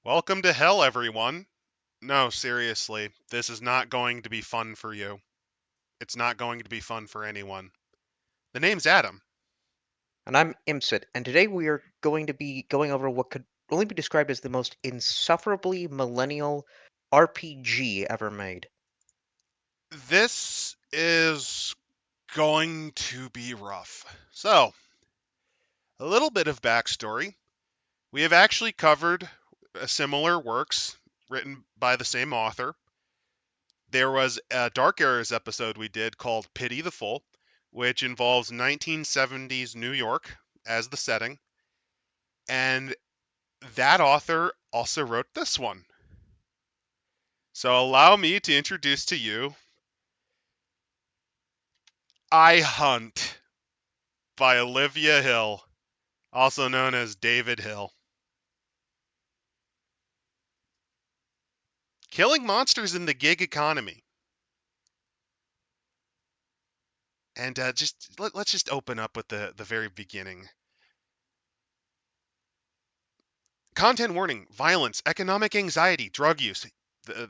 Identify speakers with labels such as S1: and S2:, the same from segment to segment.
S1: Welcome to hell, everyone. No, seriously, this is not going to be fun for you. It's not going to be fun for anyone. The name's Adam.
S2: And I'm Imsit, and today we are going to be going over what could only be described as the most insufferably millennial RPG ever made.
S1: This is going to be rough. So, a little bit of backstory. We have actually covered similar works written by the same author. There was a Dark Eras episode we did called Pity the Fool, which involves 1970s New York as the setting. And that author also wrote this one. So allow me to introduce to you iHunt by Olivia Hill, also known as David Hill. Killing monsters in the gig economy. And let's just open up with the very beginning. Content warning, violence, economic anxiety, drug use.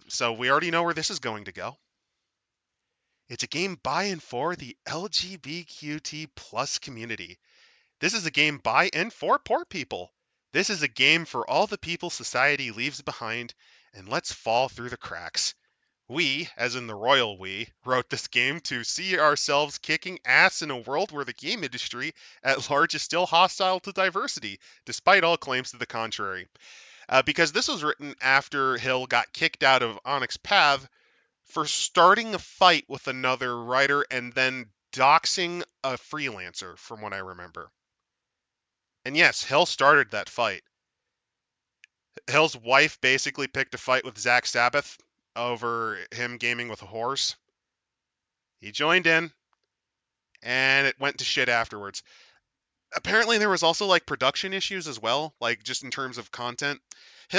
S1: So we already know where this is going to go. It's a game by and for the LGBTQ plus community. This is a game by and for poor people. This is a game for all the people society leaves behind and lets fall through the cracks. We, as in the royal we, wrote this game to see ourselves kicking ass in a world where the game industry at large is still hostile to diversity, despite all claims to the contrary. Because this was written after Hill got kicked out of Onyx Path for starting a fight with another writer and then doxing a freelancer, from what I remember. And yes, Hill started that fight. Hill's wife basically picked a fight with Zach Sabbath over him gaming with a horse. He joined in, and it went to shit afterwards. Apparently, there was also like production issues as well, like just in terms of content.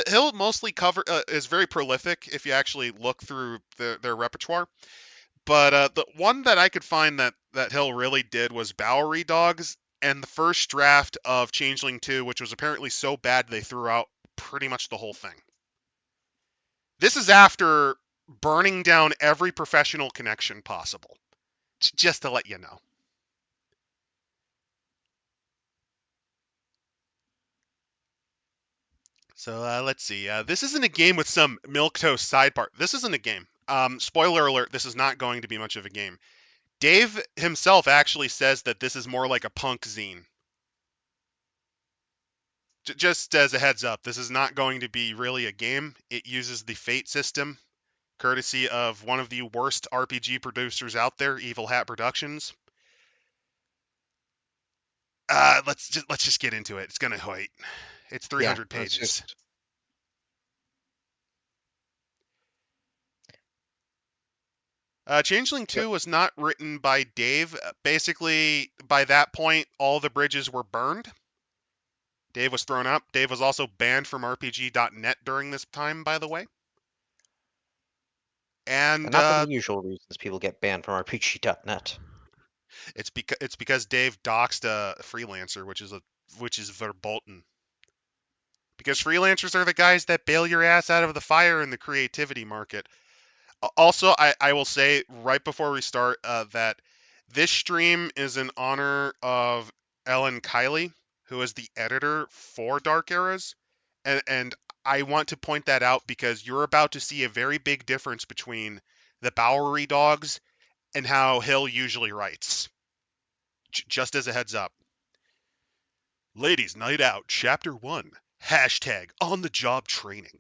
S1: Hill mostly is very prolific if you actually look through their repertoire. But the one that I could find that Hill really did was Bowery Dogs and the first draft of Changeling 2, which was apparently so bad they threw out pretty much the whole thing. This is after burning down every professional connection possible, just to let you know. So let's see. This isn't a game with some milquetoast side part. This isn't a game. Spoiler alert: this is not going to be much of a game. Dave himself actually says that this is more like a punk zine. Just as a heads up, this is not going to be really a game. It uses the Fate system, courtesy of one of the worst RPG producers out there, Evil Hat Productions. Let's just get into it. It's gonna wait. It's
S2: Yeah,
S1: 300
S2: let's
S1: pages.
S2: just.
S1: Changeling
S2: So,
S1: 2 was not written by Dave. Basically, by that point, all the bridges were burned. Dave was thrown up. Dave was also banned from RPG.net during this time, by the way.
S2: but
S1: And
S2: not for the usual reasons people get banned from RPG.net.
S1: it's because Dave doxed a freelancer, which is verboten. Because freelancers are the guys that bail your ass out of the fire in the creativity market. Also, I will say right before we start that this stream is in honor of Ellen Kiley, who is the editor for Dark Eras. And I want to point that out because you're about to see a very big difference between the Bowery Dogs and how Hill usually writes. Just as a heads up. Ladies Night Out, Chapter 1. Hashtag on the job training.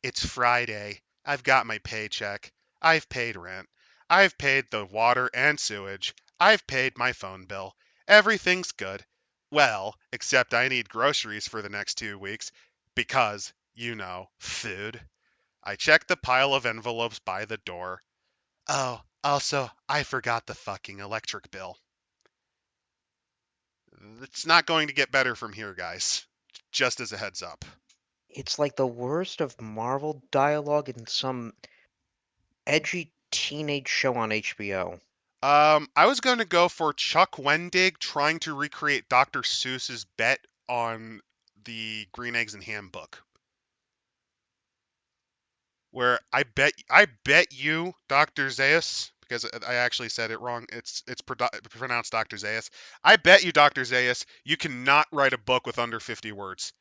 S1: It's Friday. I've got my paycheck. I've paid rent. I've paid the water and sewage. I've paid my phone bill. Everything's good. Well, except I need groceries for the next 2 weeks because, food. I check the pile of envelopes by the door. Oh, also, I forgot the fucking electric bill. It's not going to get better from here, guys. Just as a heads up.
S2: It's like the worst of Marvel dialogue in some edgy teenage show on HBO.
S1: I was going to go for Chuck Wendig trying to recreate Dr. Seuss's bet on the Green Eggs and Ham book. where I bet you, Dr. Zaius, because I actually said it wrong. It's pronounced Dr. Zaius. I bet you, Dr. Zaius, you cannot write a book with under 50 words.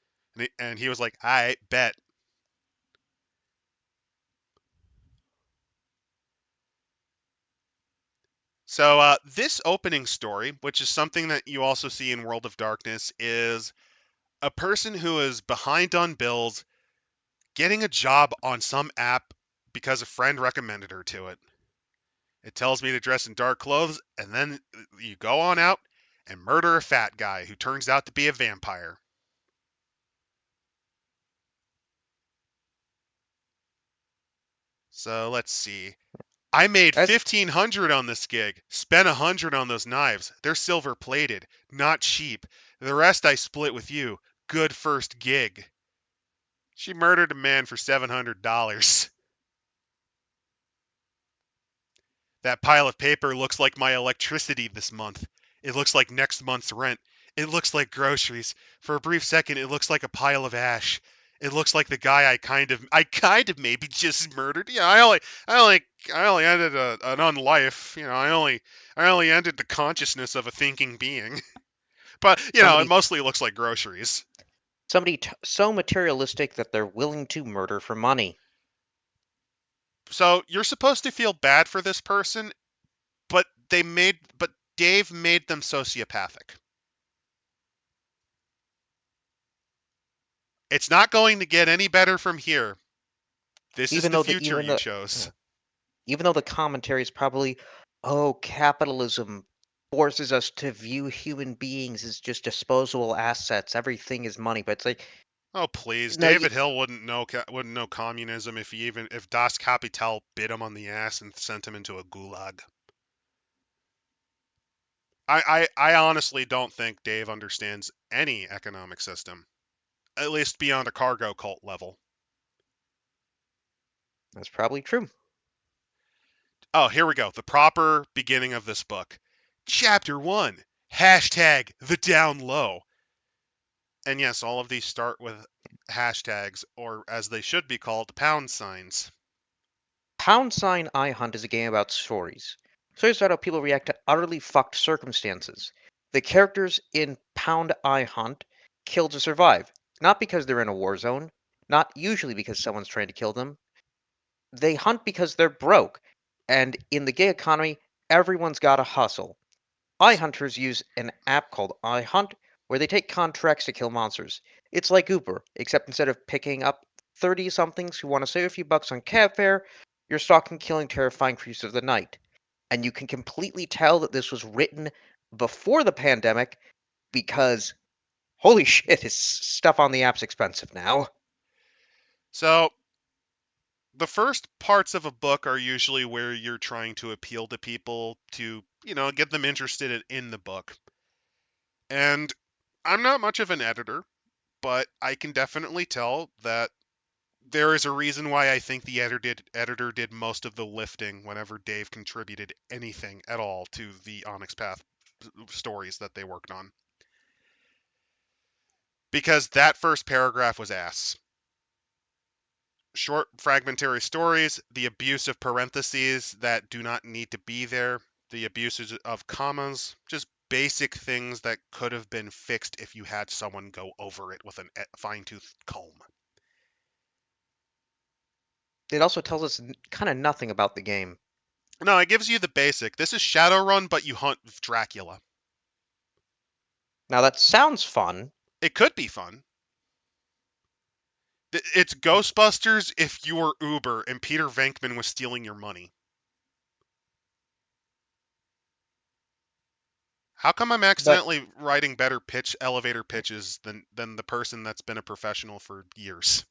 S1: And he was like, I bet. So this opening story, which is something that you also see in World of Darkness, is a person who is behind on bills, getting a job on some app because a friend recommended her to it. It tells me to dress in dark clothes, and then you go on out and murder a fat guy who turns out to be a vampire. So let's see. I made
S2: As
S1: 1,500 on this gig. Spent 100 on those knives. They're silver plated, not cheap. The rest I split with you. Good first gig. She murdered a man for $700. That pile of paper looks like my electricity this month. It looks like next month's rent. It looks like groceries. For a brief second, it looks like a pile of ash. It looks like the guy I kind of maybe just murdered. Yeah, I only ended an unlife. I only ended the consciousness of a thinking being. But it
S2: somebody
S1: mostly looks like groceries.
S2: so materialistic that they're willing to murder for money.
S1: So you're supposed to feel bad for this person, but Dave made them sociopathic. It's not going to get any better from here. This is
S2: Even
S1: the
S2: though the
S1: future
S2: even
S1: you
S2: the
S1: chose.
S2: yeah, even though the commentary is probably, oh, capitalism forces us to view human beings as just disposable assets. Everything is money, but it's like,
S1: Oh please,
S2: no, you
S1: David Hill wouldn't know communism if Das Kapital bit him on the ass and sent him into a gulag. I honestly don't think Dave understands any economic system, at least beyond a cargo cult level.
S2: that's probably true.
S1: Oh, here we go. The proper beginning of this book. Chapter 1. Hashtag the down low. And yes, all of these start with hashtags, or as they should be called, pound signs.
S2: Pound sign iHunt is a game about stories. Stories about how people react to utterly fucked circumstances. The characters in Pound iHunt kill to survive, not because they're in a war zone, not usually because someone's trying to kill them. They hunt because they're broke, and in the gig economy, everyone's got to hustle. iHunters use an app called iHunt where they take contracts to kill monsters. It's like Uber, except instead of picking up 30 somethings who want to save a few bucks on cab fare, you're stalking, killing terrifying creatures of the night. And you can completely tell that this was written before the pandemic because holy shit, is stuff on the app's expensive now.
S1: So, the first parts of a book are usually where you're trying to appeal to people to, get them interested in the book. And I'm not much of an editor, but I can definitely tell that there is a reason why I think the editor did most of the lifting whenever Dave contributed anything at all to the Onyx Path stories that they worked on. Because that first paragraph was ass. Short fragmentary stories, the abuse of parentheses that do not need to be there, the abuses of commas, just basic things that could have been fixed if you had someone go over it with a fine-tooth comb.
S2: It also tells us kind of nothing about the game.
S1: No, it gives you the basic. This is Shadowrun, but you hunt Dracula.
S2: Now that sounds fun.
S1: It could be fun. It's Ghostbusters if you were Uber and Peter Venkman was stealing your money. How come I'm
S2: But
S1: accidentally writing better elevator pitches than the person that's been a professional for years?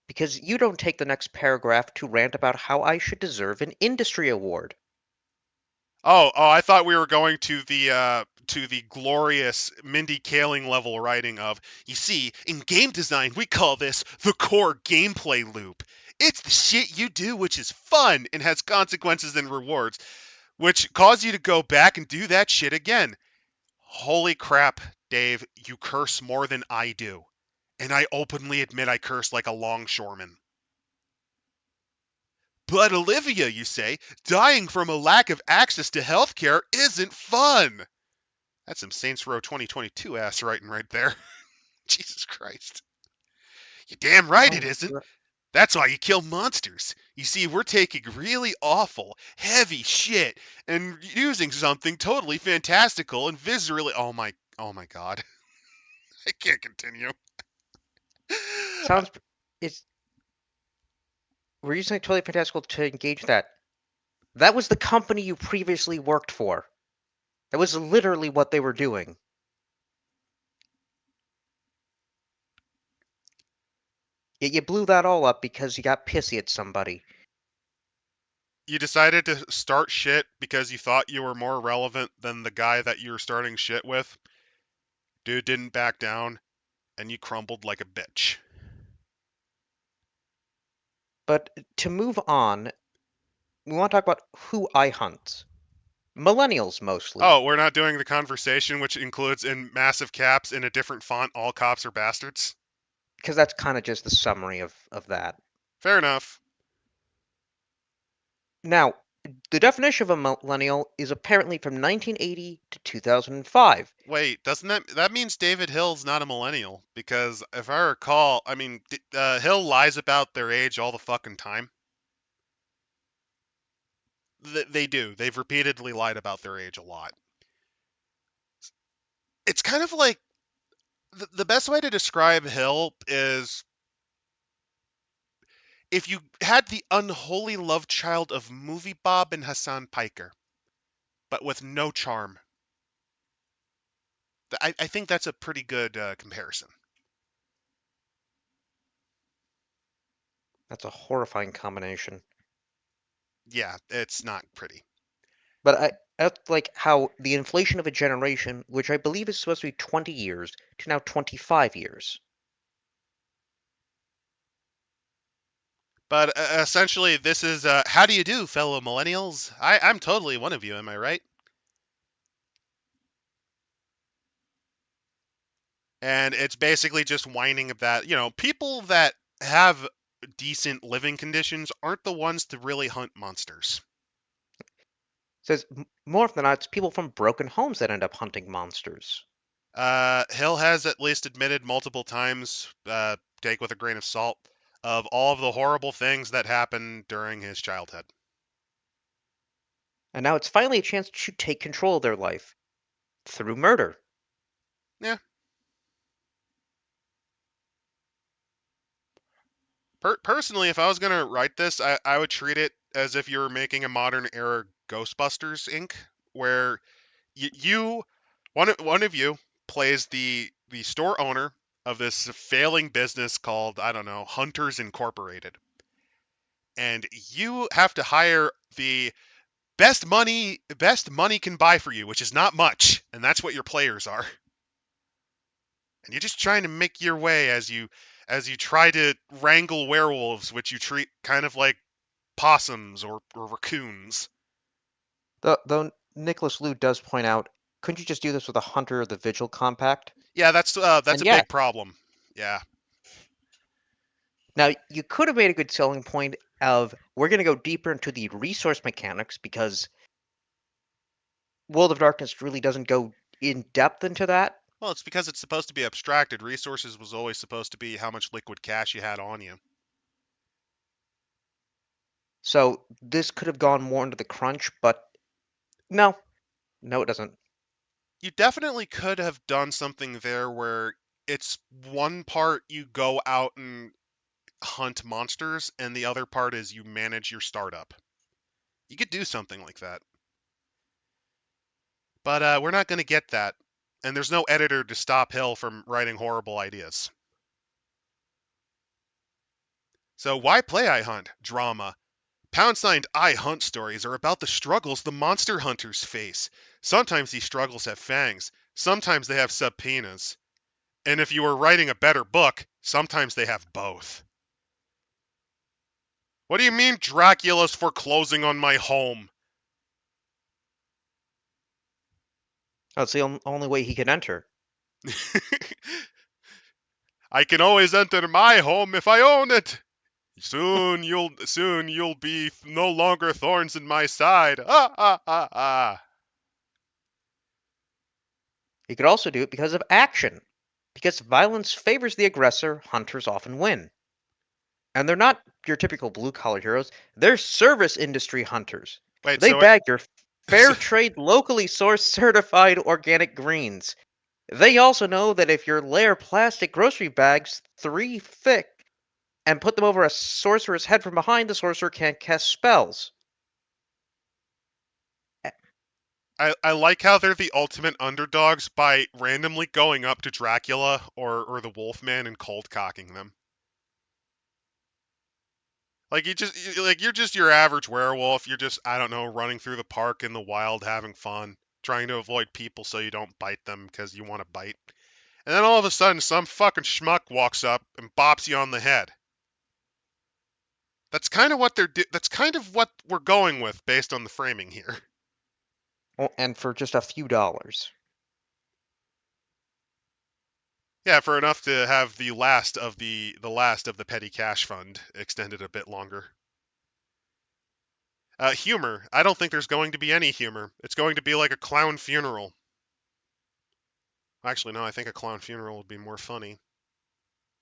S2: because you don't take the next paragraph to rant about how I should deserve an industry award.
S1: Oh, I thought we were going to the glorious Mindy Kaling level writing of, you see, in game design we call this the core gameplay loop. It's the shit you do which is fun and has consequences and rewards, which cause you to go back and do that shit again. Holy crap, Dave, you curse more than I do. And I openly admit I curse like a longshoreman. But Olivia, you say, dying from a lack of access to healthcare isn't fun. That's some Saints Row 2022 ass writing right there. Jesus Christ. You're damn right it
S2: Oh,
S1: isn't. That's why you kill monsters. You see, we're taking really awful, heavy shit and using something totally fantastical and viscerally. Oh my god. I can't continue.
S2: sounds. It's we're using totally fantastical to engage that. That was the company you previously worked for. That was literally what they were doing. Yet you blew that all up because you got pissy at somebody.
S1: You decided to start shit because you thought you were more relevant than the guy that you were starting shit with. Dude didn't back down, and you crumbled like a bitch.
S2: But to move on, we want to talk about who I hunt. Millennials mostly.
S1: Oh, we're not doing the conversation, which includes in massive caps in a different font, all cops are bastards?
S2: Because that's kind of just the summary of that.
S1: Fair enough.
S2: Now, the definition of a millennial is apparently from 1980 to 2005.
S1: Wait, doesn't that means David Hill's not a millennial? Because if I recall, I mean, Hill lies about their age all the fucking time. They do. They've repeatedly lied about their age a lot. It's kind of like the best way to describe Hill is if you had the unholy love child of Movie Bob and Hassan Piker, but with no charm. I think that's a pretty good comparison.
S2: That's a horrifying combination.
S1: Yeah, it's not pretty.
S2: But that's like how the inflation of a generation, which I believe is supposed to be 20 years, to now 25 years.
S1: But essentially, this is how do you do, fellow millennials? I'm totally one of you, am I right? And it's basically just whining that, people that have decent living conditions aren't the ones to really hunt monsters.
S2: Says more often than not, it's people from broken homes that end up hunting monsters.
S1: Hill has at least admitted multiple times, take with a grain of salt, of all of the horrible things that happened during his childhood.
S2: And now it's finally a chance to take control of their life through murder.
S1: Yeah. Personally, if I was gonna write this, I would treat it as if you were making a modern era Ghostbusters Inc., where one of you plays the store owner of this failing business called, I don't know, Hunters Incorporated, and you have to hire the best money can buy for you, which is not much, and that's what your players are. And you're just trying to make your way as you try to wrangle werewolves, which you treat kind of like possums or raccoons.
S2: Though Nicholas Liu does point out, couldn't you just do this with a Hunter of the Vigil compact?
S1: Yeah, that's
S2: And
S1: a
S2: yeah,
S1: big problem. Yeah.
S2: now you could have made a good selling point of we're going to go deeper into the resource mechanics because World of Darkness really doesn't go in depth into that.
S1: Well, it's because it's supposed to be abstracted. Resources was always supposed to be how much liquid cash you had on you.
S2: So this could have gone more into the crunch, but no, no, it doesn't.
S1: You definitely could have done something there where it's one part you go out and hunt monsters, and the other part is you manage your startup. You could do something like that. But we're not going to get that. And there's no editor to stop Hill from writing horrible ideas. So why play iHunt? Drama. Pound-signed iHunt stories are about the struggles the monster hunters face. Sometimes these struggles have fangs. Sometimes they have subpoenas. And if you were writing a better book, sometimes they have both. What do you mean Dracula's foreclosing on my home?
S2: That's the only way he could enter.
S1: I can always enter my home if I own it. Soon you'll be no longer thorns in my side. Ah ah ah ah.
S2: You could also do it because of action. Because violence favors the aggressor, hunters often win. And they're not your typical blue collar heroes, they're service industry hunters.
S1: Wait,
S2: They
S1: so
S2: bag your fair trade, locally sourced, certified organic greens. They also know that if you layer plastic grocery bags 3 thick and put them over a sorcerer's head from behind, the sorcerer can't cast spells.
S1: I like how they're the ultimate underdogs by randomly going up to Dracula or the Wolfman and cold cocking them. Like you're just your average werewolf. You're just, I don't know, running through the park in the wild having fun, trying to avoid people so you don't bite them because you want to bite. And then all of a sudden some fucking schmuck walks up and bops you on the head. That's kind of what that's kind of what we're going with based on the framing here.
S2: And for just a few dollars.
S1: Yeah, for enough to have the last of the petty cash fund extended a bit longer. Humor. I don't think there's going to be any humor. It's going to be like a clown funeral. Actually, no, I think a clown funeral would be more funny.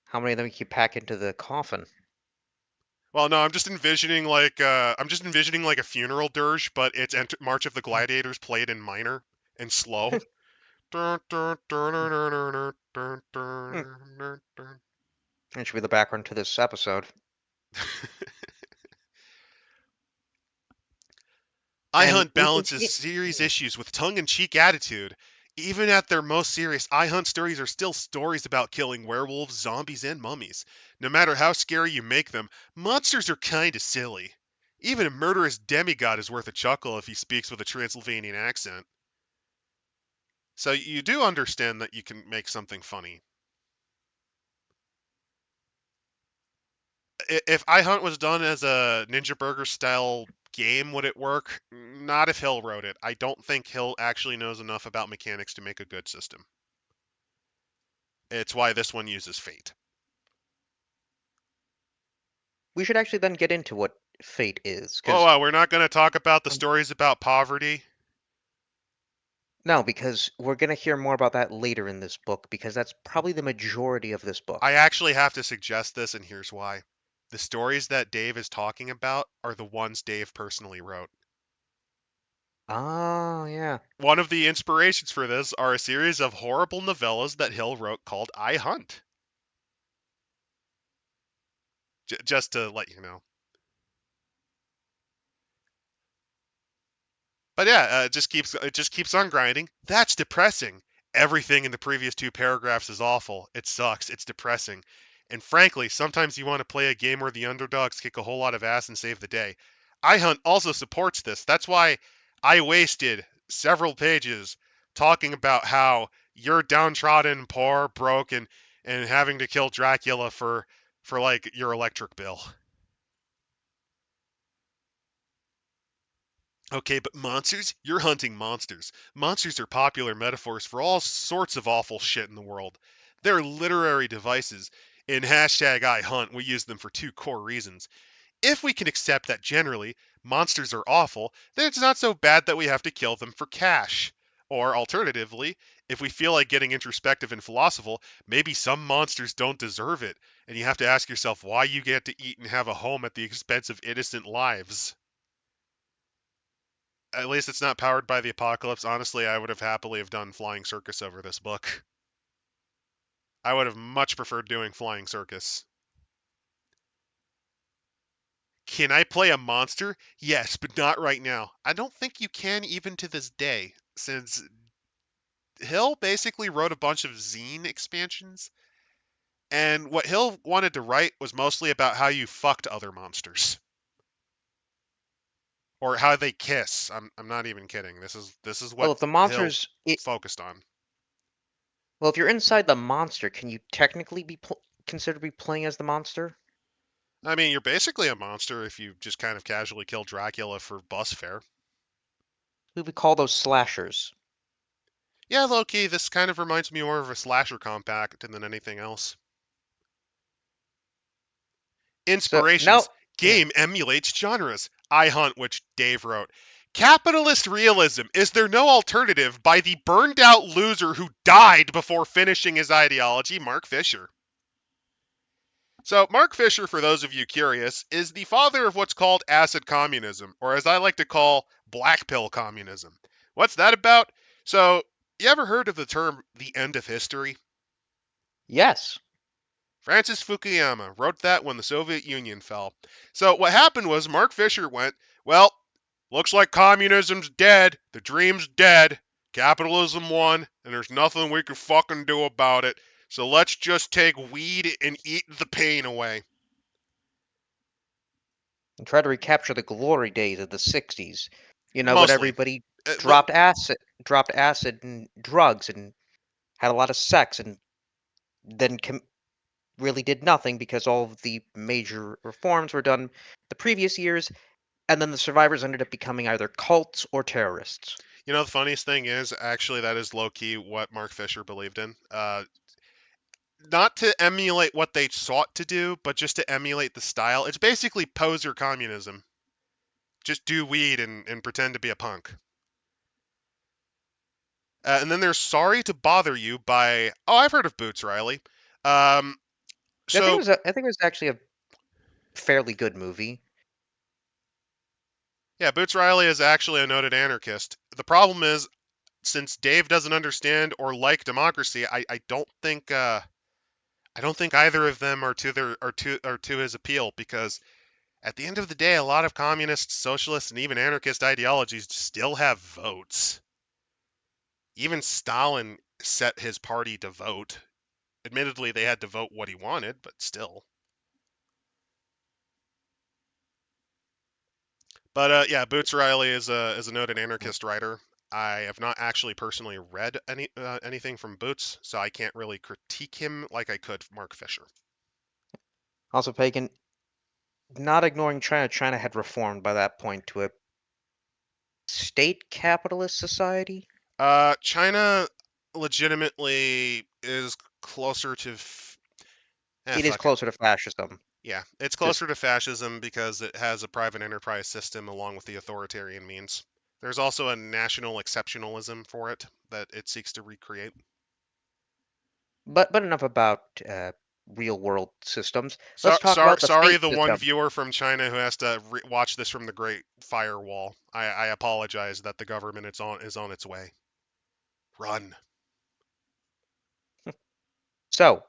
S2: How many of them can you pack into the coffin?
S1: Well, no, I'm just envisioning like a funeral dirge, but it's March of the Gladiators played in minor and slow.
S2: Hmm. That should be the background to this episode. And
S1: iHunt balances series issues with tongue-in-cheek attitude. Even at their most serious, iHunt stories are still stories about killing werewolves, zombies, and mummies. No matter how scary you make them, monsters are kinda silly. Even a murderous demigod is worth a chuckle if he speaks with a Transylvanian accent. So you do understand that you can make something funny. If iHunt was done as a Ninja Burger style game, would it work? Not if Hill wrote it. I don't think Hill actually knows enough about mechanics to make a good system. It's why this one uses Fate.
S2: we should actually then get into what fate is,
S1: Oh,
S2: because
S1: we're not going to talk about the stories about poverty.
S2: no, because we're gonna hear more about that later in this book, because that's probably the majority of this
S1: I
S2: book.
S1: actually have to suggest this, and here's why. The stories that Dave is talking about are the ones Dave personally wrote.
S2: Oh, yeah.
S1: One of the inspirations for this are a series of horrible novellas that Hill wrote called I Hunt. Just to let you know. But yeah, it just keeps on grinding. That's depressing. Everything in the previous 2 paragraphs is awful. It sucks. It's depressing. And frankly, sometimes you want to play a game where the underdogs kick a whole lot of ass and save the day. iHunt also supports this. That's why I wasted several pages talking about how you're downtrodden, poor, broke, and having to kill Dracula for like your electric bill. Okay, but monsters? You're hunting monsters. Monsters are popular metaphors for all sorts of awful shit in the world. They're literary devices. In hashtag iHunt, we use them for 2 core reasons. If we can accept that generally monsters are awful, then it's not so bad that we have to kill them for cash. Or alternatively, if we feel like getting introspective and philosophical, maybe some monsters don't deserve it, and you have to ask yourself why you get to eat and have a home at the expense of innocent lives. At least it's not powered by the apocalypse. Honestly, I would have happily have done Flying Circus over this book. I would have much preferred doing Flying Circus. Can I play a monster? Yes, but not right now. I don't think you can even to this day, since Hill basically wrote a bunch of zine expansions, and what Hill wanted to write was mostly about how you fucked other monsters. Or how they kiss. I'm not even kidding. This is
S2: Well,
S1: what
S2: if the
S1: Hill
S2: monster's
S1: focused on.
S2: well, if you're inside the monster, can you technically be considered to be playing as the monster?
S1: I mean, you're basically a monster if you just kind of casually kill Dracula for bus fare.
S2: We would call those slashers.
S1: Yeah, low key, this kind of reminds me more of a slasher compact than anything else.
S2: So now,
S1: Inspirations.
S2: yeah,
S1: Game emulates genres. iHunt, which Dave wrote. Capitalist realism. Is there no alternative by the burned out loser who died before finishing his ideology, Mark Fisher. So, Mark Fisher, for those of you curious, is the father of what's called acid communism, or as I like to call, black pill communism. What's that about? So, you ever heard of the term the end of history?
S2: yes.
S1: Francis Fukuyama wrote that when the Soviet Union fell. So, what happened was Mark Fisher went, well, looks like communism's dead, the dream's dead, capitalism won, and there's nothing we can fucking do about it. So let's just take weed and eat the pain away.
S2: And try to recapture the glory days of the '60s. You know, when
S1: Mostly.
S2: everybody
S1: Uh,
S2: dropped acid and drugs and had a lot of sex, and then really did nothing because all of the major reforms were done the previous years, and then the survivors ended up becoming either cults or terrorists.
S1: You know, the funniest thing is, actually, that is low key what Mark Fisher believed in. Not to emulate what they sought to do, but just to emulate the style. It's basically poser communism. Just do weed and pretend to be a punk. And then there's Sorry to Bother You by, oh, I've heard of Boots Riley. Um, so,
S2: I think it was actually a fairly good movie.
S1: yeah, Boots Riley is actually a noted anarchist. The problem is, since Dave doesn't understand or like democracy, I don't think either of them are to his appeal, because at the end of the day, a lot of communist, socialist, and even anarchist ideologies still have votes. Even Stalin set his party to vote. Admittedly, they had to vote what he wanted, but still. But yeah, Boots Riley is a noted anarchist writer. I have not actually personally read anything from Boots, so I can't really critique him like I could Mark Fisher.
S2: Also, Pagan, not ignoring China, China had reformed by that point to a state capitalist society.
S1: China legitimately is closer to.
S2: It is
S1: Fuck it.
S2: closer to fascism.
S1: Yeah, it's
S2: Just,
S1: closer to fascism because it has a private enterprise system along with the authoritarian means. There's also a national exceptionalism for it that it seeks to recreate.
S2: but enough about real world systems. Let's talk about the
S1: Sorry,
S2: fate
S1: the one
S2: system.
S1: viewer from China who has to watch this from the Great Firewall. I apologize that the government is on its way. Run.
S2: So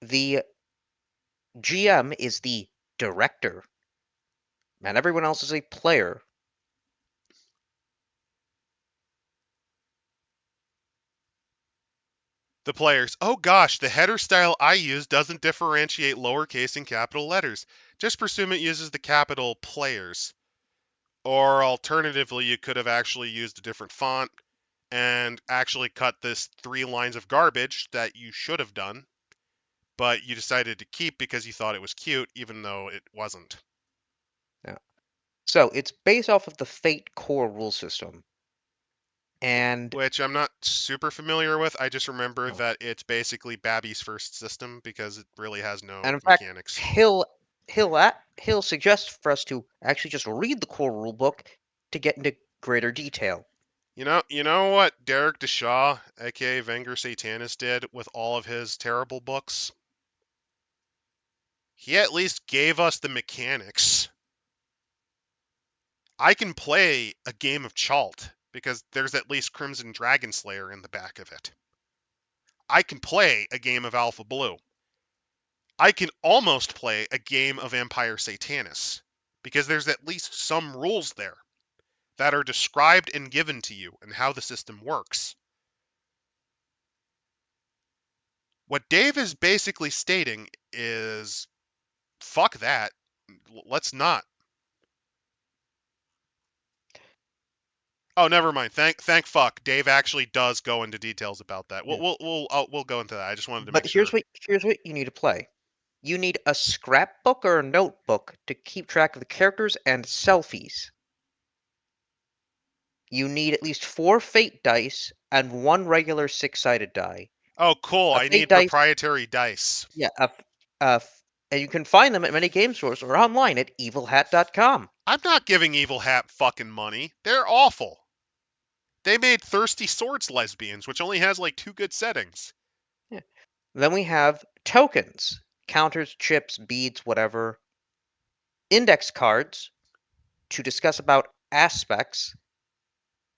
S2: the GM is the director, and everyone else is a player.
S1: The players. Oh gosh, the header style I use doesn't differentiate lowercase and capital letters. Just presume it uses the capital players. Or alternatively, you could have actually used a different font and actually cut this 3 lines of garbage that you should have done, but you decided to keep because you thought it was cute, even though it wasn't.
S2: Yeah. So it's based off of the Fate core rule system, and
S1: Which I'm not super familiar with. I just remember
S2: oh,
S1: that it's basically Babby's first system because it really has no
S2: and in fact,
S1: mechanics.
S2: Hill suggests for us to actually just read the core rule book to get into greater detail.
S1: You know what Derek Deshaw, aka Wenger Satanis, did with all of his terrible books? He at least gave us the mechanics. I can play a game of Chalt because there's at least Crimson Dragon Slayer in the back of it. I can play a game of Alpha Blue. I can almost play a game of Empire Satanis because there's at least some rules there that are described and given to you and how the system works. What Dave is basically stating is fuck that. Let's not. Oh, never mind. Thank fuck. Dave actually does go into details about that.
S2: Yeah.
S1: We'll go into that. I just wanted to
S2: But
S1: make sure.
S2: here's what you need to play. You need a scrapbook or a notebook to keep track of the characters and selfies. You need at least 4 fate dice and 1 regular 6-sided die.
S1: Oh, cool.
S2: A
S1: I
S2: fate
S1: need
S2: dice,
S1: proprietary dice.
S2: yeah, a And you can find them at many game stores or online at evilhat.com.
S1: I'm not giving Evil Hat fucking money. They're awful. They made Thirsty Swords Lesbians, which only has like 2 good settings.
S2: Yeah. Then we have tokens, counters, chips, beads, whatever. Index cards to discuss about aspects,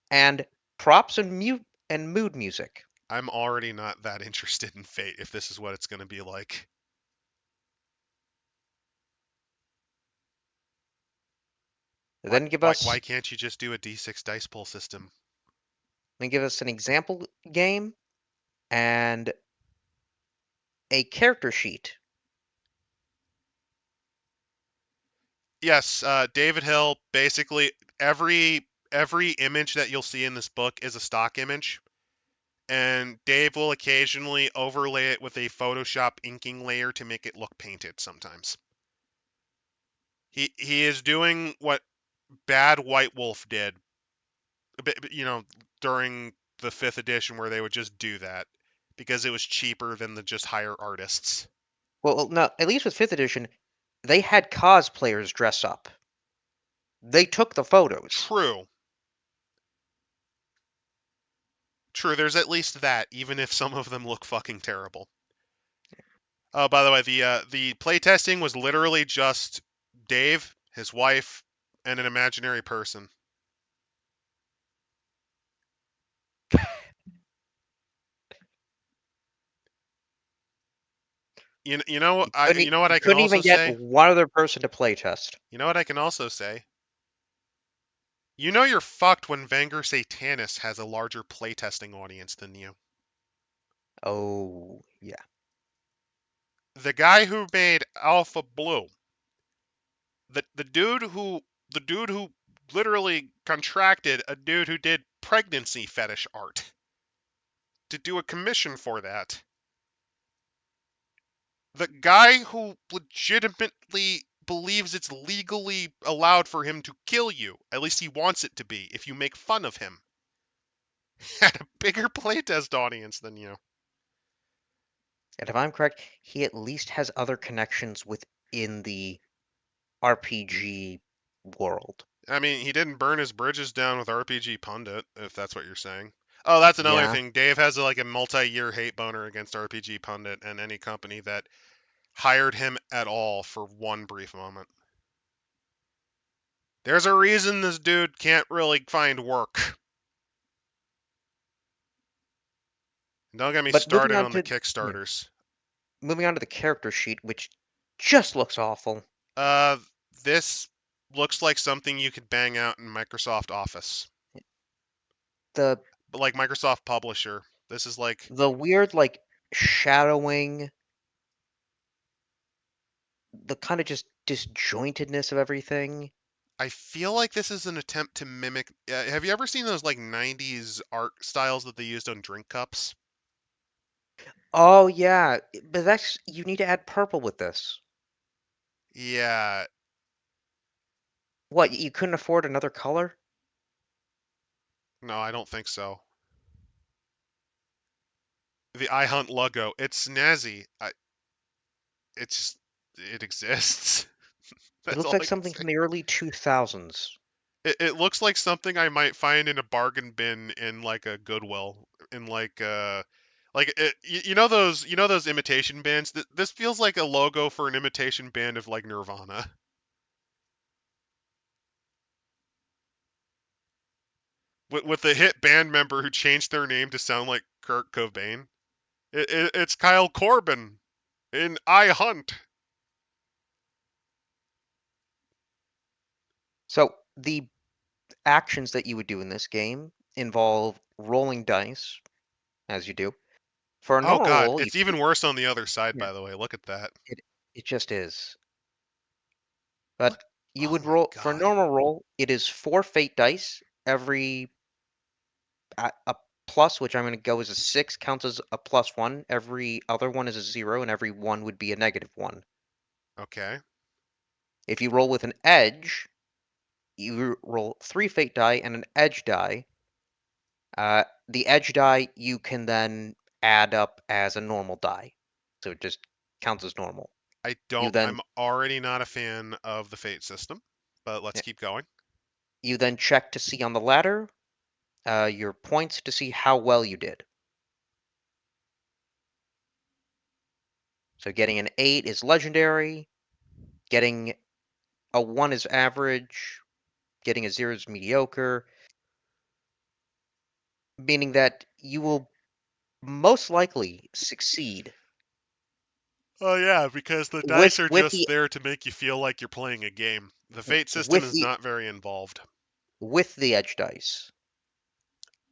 S2: and props and mood music.
S1: I'm already not that interested in Fate if this is what it's going to be like. Why,
S2: Then give
S1: why,
S2: us
S1: why can't you just do a D6 dice pool system?
S2: an example game and a character sheet.
S1: Yes, David Hill, basically every image that you'll see in this book is a stock image, and Dave will occasionally overlay it with a Photoshop inking layer to make it look painted sometimes. He is doing what Bad White Wolf did, during the 5th edition where they would just do that because it was cheaper than the just hire artists.
S2: Well, no, at least with 5th edition, they had cosplayers dress up. They took the photos.
S1: True. True, there's at least that, even if some of them look fucking terrible. Oh, by the way, the playtesting was literally just Dave, his wife, and an imaginary person. You know what
S2: You
S1: I can
S2: couldn't
S1: also
S2: even get
S1: say?
S2: one other person to playtest.
S1: You know what I can also say? You know you're fucked when Vanger Satanis has a larger playtesting audience than you.
S2: Oh, yeah.
S1: The guy who made Alpha Blue, the dude who literally contracted a dude who did pregnancy fetish art to do a commission for that. The guy who legitimately believes it's legally allowed for him to kill you, at least he wants it to be, if you make fun of him, had a bigger playtest audience than you.
S2: And if I'm correct, he at least has other connections within the RPG world.
S1: I mean, he didn't burn his bridges down with RPG Pundit, if that's what you're saying. Oh, that's another
S2: Yeah.
S1: thing. Dave has like a multi-year hate boner against RPG Pundit and any company that hired him at all for one brief moment. There's a reason this dude can't really find work. Don't get me
S2: But moving
S1: started
S2: on
S1: on the
S2: to yeah,
S1: Kickstarters.
S2: moving on to the character sheet, which just looks awful.
S1: Uh, this looks like something you could bang out in Microsoft Office,
S2: The
S1: but like Microsoft Publisher. This is like,
S2: the weird like shadowing, the kind of just disjointedness of everything.
S1: I feel like this is an attempt to mimic. Have you ever seen those like '90s art styles that they used on drink cups?
S2: Oh yeah, but that's you need to add purple with this.
S1: Yeah,
S2: What, you couldn't afford another color?
S1: no, I don't think so. The iHunt logo, it's snazzy. It exists.
S2: It
S1: That's
S2: looks
S1: all
S2: like
S1: I can
S2: something
S1: say.
S2: from the early 2000s.
S1: It looks like something I might find in a bargain bin in like a Goodwill, in you know those imitation bands. This feels like a logo for an imitation band of like Nirvana, with the hit band member who changed their name to sound like Kurt Cobain. It's Kyle Corbin in I Hunt.
S2: So the actions that you would do in this game involve rolling dice, as you do. For a
S1: Oh
S2: normal
S1: God,
S2: roll,
S1: it's even worse on the other side.
S2: yeah,
S1: By the way, look at that.
S2: it it just is.
S1: Look.
S2: But you
S1: Oh
S2: would
S1: my
S2: roll for a
S1: God.
S2: normal roll. It is 4 fate dice. Every a plus, which I'm going to go as a 6, counts as a +1. Every other one is a 0, and every one would be a -1.
S1: Okay.
S2: If you roll with an edge, you roll 3 fate die and an edge die. The edge die you can then add up as a normal die, so it just counts as normal.
S1: I
S2: You
S1: don't.
S2: then
S1: I'm already not a fan of the fate system, but let's keep going.
S2: you then check to see on the ladder your points to see how well you did. So getting an 8 is legendary, getting a 1 is average, getting a 0 is mediocre, meaning that you will most likely succeed
S1: Oh yeah, because the
S2: with
S1: dice are
S2: with
S1: just
S2: the
S1: there to make you feel like you're playing a game. The
S2: yeah,
S1: fate system is not very involved.
S2: with the edge dice.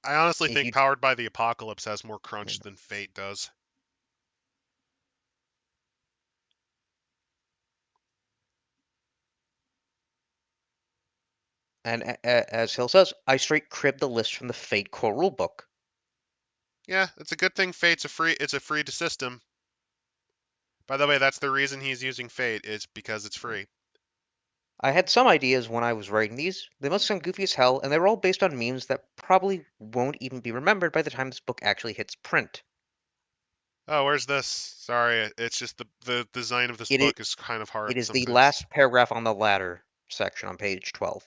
S1: I honestly
S2: If
S1: think
S2: you
S1: Powered by the Apocalypse has more crunch than Fate does.
S2: and as Hill says, I straight cribbed the list from the Fate core rulebook.
S1: Yeah, it's a good thing it's a free system. By the way, that's the reason he's using Fate, is because it's free.
S2: I had some ideas when I was writing these. They must sound goofy as hell, and they were all based on memes that probably won't even be remembered by the time this book actually hits print.
S1: Oh, where's this? Sorry, it's just the design of this
S2: It is,
S1: book is kind of hard
S2: it is the
S1: sometimes.
S2: last paragraph on the ladder section on page 12.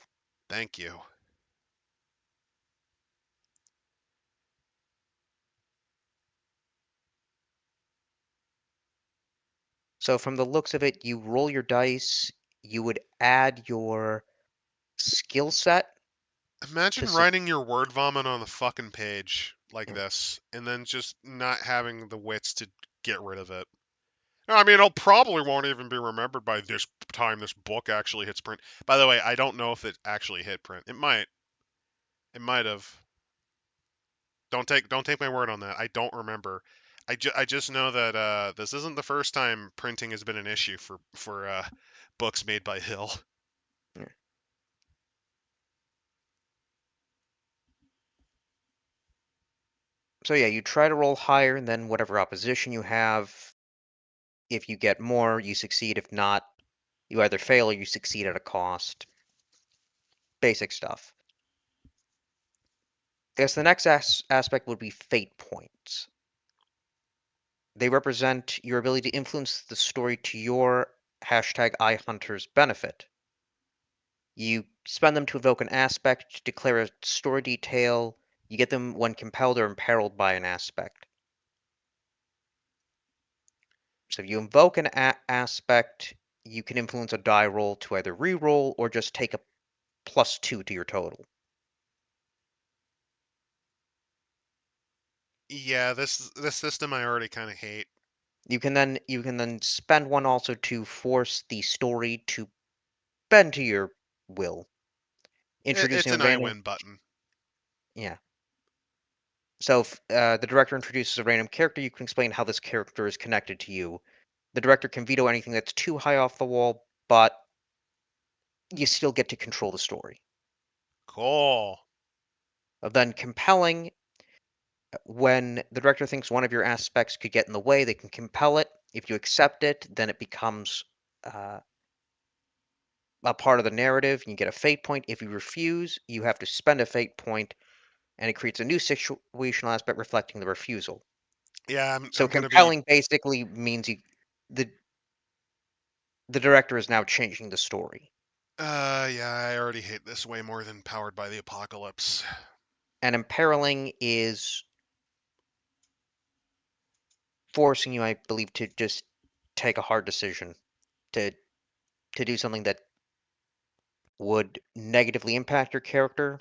S1: Thank you.
S2: So from the looks of it, you roll your dice, you would add your skill set to
S1: Imagine writing your word vomit on the fucking page like this, and then just not having the wits to get rid of it. I mean, it'll probably won't even be remembered by this time this book actually hits print. By the way, I don't know if it actually hit print. It might. It might have. Don't take my word on that. I don't remember. I just know that this isn't the first time printing has been an issue for books made by Hill.
S2: So yeah, you try to roll higher than whatever opposition you have. If you get more, you succeed. If not, you either fail or you succeed at a cost. Basic stuff. I guess the next aspect would be fate points. They represent your ability to influence the story to your hashtag iHunter's benefit. You spend them to evoke an aspect, declare a story detail. You get them when compelled or imperiled by an aspect. So if you invoke an aspect, you can influence a die roll to either re-roll or just take a +2 to your total.
S1: Yeah, this system I already kind of hate.
S2: You can then spend one also to force the story to bend to your will,
S1: It's
S2: introducing a
S1: an I
S2: random.
S1: win button.
S2: Yeah. So if the director introduces a random character, you can explain how this character is connected to you. The director can veto anything that's too high off the wall, but you still get to control the story.
S1: Cool.
S2: Then compelling, when the director thinks one of your aspects could get in the way, they can compel it. If you accept it, then it becomes uh, a part of the narrative, and you get a fate point. If you refuse, you have to spend a fate point, and it creates a new situational aspect reflecting the refusal.
S1: Yeah,
S2: So
S1: I'm gonna be.
S2: compelling basically means the the director is now changing the story,
S1: Yeah, I already hate this way more than Powered by the Apocalypse.
S2: and imperiling is forcing you, I believe, to just take a hard decision to to do something that would negatively impact your character.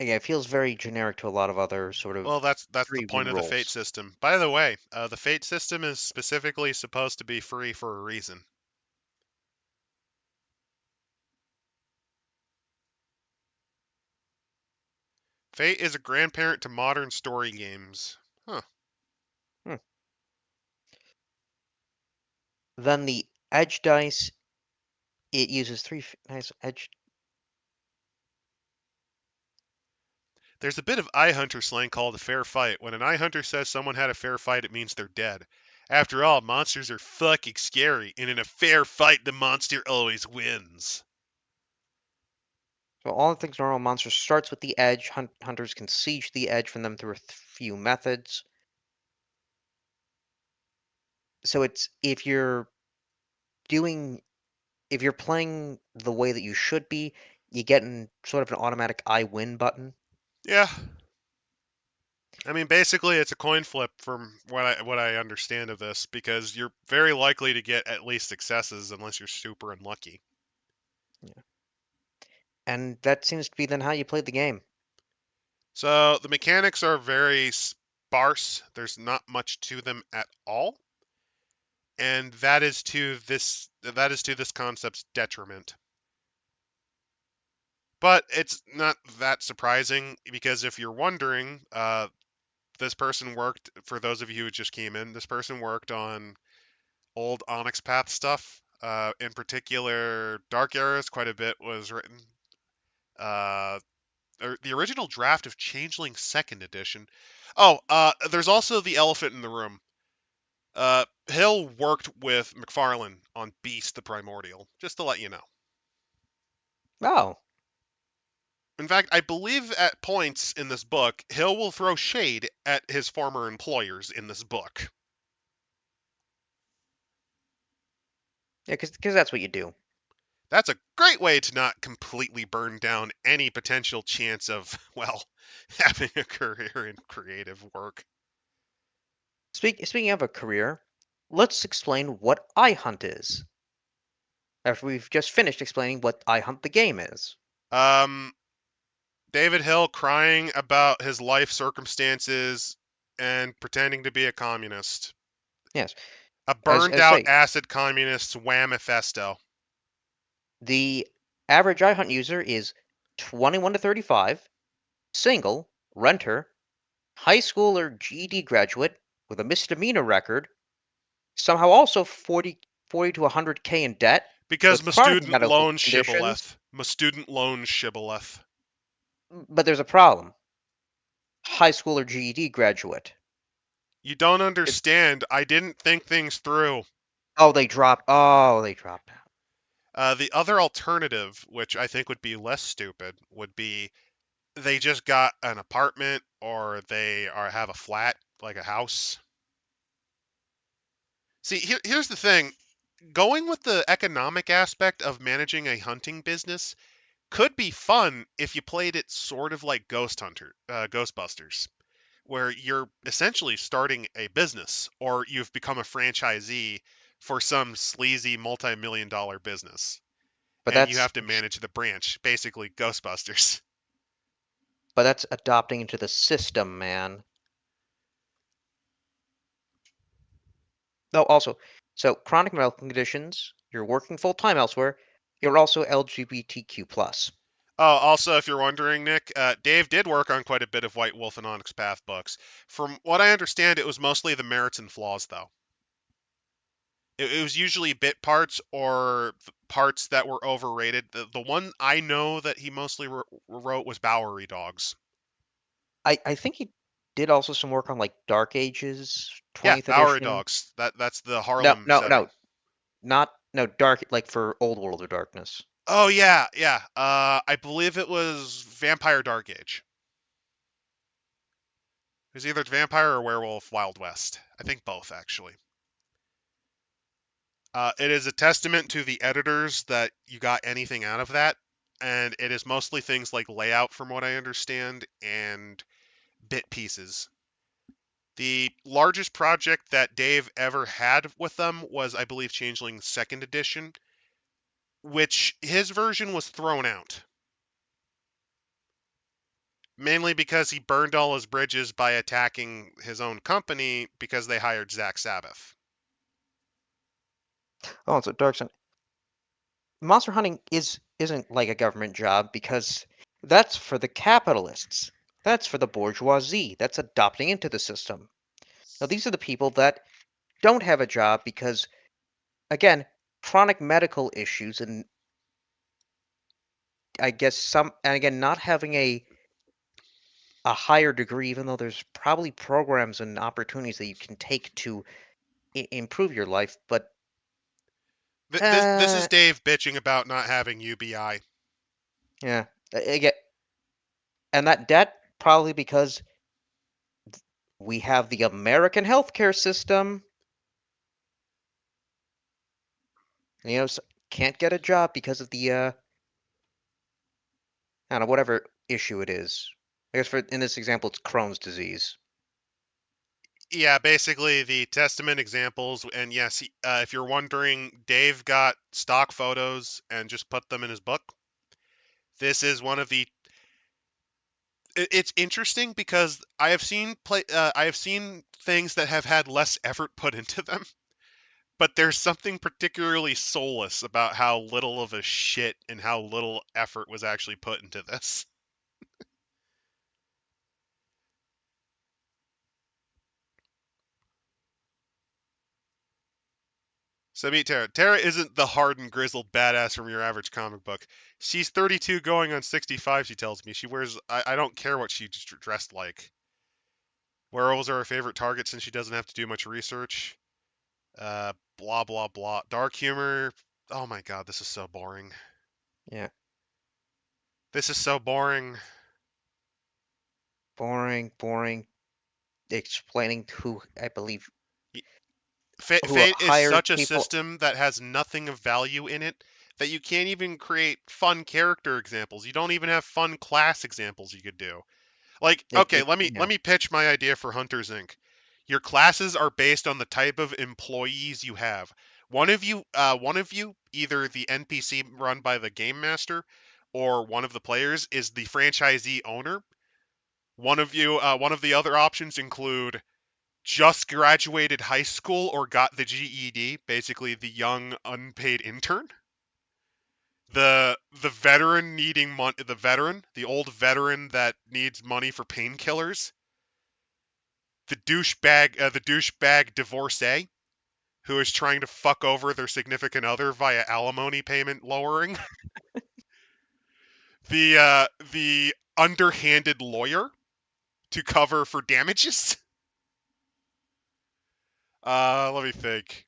S2: Again, it feels very generic to a lot of other sort of
S1: Well, that's the
S2: free
S1: point of the Fate
S2: re-rolls.
S1: system. By the way, the Fate system is specifically supposed to be free for a reason. Fate is a grandparent to modern story games. Huh.
S2: Hmm. Then the edge dice, it uses three nice edge.
S1: There's a bit of eye hunter slang called a fair fight. When an eye hunter says someone had a fair fight, it means they're dead. After all, monsters are fucking scary, and in a fair fight, the monster always wins.
S2: Well, all things normal monsters starts with the edge. Hunters can siege the edge from them through a few methods. So it's doing if you're playing the way that you should be, you get in sort of an automatic I win button.
S1: Yeah. I mean, basically, it's a coin flip from what I understand of this, because you're very likely to get at least successes unless you're super unlucky.
S2: Yeah. And that seems to be then how you play the game.
S1: So the mechanics are very sparse. There's not much to them at all, and that is to this concept's detriment. But it's not that surprising, because if you're wondering, this person worked, for those of you who just came in, this person worked on old Onyx Path stuff. In particular, Dark Eras, quite a bit was written. Uh, the original draft of Changeling Second Edition. Oh, there's also the elephant in the room. Hill worked with McFarlane on Beast the Primordial, just to let you know.
S2: Oh,
S1: In fact, I believe at points in this book, Hill will throw shade at his former employers in this book.
S2: yeah, because that's what you do.
S1: That's a great way to not completely burn down any potential chance of, well, having a career in creative work.
S2: Speaking of a career, let's explain what iHunt is. After we've just finished explaining what iHunt the game is.
S1: Um, David Hill crying about his life circumstances and pretending to be a communist.
S2: Yes,
S1: A
S2: as
S1: burned out
S2: say,
S1: acid communist's whamifesto.
S2: the average iHunt user is 21 to 35, single, renter, high school or GED graduate with a misdemeanor record, somehow also 40 to 100K in debt,
S1: Because
S2: with
S1: my
S2: chronic
S1: student
S2: medical
S1: loan
S2: conditions.
S1: shibboleth. My student loan shibboleth.
S2: But there's a problem. High school or GED graduate.
S1: You don't
S2: It,
S1: understand. I didn't think things through.
S2: oh, they dropped. Oh, they dropped out.
S1: The other alternative, which I think would be less stupid, would be they just got an apartment, or have a flat, like a house. See, here's the thing. Going with the economic aspect of managing a hunting business could be fun if you played it sort of like Ghostbusters, where you're essentially starting a business, or you've become a franchisee for some sleazy multi-million dollar business,
S2: But
S1: and you
S2: that's
S1: have to manage the branch, basically Ghostbusters.
S2: but that's adopting into the system, man. Oh, also, so chronic medical conditions. You're working full time elsewhere. You're also LGBTQ plus.
S1: Oh, also, if you're wondering, Nick, Dave did work on quite a bit of White Wolf and Onyx Path books. From what I understand, it was mostly the merits and flaws, though. It was usually bit parts, or parts that were overrated. The one I know that he mostly wrote was Bowery Dogs.
S2: I think he did also some work on like Dark Ages
S1: Yeah,
S2: 20th
S1: Bowery
S2: edition.
S1: Dogs. That's the
S2: No,
S1: Harlem
S2: no,
S1: setting.
S2: no, not no Dark like for Old World of Darkness.
S1: Oh yeah, yeah. I believe it was Vampire Dark Age. It was either Vampire or Werewolf Wild West. I think both, actually. It is a testament to the editors that you got anything out of that, and it is mostly things like layout, from what I understand, and bit pieces. The largest project that Dave ever had with them was, I believe, Changeling Second Edition, which his version was thrown out. Mainly because he burned all his bridges by attacking his own company because they hired Zach Sabbath.
S2: Oh, so Dark Sun. Monster hunting isn't like a government job because that's for the capitalists. That's for the bourgeoisie. That's adopting into the system. Now these are the people that don't have a job because again, chronic medical issues and I guess some and again not having a higher degree even though there's probably programs and opportunities that you can take to improve your life, but
S1: This is
S2: uh
S1: Dave bitching about not having UBI.
S2: yeah. Again, and that debt probably because we have the American healthcare system. Can't get a job because of the I don't know, whatever issue it is. I guess in this example, it's Crohn's disease.
S1: Yeah, basically the testament examples, and yes, if you're wondering, Dave got stock photos and just put them in his book. This is one of the. It's interesting because I have seen things that have had less effort put into them, but there's something particularly soulless about how little of a shit and how little effort was actually put into this. So meet Tara. Tara isn't the hardened, grizzled badass from your average comic book. She's 32 going on 65, she tells me. She wears... I don't care what she's dressed like. Werewolves are her favorite target since she doesn't have to do much research. Blah, blah, blah. Dark humor. Oh my god, this is so boring.
S2: Yeah.
S1: This is so boring.
S2: Boring. Explaining who I believe who
S1: Fate is
S2: hired
S1: such a
S2: people.
S1: system that has nothing of value in it that you can't even create fun character examples. You don't even have fun class examples you could do. Like, okay,
S2: Yeah.
S1: let me pitch my idea for Hunters Inc. Your classes are based on the type of employees you have. One of you, either the NPC run by the game master, or one of the players is the franchisee owner. One of the other options include just graduated high school or got the GED, basically the young unpaid intern. The veteran needing money, the old veteran that needs money for painkillers. The douchebag divorcee who is trying to fuck over their significant other via alimony payment lowering. The underhanded lawyer to cover for damages. Let me think.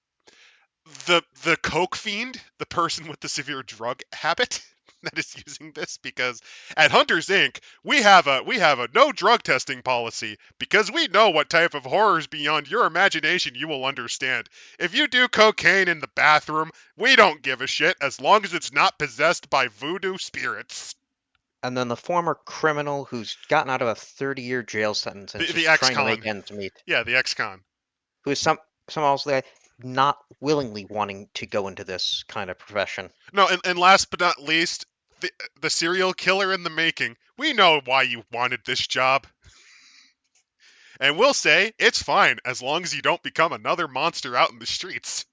S1: The coke fiend, the person with the severe drug habit that is using this, because at Hunters Inc. we have a no drug testing policy because we know what type of horrors beyond your imagination you will understand. If you do cocaine in the bathroom, we don't give a shit as long as it's not possessed by voodoo spirits.
S2: And then the former criminal who's gotten out of a 30-year jail sentence and is
S1: The
S2: just trying to make
S1: ex-con.
S2: ends meet.
S1: Yeah, the ex-con.
S2: Who is somehow also not willingly wanting to go into this kind of profession.
S1: No, and last but not least, the serial killer in the making. We know why you wanted this job. And we'll say it's fine as long as you don't become another monster out in the streets.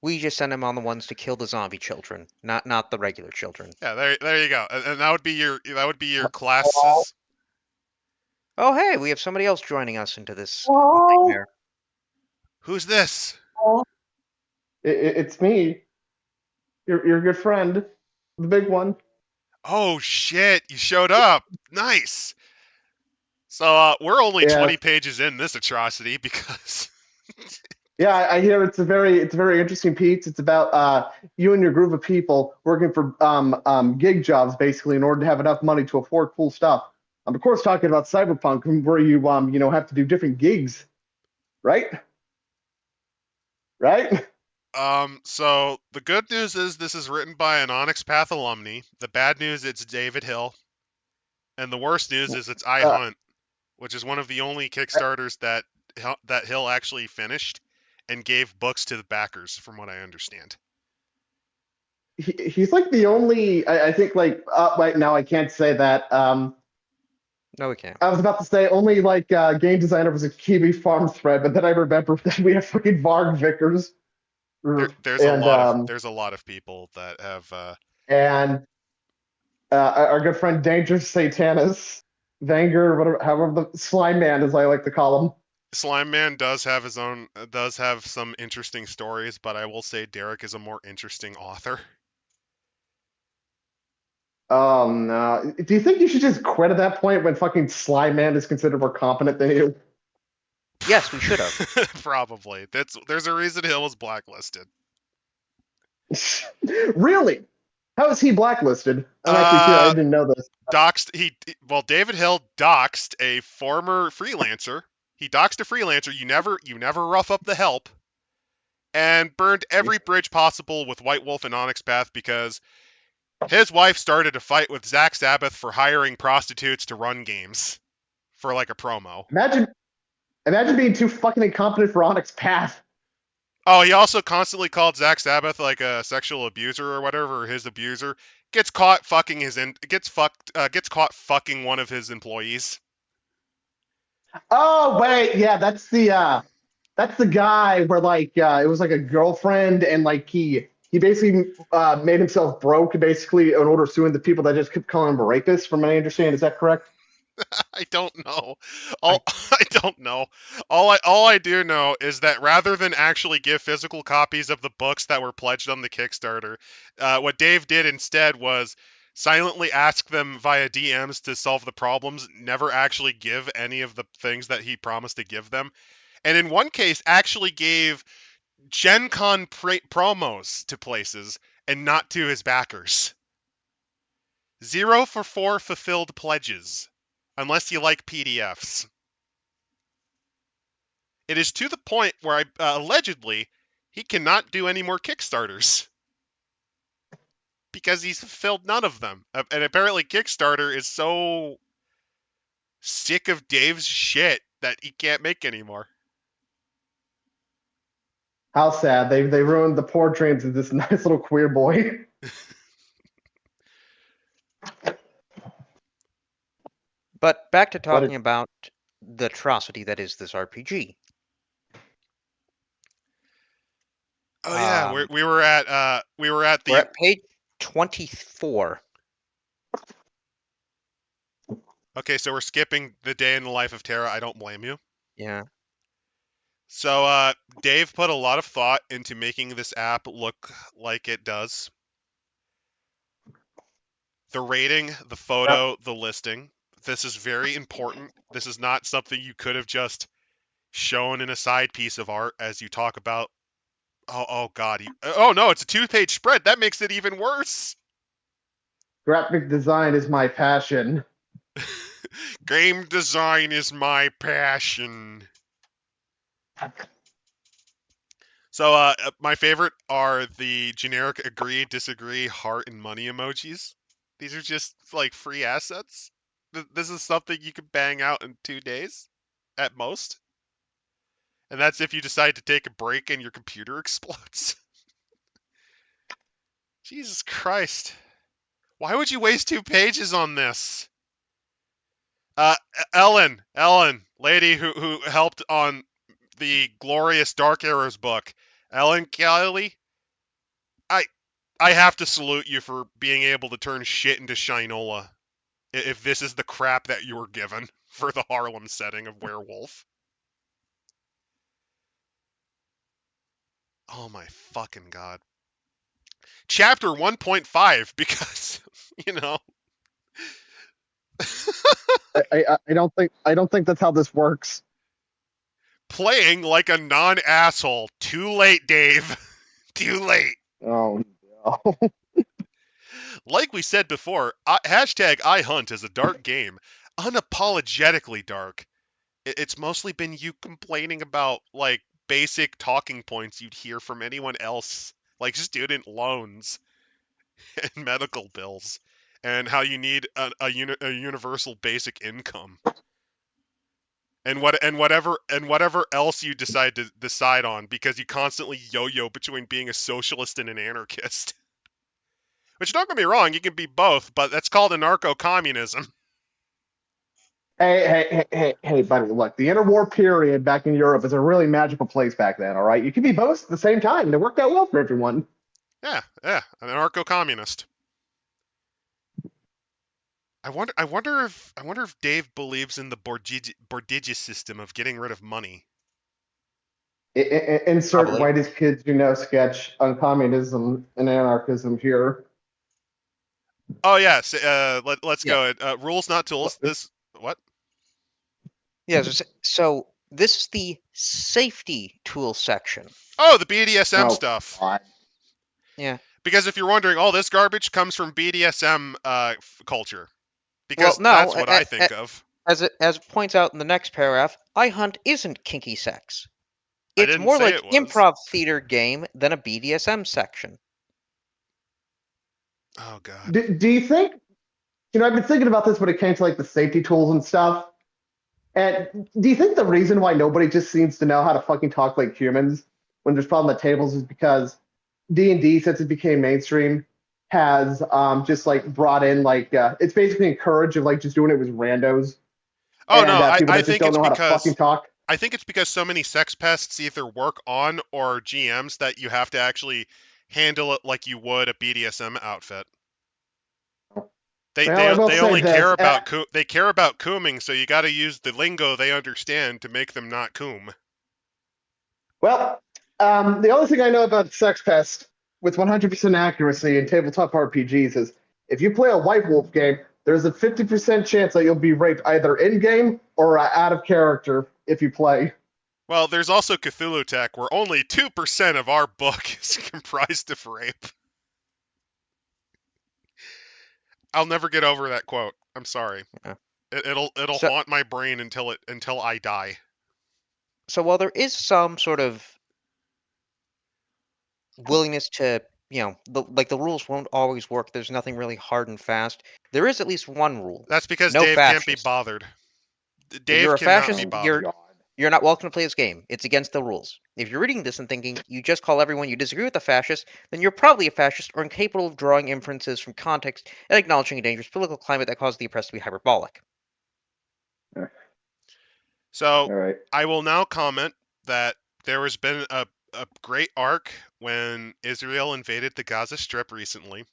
S2: We just send him on the ones to kill the zombie children, not the regular children.
S1: Yeah, there you go. And that would be your
S3: Hello?
S1: classes.
S2: Oh hey, we have somebody else joining us into this
S3: Hello?
S2: nightmare.
S1: Who's this?
S3: It's me, your good friend, the big one.
S1: Oh shit, you showed up. Nice. So we're only
S3: Yeah,
S1: 20 pages in this atrocity because
S3: yeah. I hear it's a very interesting piece. It's about you and your group of people working for gig jobs, basically, in order to have enough money to afford cool stuff. I'm of course talking about cyberpunk, where you have to do different gigs, right? Right?
S1: so the good news is this is written by an Onyx Path alumni. The bad news it's David Hill. And the worst news is it's
S3: Uh,
S1: iHunt, which is one of the only Kickstarters that Hill actually finished and gave books to the backers, from what I understand.
S3: he's like the only. I think like right now I can't say that.
S2: No, we can't.
S3: I was about to say only like game designer was a Kiwi farm thread, but then I remember that we have fucking Varg Vickers and
S1: There's a lot of people that have
S3: and our good friend Dangerous Satanus, Vanger, whatever, however the Slime Man as I like to call him.
S1: Slime Man does have some interesting stories, but I will say Derek is a more interesting author.
S3: No. Do you think you should just quit at that point when fucking Slime Man is considered more competent than you?
S2: Yes, we should have.
S1: Probably. There's a reason Hill was blacklisted.
S3: Really? How is he blacklisted? I'm actually curious. I didn't know this.
S1: David Hill doxed a former freelancer. He doxed a freelancer. You never rough up the help. And burned every bridge possible with White Wolf and Onyx Path because his wife started a fight with Zach Sabbath for hiring prostitutes to run games for like a promo.
S3: Imagine being too fucking incompetent for Onyx Path.
S1: Oh, he also constantly called Zach Sabbath like a sexual abuser or whatever, or his abuser. Gets caught fucking gets caught fucking one of his employees.
S3: Oh wait, yeah, that's the guy where like it was like a girlfriend and like he basically made himself broke basically in order suing the people that just kept calling him a rapist. From what I understand, is that correct?
S1: I don't know. I don't know. All I do know is that rather than actually give physical copies of the books that were pledged on the Kickstarter, what Dave did instead was silently ask them via DMs to solve the problems, never actually give any of the things that he promised to give them. And in one case, actually gave Gen Con promos to places and not to his backers. 0 for 4 fulfilled pledges. Unless you like PDFs. It is to the point where allegedly he cannot do any more Kickstarters because he's fulfilled none of them. And apparently Kickstarter is so sick of Dave's shit that he can't make anymore.
S3: How sad. They ruined the poor dreams of this nice little queer boy.
S2: But back to talking about the atrocity that is this RPG.
S1: Oh yeah, we were at
S2: page 24.
S1: Okay, so we're skipping the day in the life of Terra. I don't blame you.
S2: Yeah.
S1: So Dave put a lot of thought into making this app look like it does. The rating, the photo, the listing. This is very important. This is not something you could have just shown in a side piece of art as you talk about. Oh God. Oh no, it's a 2-page spread. That makes it even worse.
S3: Graphic design is my passion.
S1: Game design is my passion. So my favorite are the generic agree, disagree, heart, and money emojis. These are just like free assets. This is something you can bang out in 2 days at most. And that's if you decide to take a break and your computer explodes. Jesus Christ. Why would you waste 2 pages on this? Ellen, lady who helped on the glorious Dark Arrows book. Ellen Kelly, I have to salute you for being able to turn shit into Shinola. If this is the crap that you were given for the Harlem setting of Werewolf. Oh my fucking God. Chapter 1.5, because, you know.
S3: I don't think that's how this works.
S1: Playing like a non-asshole. Too late, Dave. Too late.
S3: Oh no.
S1: Like we said before, hashtag iHunt is a dark game. Unapologetically dark. It's mostly been you complaining about, like, basic talking points you'd hear from anyone else, like student loans and medical bills, and how you need a universal basic income. And whatever else you decide on, because you constantly yo-yo between being a socialist and an anarchist. Which, don't get me wrong, you can be both, but that's called anarcho-communism.
S3: Hey, buddy, look, the interwar period back in Europe is a really magical place back then, all right? You can be both at the same time. It worked out well for everyone.
S1: Yeah, an anarcho-communist. I wonder if Dave believes in the Bordigius system of getting rid of money.
S3: Insert whitest kids you know sketch on communism and anarchism here.
S1: Oh yes, let's go. Rules, not tools. This what?
S2: Yeah, so this is the safety tool section.
S1: Oh, the BDSM stuff.
S3: God.
S2: Yeah.
S1: Because if you're wondering, all this garbage comes from BDSM culture.
S2: Well,
S1: Because
S2: no,
S1: that's what I think of.
S2: as it points out in the next paragraph, iHunt isn't kinky sex.
S1: I
S2: It's
S1: didn't
S2: more
S1: say
S2: like
S1: it was.
S2: improv theater game than a BDSM section.
S1: Oh god.
S3: Do you think, I've been thinking about this when it came to like the safety tools and stuff. And do you think the reason why nobody just seems to know how to fucking talk like humans when there's problem at tables is because D&D, since it became mainstream, has just like brought in like it's basically encouraged of like just doing it with randos
S1: Oh
S3: and
S1: no,
S3: people
S1: I
S3: that just
S1: think
S3: don't
S1: it's
S3: know how to fucking
S1: because
S3: talk.
S1: I think it's because so many sex pests either work on or GMs that you have to actually handle it like you would a BDSM outfit. They
S3: Well, I will
S1: they
S3: say
S1: only care
S3: this.
S1: about they care about cooming, so you got to use the lingo they understand to make them not coom.
S3: Well, the only thing I know about Sex Pest with 100% accuracy in tabletop RPGs is if you play a White Wolf game, there's a 50% chance that you'll be raped either in game or out of character if you play.
S1: Well, there's also Cthulhu Tech, where only 2% of our book is comprised of rape. I'll never get over that quote. I'm sorry.
S2: Yeah.
S1: It'll
S2: So,
S1: haunt my brain until I die.
S2: so while there is some sort of willingness to, the rules won't always work. There's nothing really hard and fast. There is at least one rule:
S1: That's because
S2: no
S1: Dave can't be
S2: fascists.
S1: bothered.
S2: If you're
S1: Dave
S2: a
S1: cannot be
S2: fascist,
S3: Oh,
S1: bothered.
S3: God.
S2: you're not welcome to play this game. It's against the rules. If you're reading this and thinking you just call everyone you disagree with a fascist, then you're probably a fascist or incapable of drawing inferences from context and acknowledging a dangerous political climate that causes the oppressed to be hyperbolic.
S1: So
S3: All right.
S1: I will now comment that there has been a great arc when Israel invaded the Gaza Strip recently,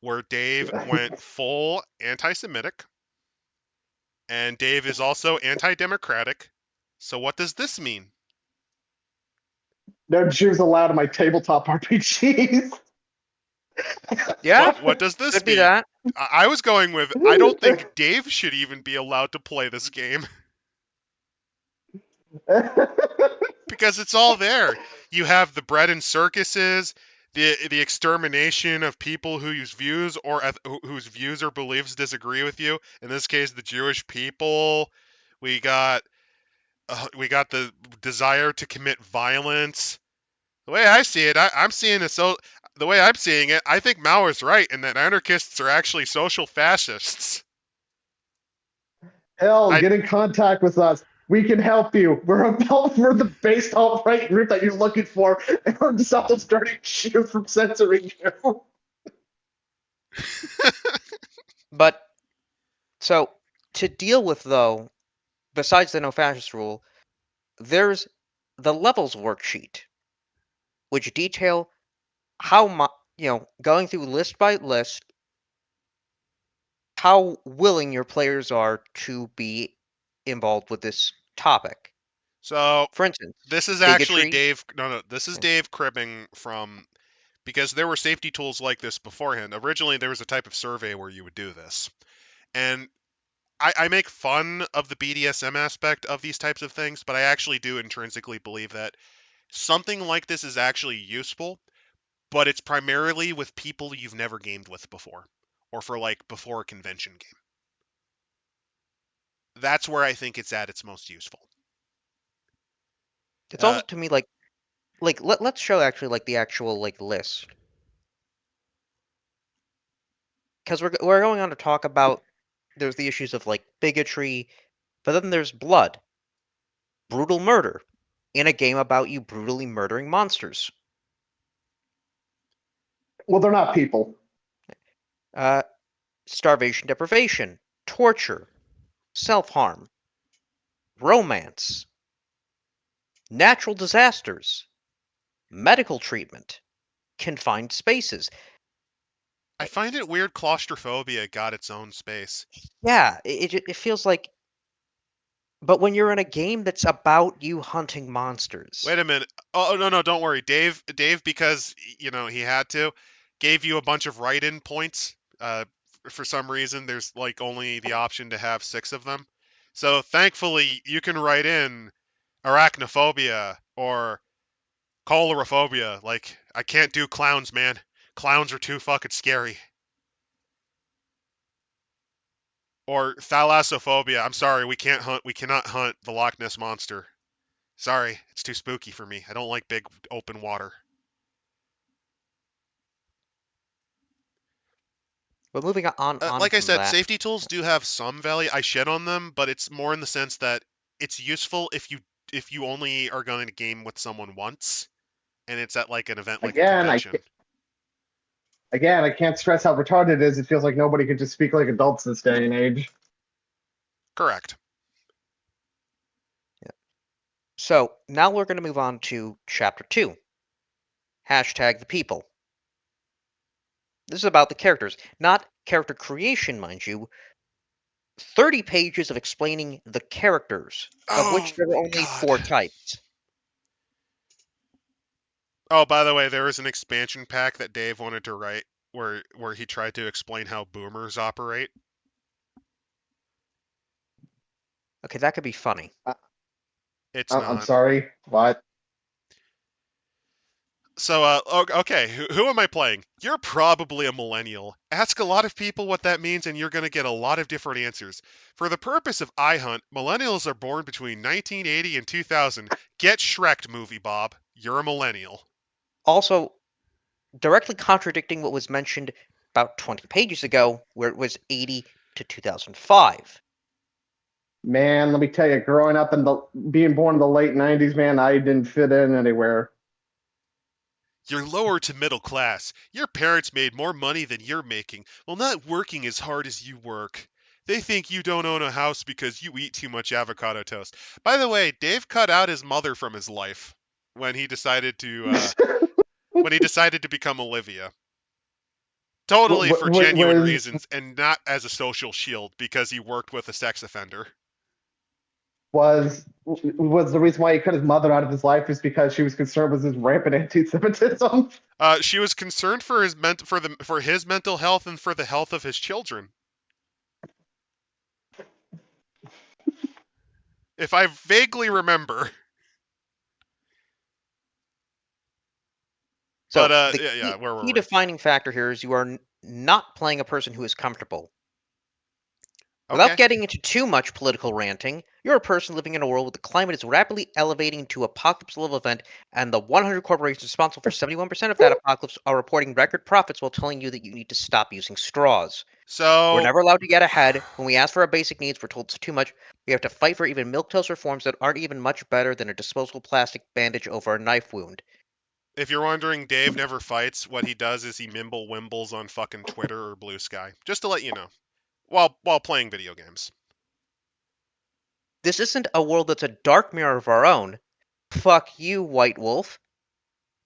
S1: where Dave went full anti-Semitic, and Dave is also anti-democratic. So what does this mean?
S3: No Jews allowed in my tabletop RPGs.
S2: Yeah,
S1: What does this
S2: could be
S1: mean?
S2: that.
S1: I was going with, I don't think Dave should even be allowed to play this game. Because it's all there. You have the bread and circuses, the extermination of people whose views or beliefs disagree with you. In this case, the Jewish people. We got the desire to commit violence. The way I see it, I'm seeing it so. The way I'm seeing it, I think Mao is right, and that anarchists are actually social fascists.
S3: Hell,
S1: I
S3: get in contact with us. We can help you. We're the based alt-right group that you're looking for, and we're just almost starting you from censoring you.
S2: But so to deal with though, besides the no fascist rule, there's the levels worksheet, which detail how much, going through list by list, how willing your players are to be involved with this topic.
S1: so
S2: For instance,
S1: this is actually
S2: bigotry.
S1: Dave. No, this is Dave cribbing from, because there were safety tools like this beforehand. Originally, there was a type of survey where you would do this, and I make fun of the BDSM aspect of these types of things, but I actually do intrinsically believe that something like this is actually useful, but it's primarily with people you've never gamed with before, or for like before a convention game. That's where I think it's at its most useful.
S2: It's also to me let's show actually like the actual like list, because we're going on to talk about there's the issues of like bigotry, but then there's blood, brutal murder, in a game about you brutally murdering monsters.
S3: Well, they're not people.
S2: Starvation, deprivation, torture, self-harm, romance, natural disasters, medical treatment, confined spaces.
S1: I find it weird claustrophobia got its own space.
S2: Yeah, it feels like. But when you're in a game that's about you hunting monsters,
S1: Wait a minute. Oh no, don't worry. Dave, because he had to, gave you a bunch of write-in points. For some reason, there's like only the option to have 6 of them. So thankfully, you can write in arachnophobia or choleraphobia. Like, I can't do clowns, man. Clowns are too fucking scary. Or thalassophobia. I'm sorry, we cannot hunt the Loch Ness Monster. Sorry, it's too spooky for me. I don't like big open water.
S2: But moving on
S1: Like I
S2: from
S1: said,
S2: that,
S1: safety tools do have some value. I shit on them, but it's more in the sense that it's useful if you only are going to game with someone once, and it's at like an event like a
S3: Again,
S1: convention.
S3: I can't stress how retarded it is. It feels like nobody could just speak like adults this day and age.
S1: Correct.
S2: so now we're going to move on to Chapter 2. Hashtag the people. This is about the characters, not character creation, mind you. 30 pages of explaining the characters, of which there are only
S1: God.
S2: 4 types.
S1: Oh, by the way, there was an expansion pack that Dave wanted to write where he tried to explain how boomers operate.
S2: Okay, that could be funny.
S1: It's
S3: I'm
S1: not.
S3: sorry. What?
S1: So, okay, who am I playing? You're probably a millennial. Ask a lot of people what that means, and you're going to get a lot of different answers. For the purpose of iHunt, millennials are born between 1980 and 2000. Get Shrek'd, movie Bob. You're a millennial.
S2: Also, directly contradicting what was mentioned about 20 pages ago, where it was 80 to 2005.
S3: Man, let me tell you, growing up being born in the late '90s, man, I didn't fit in anywhere.
S1: You're lower to middle class. Your parents made more money than you're making while not working as hard as you work. They think you don't own a house because you eat too much avocado toast. By the way, Dave cut out his mother from his life when he decided to become Olivia. Totally for genuine reasons and not as a social shield because he worked with a sex offender.
S3: Was the reason why he cut his mother out of his life is because she was concerned with his rampant anti-Semitism?
S1: She was concerned for his mental health and for the health of his children. If I vaguely remember.
S2: So
S1: But
S2: the
S1: where were
S2: key
S1: we?
S2: defining factor here is you are not playing a person who is comfortable.
S1: Okay.
S2: Without getting into too much political ranting, you're a person living in a world where the climate is rapidly elevating to apocalypse level event, and the 100 corporations responsible for 71% of that apocalypse are reporting record profits while telling you that you need to stop using straws.
S1: So
S2: We're never allowed to get ahead. When we ask for our basic needs, we're told it's too much. We have to fight for even milquetoast reforms that aren't even much better than a disposable plastic bandage over a knife wound.
S1: if you're wondering, Dave never fights. What he does is he mimble wimbles on fucking Twitter or Blue Sky, just to let you know, while playing video games.
S2: This isn't a world that's a dark mirror of our own. Fuck you, White Wolf.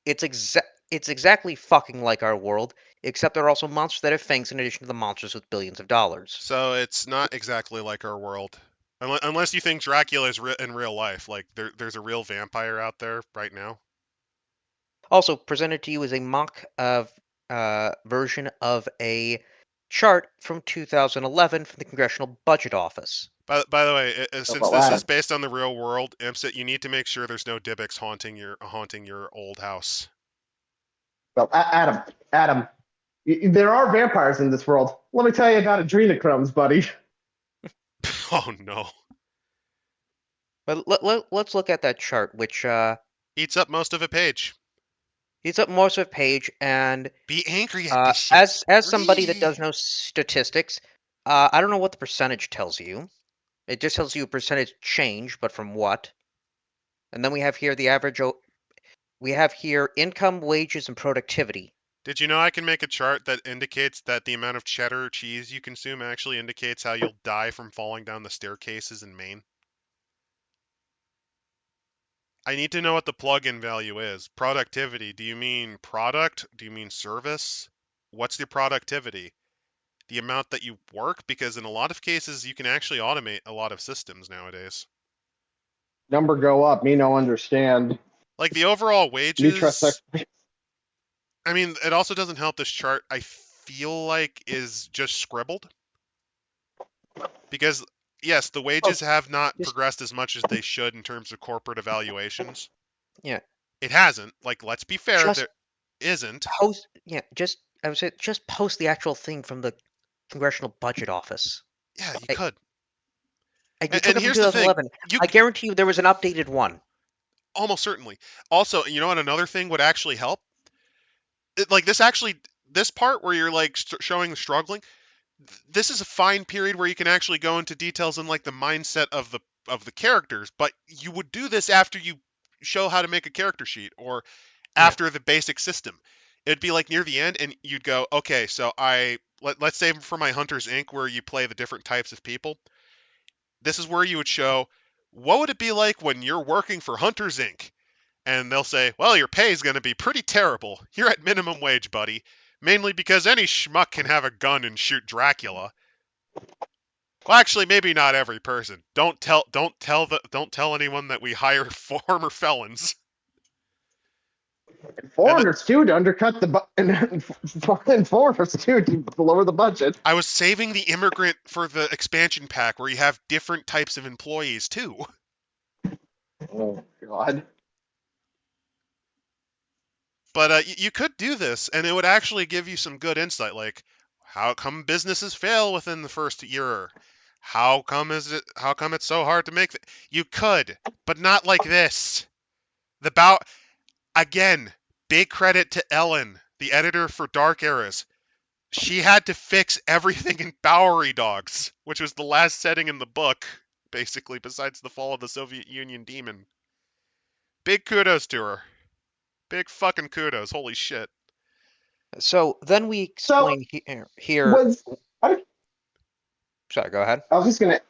S2: It's exactly fucking like our world, except there are also monsters that have fangs in addition to the monsters with billions of dollars.
S1: So it's not exactly like our world, unless you think Dracula is in real life. Like there's a real vampire out there right now.
S2: Also, presented to you is a mock of version of a chart from 2011 from the Congressional Budget Office.
S1: By the way, since
S3: well,
S1: this is based on the real world, Imsit, you need to make sure there's no Dybbuk's haunting your old house.
S3: Well, Adam, there are vampires in this world. Let me tell you about adrenochrome, buddy.
S1: Oh no.
S2: But let's look at that chart, which
S1: Eats up most of a page.
S2: eats up most of a page, and
S1: Be angry at this shit.
S2: as somebody that does know statistics, I don't know what the percentage tells you. It just tells you a percentage change, but from what? And then we have here the average. We have here income, wages, and productivity.
S1: Did you know I can make a chart that indicates that the amount of cheddar cheese you consume actually indicates how you'll die from falling down the staircases in Maine? I need to know what the plug-in value is. Productivity. Do you mean product? Do you mean service? What's the productivity? The amount that you work? Because in a lot of cases, you can actually automate a lot of systems nowadays.
S3: Number go up. Me no understand.
S1: Like the overall wages.
S3: Me trust.
S1: I mean, it also doesn't help this chart, I feel like, is just scribbled. Because, yes, the wages have not progressed as much as they should in terms of corporate evaluations.
S2: Yeah.
S1: It hasn't. Like, let's be fair. isn't.
S2: I would say just post the actual thing from the Congressional Budget Office.
S1: Yeah, you
S2: Like,
S1: could.
S2: and you took
S1: And
S2: it from
S1: here's the thing,
S2: 2011. I guarantee you there was an updated one.
S1: almost certainly. Also, you know what? Another thing would actually help. Like this part where you're like showing the struggling. This is a fine period where you can actually go into details in like the mindset of the characters. But you would do this after you show how to make a character sheet or
S2: Yeah.
S1: after the basic system. It'd be like near the end, and you'd go, okay, so let's say for my Hunters Inc., where you play the different types of people. This is where you would show what would it be like when you're working for Hunters Inc. And they'll say, well, your pay is going to be pretty terrible. You're at minimum wage, buddy. Mainly because any schmuck can have a gun and shoot Dracula. Well, actually, maybe not every person. Don't tell anyone that we hire former felons.
S3: And foreigners too to undercut and foreigners too to lower the budget.
S1: I was saving the immigrant for the expansion pack where you have different types of employees too.
S3: Oh God.
S1: But you could do this, and it would actually give you some good insight, like how come businesses fail within the first year? How come it's so hard to make it? You could, but not like this. Again, big credit to Ellen, the editor for Dark Eras. She had to fix everything in Bowery Dogs, which was the last setting in the book, basically, besides the fall of the Soviet Union demon. Big kudos to her. Big fucking kudos. Holy shit.
S2: So then we explain here.
S3: Was
S2: Sorry, go ahead.
S3: I was just gonna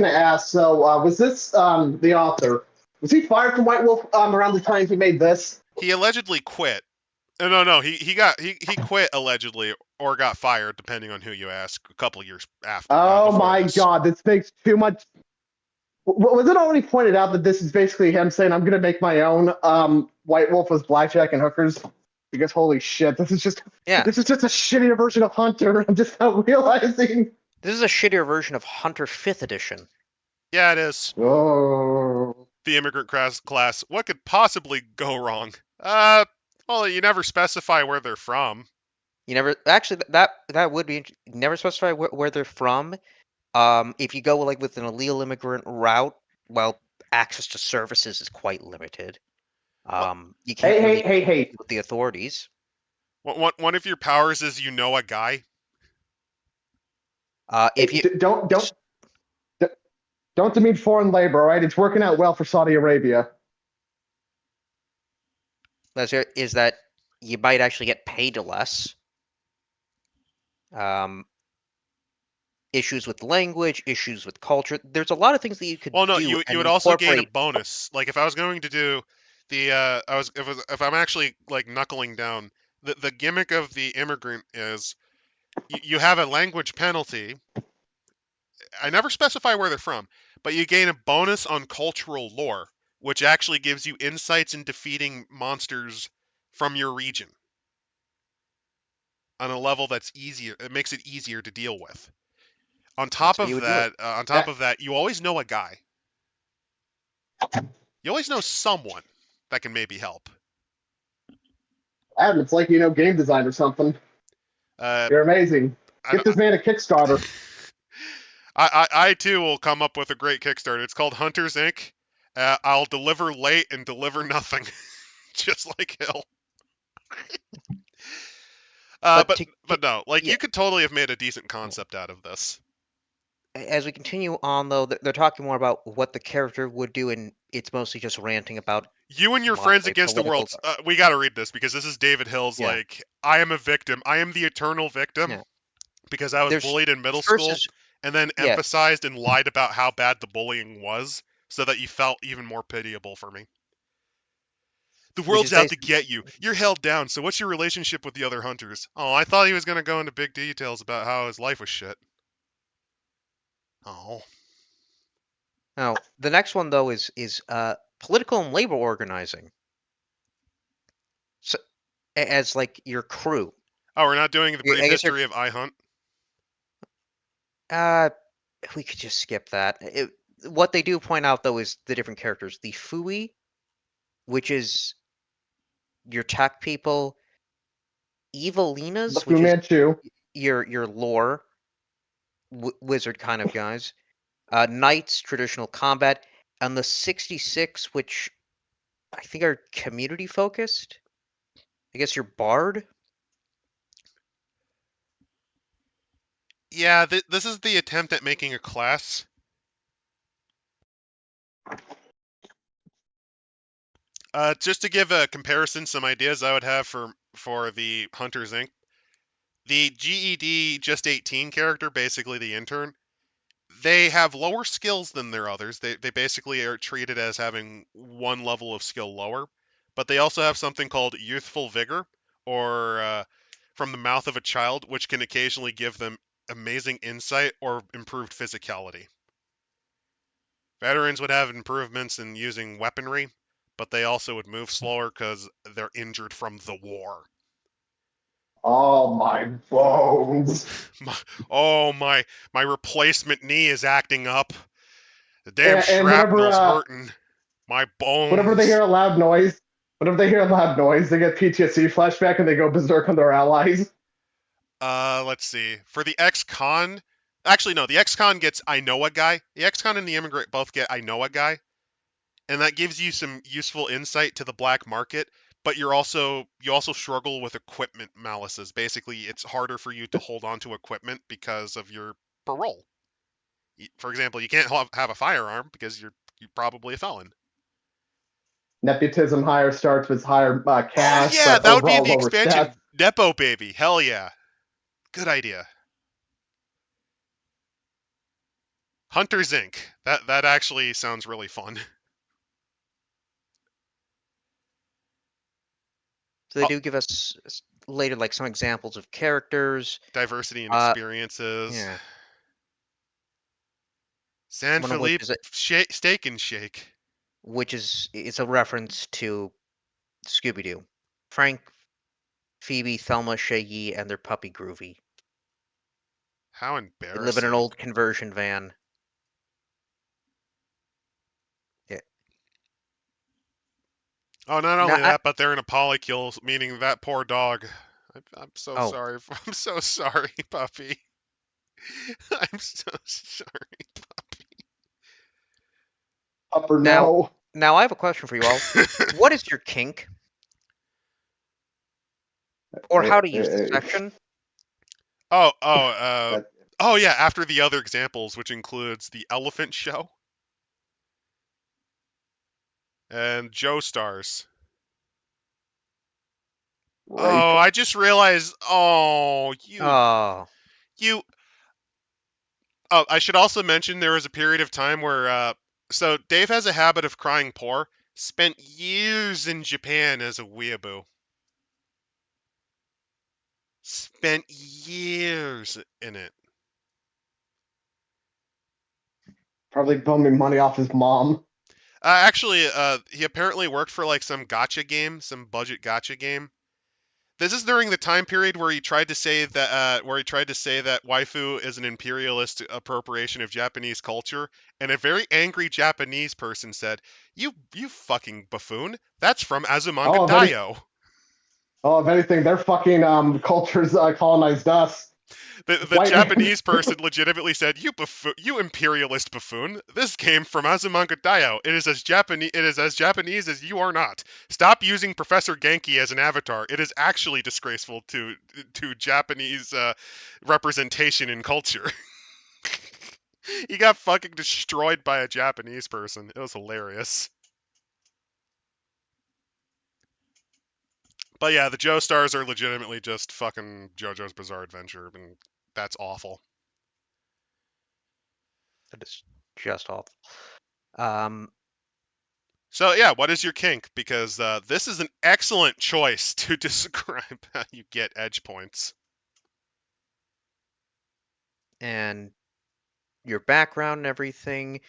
S3: ask. So was this the author? Was he fired from White Wolf around the time he made this?
S1: He allegedly quit. No. He quit allegedly or got fired, depending on who you ask. A couple years after.
S3: Oh my God, this makes too much. Was it already pointed out that this is basically him saying, "I'm gonna make my own White Wolf with blackjack and hookers"? Because holy shit, this is just a shittier version of Hunter. I'm just not realizing.
S2: This is a shittier version of Hunter 5th edition.
S1: Yeah, it is.
S3: Oh.
S1: The immigrant class. What could possibly go wrong? Well, you never specify where they're from.
S2: You never actually that would be never specify where they're from. If you go like with an illegal immigrant route, well, access to services is quite limited. You can't
S3: Hey!
S2: with the authorities.
S1: One of your powers is you know a guy.
S3: If you don't demean foreign labor, all right? It's working out well for Saudi Arabia.
S2: Is that you might actually get paid less. Issues with language, issues with culture. There's a lot of things that you could.
S1: Well, no,
S2: do
S1: you
S2: and
S1: would also gain a
S2: incorporate.
S1: bonus. Like if I was going to do the if I'm actually like knuckling down, the gimmick of the immigrant is you have a language penalty. I never specify where they're from, but you gain a bonus on cultural lore, which actually gives you insights in defeating monsters from your region on a level that's easier. It makes it easier to deal with. On top of that, you always know a guy. You always know someone that can maybe help.
S3: Adam, it's like you know game design or something. You're amazing. Get this man a Kickstarter.
S1: I too will come up with a great Kickstarter. It's called Hunters Inc. I'll deliver late and deliver nothing, just like Hill. But no, like you could totally have made a decent concept out of this.
S2: As we continue on, though, they're talking more about what the character would do, and it's mostly just ranting about
S1: you and your friends against the world. We got to read this because this is David Hill's like, I am a victim. I am the eternal victim because I was bullied in middle school and then emphasized and lied about how bad the bullying was so that you felt even more pitiable for me. The world's out to get you. You're held down, so what's your relationship with the other hunters? Oh, I thought he was going to go into big details about how his life was shit. Oh.
S2: Now, the next one, though, is political and labor organizing. So, as, like, your crew.
S1: Oh, we're not doing the brief history of iHunt?
S2: We could just skip that. What they do point out, though, is the different characters. The Fui, which is your tech people.
S3: The
S2: Evilinas,
S3: Fu
S2: which is
S3: Manchu.
S2: your lore wizard kind of guys. Knights, traditional combat, and the 66, which I think are community focused. I guess your bard.
S1: Yeah, this is the attempt at making a class. Just to give a comparison, some ideas I would have for the Hunters Inc. The GED just 18 character, basically the intern, they have lower skills than their others. They basically are treated as having one level of skill lower, but they also have something called youthful vigor, or from the mouth of a child, which can occasionally give them amazing insight or improved physicality. Veterans would have improvements in using weaponry, but they also would move slower because they're injured from the war.
S3: Oh my bones.
S1: My replacement knee is acting up. The damn
S3: And
S1: shrapnel's hurting. My
S3: whenever they
S1: bones.
S3: hear a loud noise, they get PTSD flashback and they go berserk on their allies.
S1: Let's see. For the ex-con, actually no, the ex-con gets I know a guy. The ex-con and the immigrant both get I know a guy, and that gives you some useful insight to the black market. But you also struggle with equipment malices. Basically, it's harder for you to hold on to equipment because of your parole. For example, you can't have a firearm because you're probably a felon.
S3: Nepotism higher starts with higher
S1: Oh
S3: cash,
S1: yeah,
S3: but
S1: that would be
S3: overall
S1: the
S3: lower
S1: expansion.
S3: stats.
S1: Nepo baby, hell yeah, good idea. Hunters Inc. That actually sounds really fun.
S2: So they do give us later like some examples of characters.
S1: Diversity and
S2: Uh,
S1: experiences.
S2: yeah,
S1: San
S2: one of which
S1: Felipe
S2: is
S1: Steak and Shake.
S2: it's a reference to Scooby Doo. Frank, Phoebe, Thelma, Shaggy, and their puppy Groovy.
S1: How
S2: They live in an
S1: embarrassing.
S2: old conversion van. Yeah.
S1: Oh, not
S2: Now,
S1: only that, but they're in a polycule, meaning that poor dog. I'm so
S2: oh,
S1: sorry. I'm so sorry, puppy. I'm so sorry,
S3: Upper
S2: now,
S3: no.
S2: now I have a question for you all.
S1: puppy.
S2: What is your kink, or
S3: Eh,
S2: how to use this
S3: eh,
S2: section?
S1: oh, oh, uh,
S3: that-
S1: oh yeah. After the other examples, which includes the Elephant Show and Joe Stars.
S3: rape.
S1: Oh, I just realized. Oh,
S2: Oh,
S1: you. Oh, I should also mention there was a period of time where. So Dave has a habit of crying poor. Spent years in Japan as a weeaboo. Spent years in it.
S3: Probably bumming money off his mom.
S1: Actually, he apparently worked for like some gotcha game, some budget gotcha game. This is during the time period where he tried to say that waifu is an imperialist appropriation of Japanese culture, and a very angry Japanese person said, "You fucking buffoon! That's from Azumanga
S3: Oh,
S1: Daioh."
S3: if anything, their fucking cultures colonized us.
S1: The
S3: White man.
S1: Japanese person legitimately said, you imperialist buffoon! This came from Azumanga Daioh. It is as Japanese as you are not. Stop using Professor Genki as an avatar. It is actually disgraceful to Japanese representation in culture." He got fucking destroyed by a Japanese person. It was hilarious. But yeah, the Joe Stars are legitimately just fucking JoJo's Bizarre Adventure, and that's awful.
S2: that is just awful. Um,
S1: So yeah, what is your kink? Because this is an excellent choice to describe how you get edge points.
S2: and your background and everything.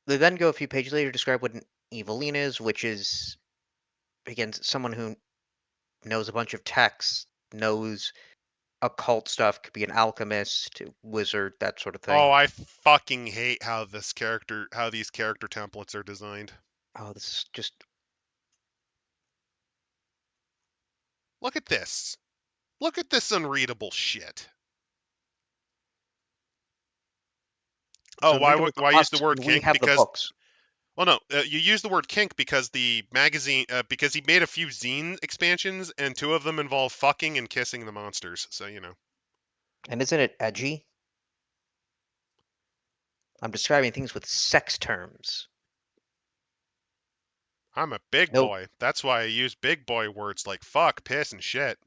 S2: They then go a few pages later to describe what an Evelina is, which is, again, someone who knows a bunch of texts, knows occult stuff, could be an alchemist, wizard, that sort of
S1: Oh,
S2: thing.
S1: I fucking hate how these character templates are designed.
S2: Oh, this is just
S1: Look at this. Look at this unreadable shit. Oh,
S2: Unreadable to
S1: why use the
S2: us,
S1: word
S2: and we
S1: kink?
S2: have the
S1: Because
S2: books.
S1: well, no, you use the word kink because the magazine because he made a few zine expansions and 2 of them involve fucking and kissing the monsters. So you know.
S2: And isn't it edgy? I'm describing things with sex terms.
S1: I'm a big
S2: Nope.
S1: boy. That's why I use big boy words like fuck, piss, and shit.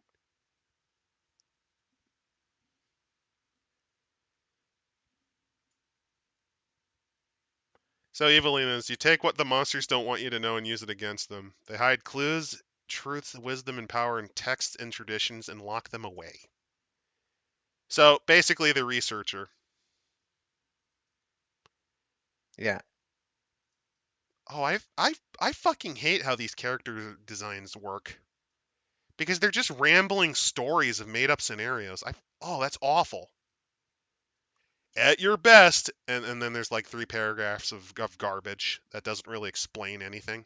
S1: So, Evelinas, you take what the monsters don't want you to know and use it against them. They hide clues, truths, wisdom, and power in texts and traditions and lock them away. So, basically, the researcher.
S2: Yeah.
S1: Oh, I fucking hate how these character designs work. Because they're just rambling stories of made up scenarios. Oh, that's awful. At your best, and then there's like 3 paragraphs of garbage that doesn't really explain anything.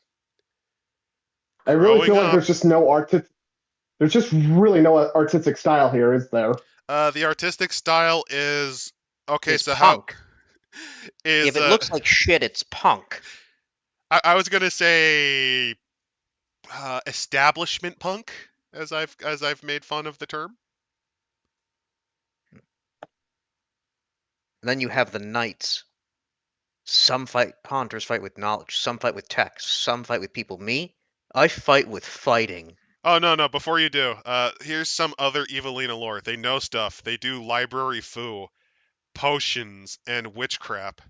S3: I really
S1: Growing
S3: feel like
S1: up,
S3: there's just really no artistic style here, is there?
S1: the artistic style is okay.
S2: Is
S1: So how
S2: punk.
S1: is
S2: If it looks like shit, it's punk.
S1: I was gonna say establishment punk, as I've made fun of the term.
S2: Then you have the knights. Some hunters fight with knowledge, some fight with text, some fight with people. Me, I fight with fighting.
S1: Oh no, before you do, here's some other Evelina lore. They know stuff. They do library foo, potions, and witchcraft,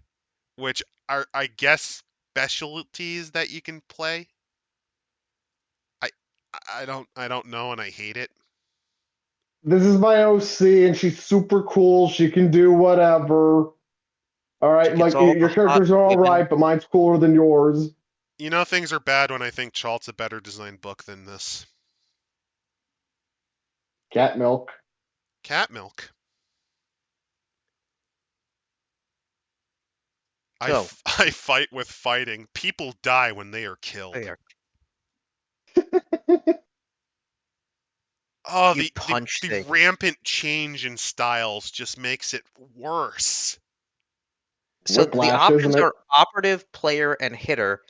S1: which are, I guess, specialties that you can play. I I don't know, and I hate it.
S3: This is my OC, and she's super cool. She can do whatever. All
S2: She
S3: right,
S2: gets
S3: like
S2: all
S3: your
S2: the hot
S3: characters are all
S2: women.
S3: right, but mine's cooler than yours.
S1: You know things are bad when I think Chalt's a better designed book than this.
S3: Cat milk.
S1: Cat milk.
S2: So,
S1: I fight with fighting. People die when they are killed.
S2: there.
S1: Oh,
S2: You punch
S1: the
S2: things.
S1: rampant change in styles just makes it worse.
S2: So the
S3: Whiplash, isn't
S2: options
S3: it?
S2: are operative, player, and hitter.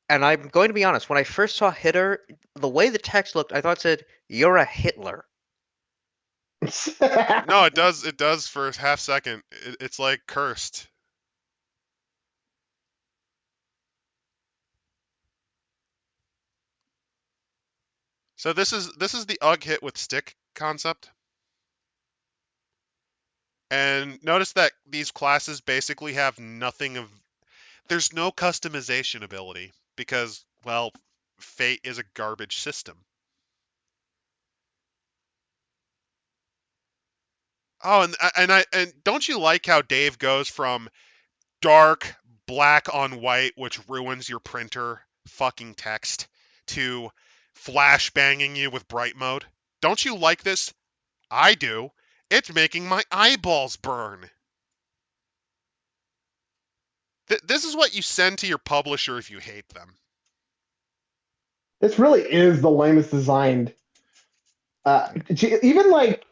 S2: And I'm going to be honest, when I first saw hitter, the way the text looked, I thought it said, "You're a Hitler."
S1: No, it does. It does for a half second. It's like cursed. So this is the UG hit with stick concept. And notice that these classes basically have nothing of. There's no customization ability because, well, Fate is a garbage system. Oh, and don't you like how Dave goes from dark black on white, which ruins your printer fucking text, to flash banging you with bright mode? Don't you like this? I do. It's making my eyeballs burn. This is what you send to your publisher if you hate them.
S3: This really is the lamest designed. Even like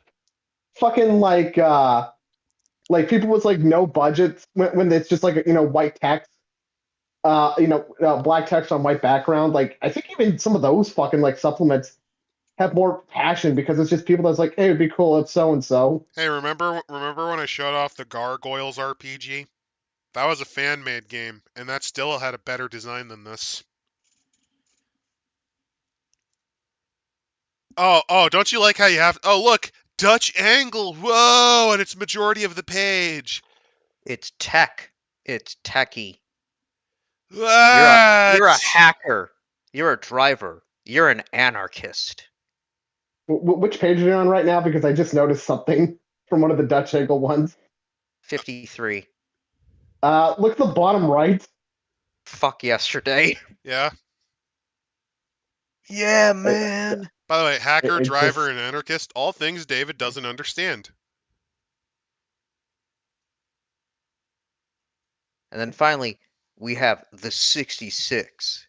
S3: fucking like people with like no budgets when it's just like white text, black text on white background. Like I think even some of those fucking like supplements have more passion because it's just people that's like, hey, it'd be cool if so and so.
S1: Hey, remember when I showed off the Gargoyles RPG? That was a fan-made game, and that still had a better design than this. Oh, don't you like how you have... Oh, look! Dutch angle! Whoa! And it's majority of the page!
S2: It's tech. It's techie. You're a
S1: What?
S2: hacker. You're a driver. You're an anarchist.
S3: Which page are you on right now? Because I just noticed something from one of the Dutch angle ones.
S2: 53.
S3: Look at the bottom right.
S2: Fuck yesterday.
S1: Yeah.
S2: Yeah,
S3: It,
S2: man.
S1: By the way, hacker,
S3: it
S1: driver,
S3: just
S1: and anarchist, all things David doesn't understand.
S2: And then finally, we have the 66.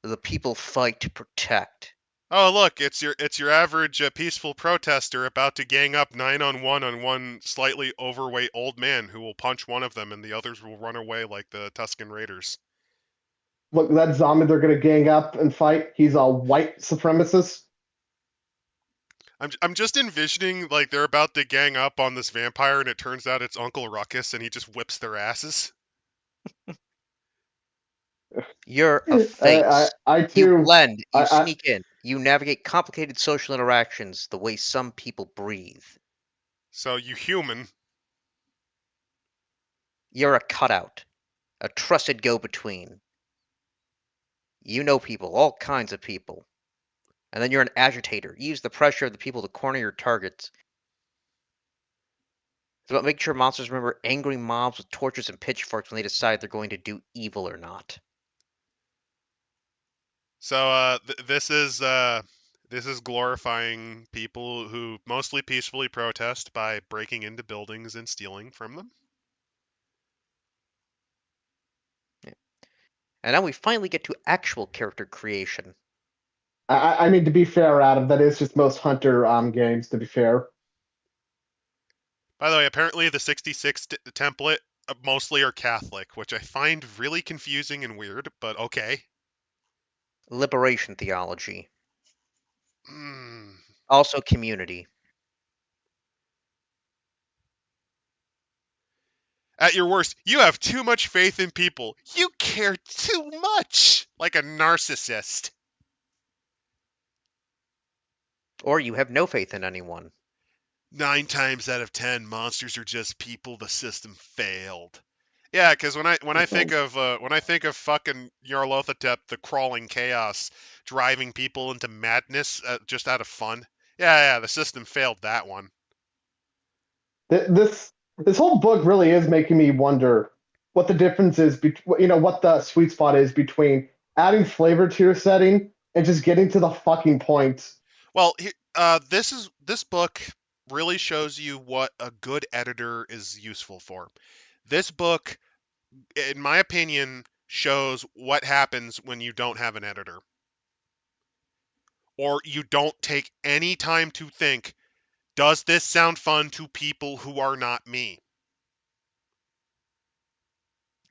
S2: The people fight to protect.
S1: Oh, look, it's your average peaceful protester about to gang up 9-on-1 on one slightly overweight old man who will punch one of them and the others will run away like the Tusken Raiders.
S3: Look, that zombie they're gonna gang up and fight. He's a white supremacist.
S1: I'm just envisioning like they're about to gang up on this vampire and it turns out it's Uncle Ruckus and he just whips their asses.
S2: You're a face.
S3: I
S2: You
S3: too.
S2: blend, you
S3: I
S2: sneak in, you navigate complicated social interactions the way some people breathe.
S1: So you human.
S2: You're a cutout, a trusted go-between. You know people, all kinds of people. And then you're an agitator. You use the pressure of the people to corner your targets. It's about making sure monsters remember angry mobs with torches and pitchforks when they decide they're going to do evil or not.
S1: So this is glorifying people who mostly peacefully protest by breaking into buildings and stealing from them.
S2: And now we finally get to actual character creation.
S3: I mean, to be fair, Adam, that is just most Hunter games. To be fair.
S1: By the way, apparently the 66 template mostly are Catholic, which I find really confusing and weird, but okay.
S2: Liberation theology.
S1: Mm.
S2: Also community.
S1: At your worst, you have too much faith in people. You care too much, like a narcissist.
S2: Or you have no faith in anyone.
S1: 9 times out of 10, monsters are just people the system failed. Yeah, because when I think of fucking Nyarlathotep, the crawling chaos, driving people into madness just out of fun. Yeah, the system failed that one.
S3: This whole book really is making me wonder what the difference is between, what the sweet spot is between adding flavor to your setting and just getting to the fucking point.
S1: Well, this book really shows you what a good editor is useful for. This book, in my opinion, shows what happens when you don't have an editor. Or you don't take any time to think, does this sound fun to people who are not me?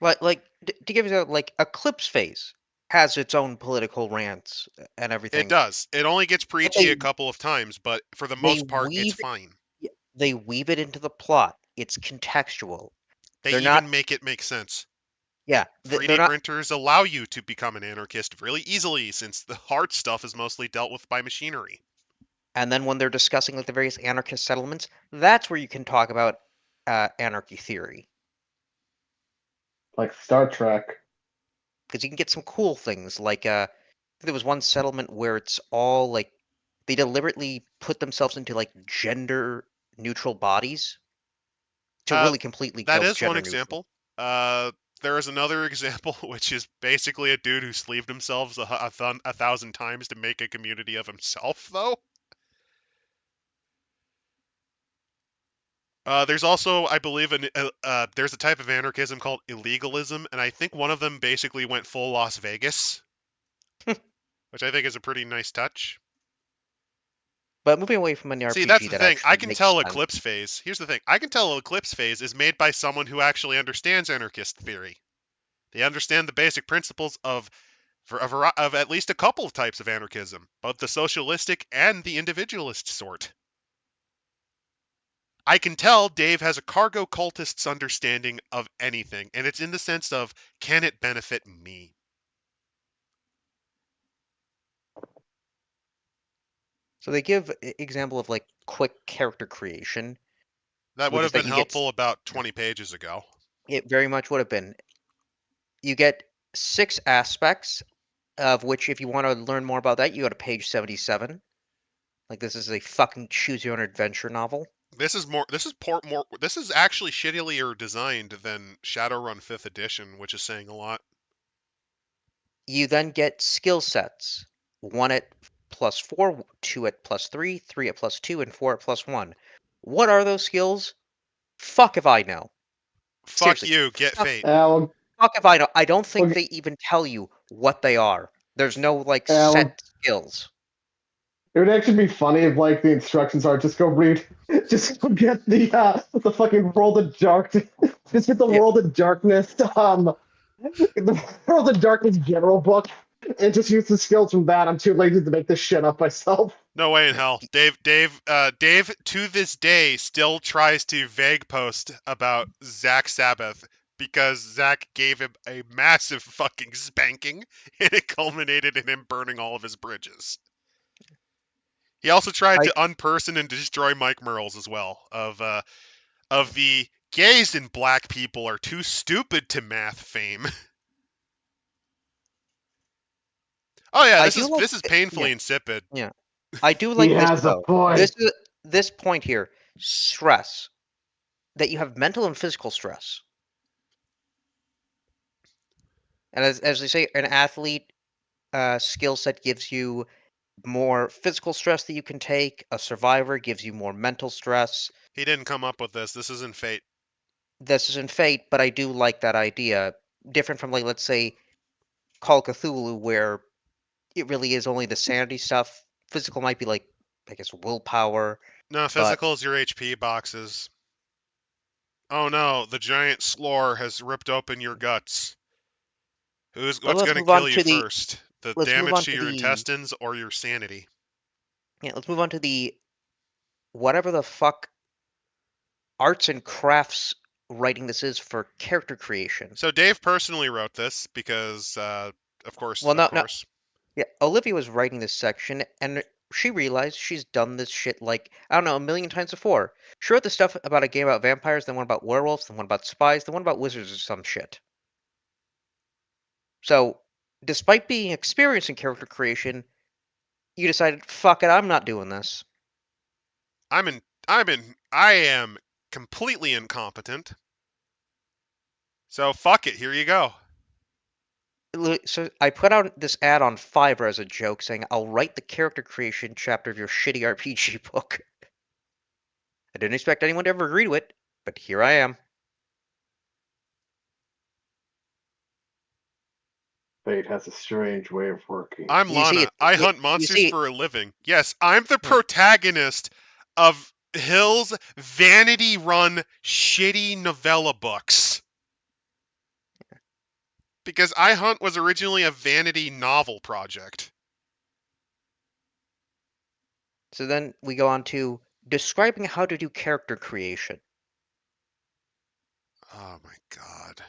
S2: Like to give you like Eclipse Phase has its own political rants and everything.
S1: It does. It only gets preachy a couple of times, but for the most part, it's fine.
S2: They weave it into the plot. It's contextual.
S1: They
S2: They're
S1: even
S2: not,
S1: make it make sense.
S2: yeah,
S1: 3D
S2: they're not,
S1: printers allow you to become an anarchist really easily since the hard stuff is mostly dealt with by machinery.
S2: and then when they're discussing like the various anarchist settlements, that's where you can talk about anarchy theory.
S3: Like Star Trek.
S2: Because you can get some cool things like there was one settlement where it's all like they deliberately put themselves into like gender neutral bodies to really completely
S1: That
S2: go
S1: is one
S2: gender
S1: example.
S2: neutral.
S1: There is another example, which is basically a dude who sleeved himself 1,000 times to make a community of himself, though. There's also, I believe, there's a type of anarchism called illegalism, and I think one of them basically went full Las Vegas, which I think is a pretty nice touch.
S2: But moving away from an RPG,
S1: See, that's the thing. I can tell
S2: sense.
S1: Eclipse Phase. Here's the thing. I can tell Eclipse Phase is made by someone who actually understands anarchist theory. They understand the basic principles of at least a couple of types of anarchism, both the socialistic and the individualist sort. I can tell Dave has a cargo cultist's understanding of anything, and it's in the sense of, can it benefit me?
S2: So they give example of like quick character creation.
S1: That would have been helpful about 20 pages ago.
S2: It very much would have been. You get 6 aspects, of which if you want to learn more about that, you go to page 77. Like this is a fucking choose your own adventure novel.
S1: This is actually shittilier designed than Shadowrun 5th edition, which is saying a lot.
S2: You then get skill sets. 1 at +4, 2 at +3, 3 at +2, and 4 at +1. What are those skills? Fuck if I know.
S1: Fuck
S2: Seriously,
S1: you, get fate.
S2: Fuck if I know. I don't think they even tell you what they are. There's no like set skills.
S3: It would actually be funny if like the instructions are just go read, just go get the fucking World of Dark, just get the
S2: Yeah,
S3: World of Darkness the World of Darkness general book and just use the skills from that. I'm too lazy to make this shit up myself.
S1: No way in hell. Dave to this day still tries to vague post about Zach Sabbath because Zach gave him a massive fucking spanking and it culminated in him burning all of his bridges. He also tried
S2: I
S1: to unperson and destroy Mike Merles as well. Of the gays and black people are too stupid to math fame. Oh yeah,
S2: I
S1: this
S2: do
S1: is
S2: like
S1: this is painfully
S2: yeah,
S1: insipid.
S2: yeah. I do
S3: He
S2: like this
S3: has a
S2: though. This
S3: point.
S2: is this point here, stress. That you have mental and physical stress. And as they say, an athlete skill set gives you more physical stress that you can take. A survivor gives you more mental stress.
S1: He didn't come up with this. This isn't fate.
S2: This is in Fate, but I do like that idea. Different from, like, let's say, Call of Cthulhu, where it really is only the sanity stuff. Physical might be like, I guess, willpower,
S1: No,
S2: but
S1: physical is your HP boxes. Oh no, the giant slore has ripped open your guts.
S2: but
S1: What's
S2: let's
S1: gonna
S2: move on
S1: kill you
S2: to the
S1: first? The
S2: let's move
S1: damage
S2: on
S1: to
S2: to
S1: your
S2: the
S1: intestines or your sanity?
S2: yeah, let's move on to the whatever the fuck arts and crafts writing this is for character creation.
S1: So Dave personally wrote this because,
S2: Well,
S1: of
S2: no,
S1: course,
S2: yeah, Olivia was writing this section, and she realized she's done this shit like, I don't know, a million times before. She wrote the stuff about a game about vampires, then one about werewolves, then one about spies, then one about wizards or some shit. So, despite being experienced in character creation, you decided, fuck it, I'm not doing this.
S1: I am completely incompetent. So fuck it. Here you go.
S2: So I put out this ad on Fiverr as a joke saying, I'll write the character creation chapter of your shitty RPG book. I didn't expect anyone to ever agree to it, but here I am.
S3: Fate has a strange way of working.
S1: I'm
S2: You see,
S1: Lana. I
S2: it,
S1: hunt
S2: you
S1: monsters
S2: see,
S1: for a living. Yes, I'm the
S2: yeah.
S1: protagonist of Hill's vanity run shitty novella books. Because iHunt was originally a vanity novel project.
S2: So then we go on to describing how to do character creation,
S1: Oh my god.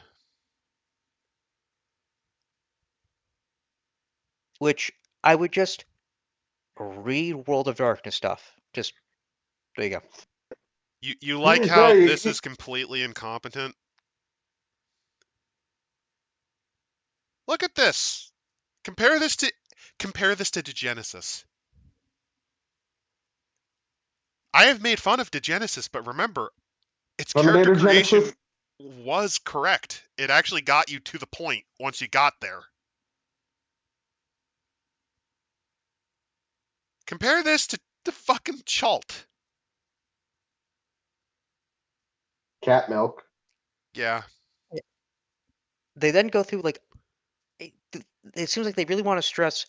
S2: which I would just read World of Darkness stuff. Just there you go.
S1: You like how this
S3: Right.
S1: is completely incompetent? Look at this. Compare this to Degenesis. I have made fun of Degenesis, but remember, its character
S3: Terminator Genesis.
S1: creation was correct. It actually got you to the point once you got there. Compare this to the fucking Chalt.
S3: Cat milk.
S1: Yeah.
S2: They then go through like it seems like they really want to stress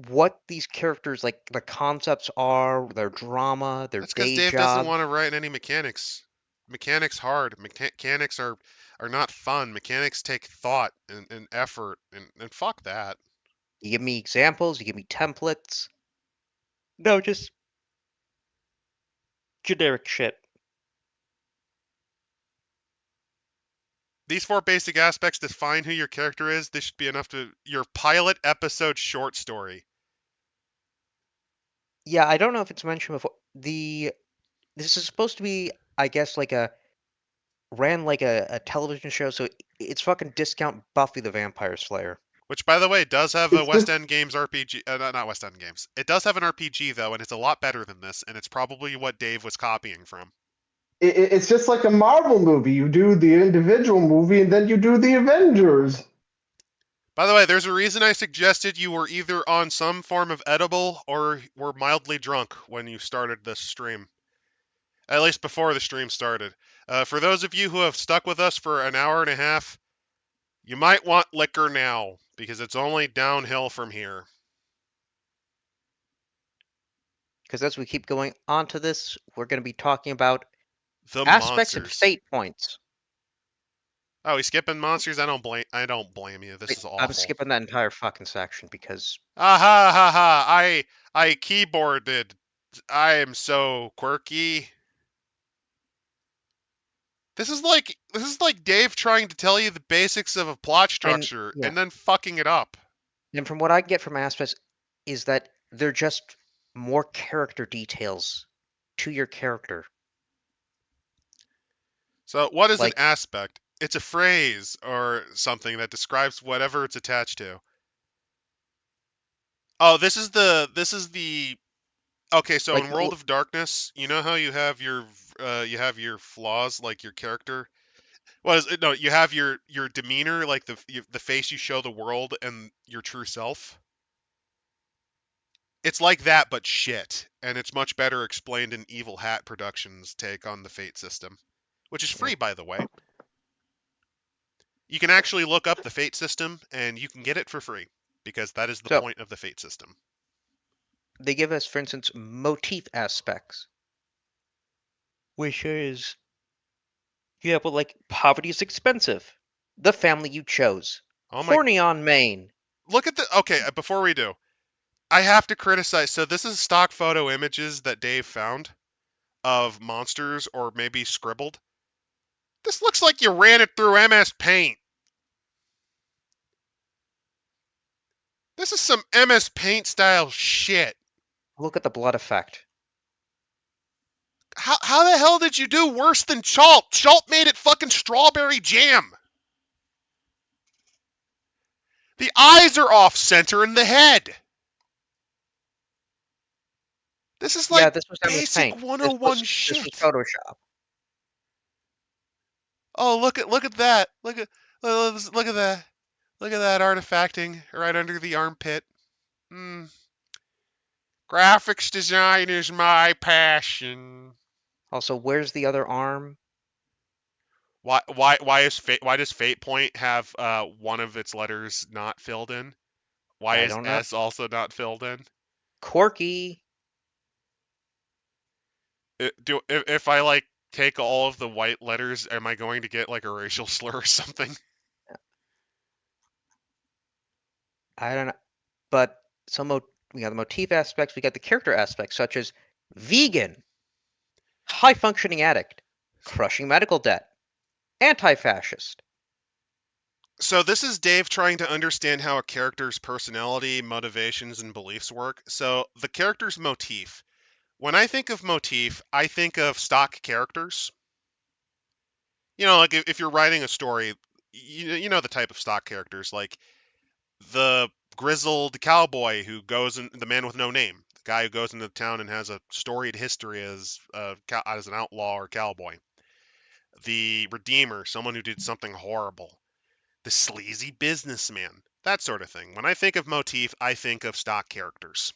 S2: what these characters like the concepts are, their drama, their
S1: That's because
S2: day
S1: Dave doesn't
S2: job.
S1: want to write any mechanics. Mechanics hard. Mechanics are not fun. Mechanics take thought and effort and fuck that.
S2: You give me examples, you give me templates. No, just generic shit.
S1: These four basic aspects define who your character is. This should be enough to your pilot episode short story.
S2: Yeah, I don't know if it's mentioned before. This is supposed to be, I guess, like ran like a television show, so it's fucking discount Buffy the Vampire Slayer.
S1: Which, by the way, does have a
S3: It's
S1: West
S3: just
S1: End Games RPG. Not West End Games. It does have an RPG, though, and it's a lot better than this, and it's probably what Dave was copying from.
S3: it's just like a Marvel movie. You do the individual movie and then you do the Avengers.
S1: By the way, there's a reason I suggested you were either on some form of edible or were mildly drunk when you started this stream. At least before the stream started. For those of you who have stuck with us for an hour and a half, you might want liquor now, because it's only downhill from here.
S2: Because as we keep going on to this, we're going to be talking about
S1: The
S2: aspects and
S1: monsters.
S2: fate points.
S1: Oh, we skipping monsters? I don't blame you. This
S2: Wait,
S1: is
S2: I'm
S1: awful.
S2: skipping that entire fucking section because
S1: Ah ha ha ha! I keyboarded. I am so quirky. This is like Dave trying to tell you the basics of a plot
S2: and
S1: structure
S2: yeah,
S1: and then fucking it up.
S2: and from what I get from aspects is that they're just more character details to your character.
S1: So, what is an
S2: Like
S1: aspect? It's a phrase or something that describes whatever it's attached to. Oh, this is the okay, so
S2: like
S1: in World of Darkness, you know how you have your flaws like your character. Well, no, you have your demeanor like the face you show the world and your true self. It's like that but shit, and it's much better explained in Evil Hat Productions' take on the Fate system, which is
S2: yeah.
S1: free by the way. You can actually look up the Fate system and you can get it for free because that is the
S2: So
S1: point of the Fate system.
S2: they give us, for instance, motif aspects, which is yeah, but like poverty is expensive. The family you chose.
S1: Oh my,
S2: Horny on Maine.
S1: look at the okay, before we do, I have to criticize. So this is stock photo images that Dave found of monsters or maybe scribbled. This looks like you ran it through MS Paint. This is some MS Paint style shit.
S2: Look at the blood effect.
S1: How the hell did you do worse than Chalt? Chalt made it fucking strawberry jam. The eyes are off center in the head. This is
S2: Yeah,
S1: like
S2: this was MS
S1: basic
S2: Paint. This
S1: 101
S2: was this was
S1: shit.
S2: Photoshop.
S1: Oh, look at that. Look at that. Look at that artifacting right under the armpit. Graphics design is my passion.
S2: Also, where's the other arm?
S1: Why does Fate Point have one of its letters not filled in? Why
S2: I
S1: is
S2: don't know.
S1: S also not filled in?
S2: Corky.
S1: If I like take all of the white letters, am I going to get like a racial slur or something?
S2: I don't know. But we got the motif aspects, we got the character aspects, such as vegan, high functioning addict, crushing medical debt, anti fascist.
S1: So this is Dave trying to understand how a character's personality, motivations, and beliefs work. So the character's motif. When I think of motif, I think of stock characters. You know, like if you're writing a story, you know the type of stock characters, like the grizzled cowboy who goes in, the man with no name, the guy who goes into town and has a storied history as an outlaw or cowboy, the redeemer, someone who did something horrible, the sleazy businessman, that sort of thing. When I think of motif, I think of stock characters.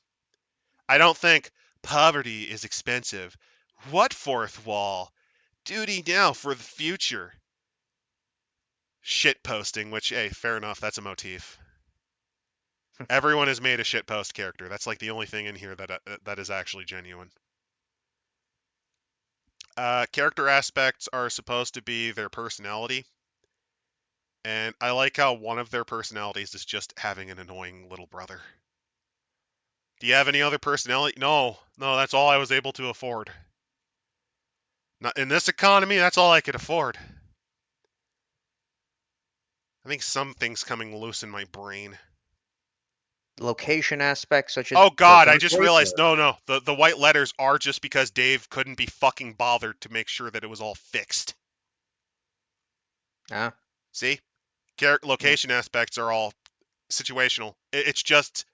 S1: I don't think poverty is expensive. What fourth wall? Duty now for the future. Shit posting, which, hey, fair enough, that's a motif. Everyone has made a shitpost character. That's like the only thing in here that is actually genuine. Character aspects are supposed to be their personality, and I like how one of their personalities is just having an annoying little brother. Do you have any other personality? No, that's all I was able to afford. Not in this economy, that's all I could afford. I think something's coming loose in my brain.
S2: Location aspects, such as
S1: Oh God,
S2: broken
S1: I just realized.
S2: radio.
S1: No. The white letters are just because Dave couldn't be fucking bothered to make sure that it was all fixed.
S2: Ah,
S1: See?
S2: yeah.
S1: Location aspects are all situational. It's just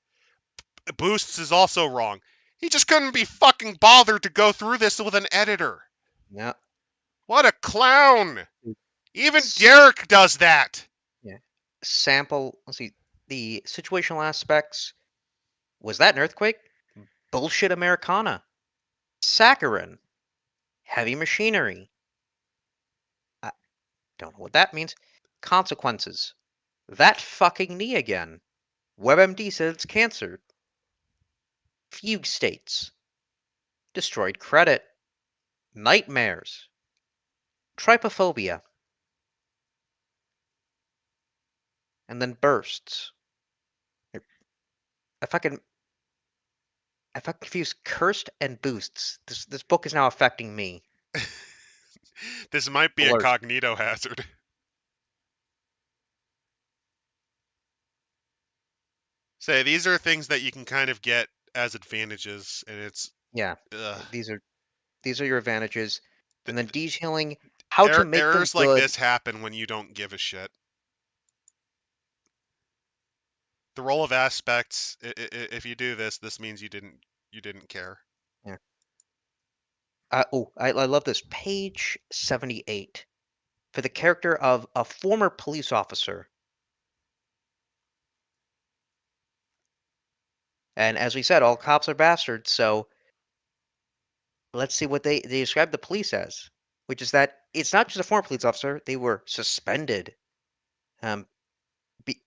S1: Boosts is also wrong. He just couldn't be fucking bothered to go through this with an editor.
S2: Yeah.
S1: What a clown! Even
S2: S-
S1: Derek does that.
S2: yeah. Sample. Let's see. The situational aspects. Was that an earthquake? Bullshit Americana. Saccharin. Heavy machinery. I don't know what that means. Consequences. That fucking knee again. WebMD said it's cancer. Fugue states. destroyed credit, nightmares, trypophobia, and then bursts. If I confuse cursed and boosts, this book is now affecting me.
S1: This might be a
S2: Blurs.
S1: cognito hazard. Say, these are things that you can kind of get as advantages, and it's
S2: Yeah,
S1: ugh.
S2: these are your advantages, and then
S1: The-
S2: detailing how to make them
S1: errors like
S2: good.
S1: this happen when you don't give a shit. The role of aspects, if you do this, this means you didn't care.
S2: Yeah. I love this. Page 78. For the character of a former police officer. And as we said, all cops are bastards, so let's see what they describe the police as. Which is that it's not just a former police officer, they were suspended.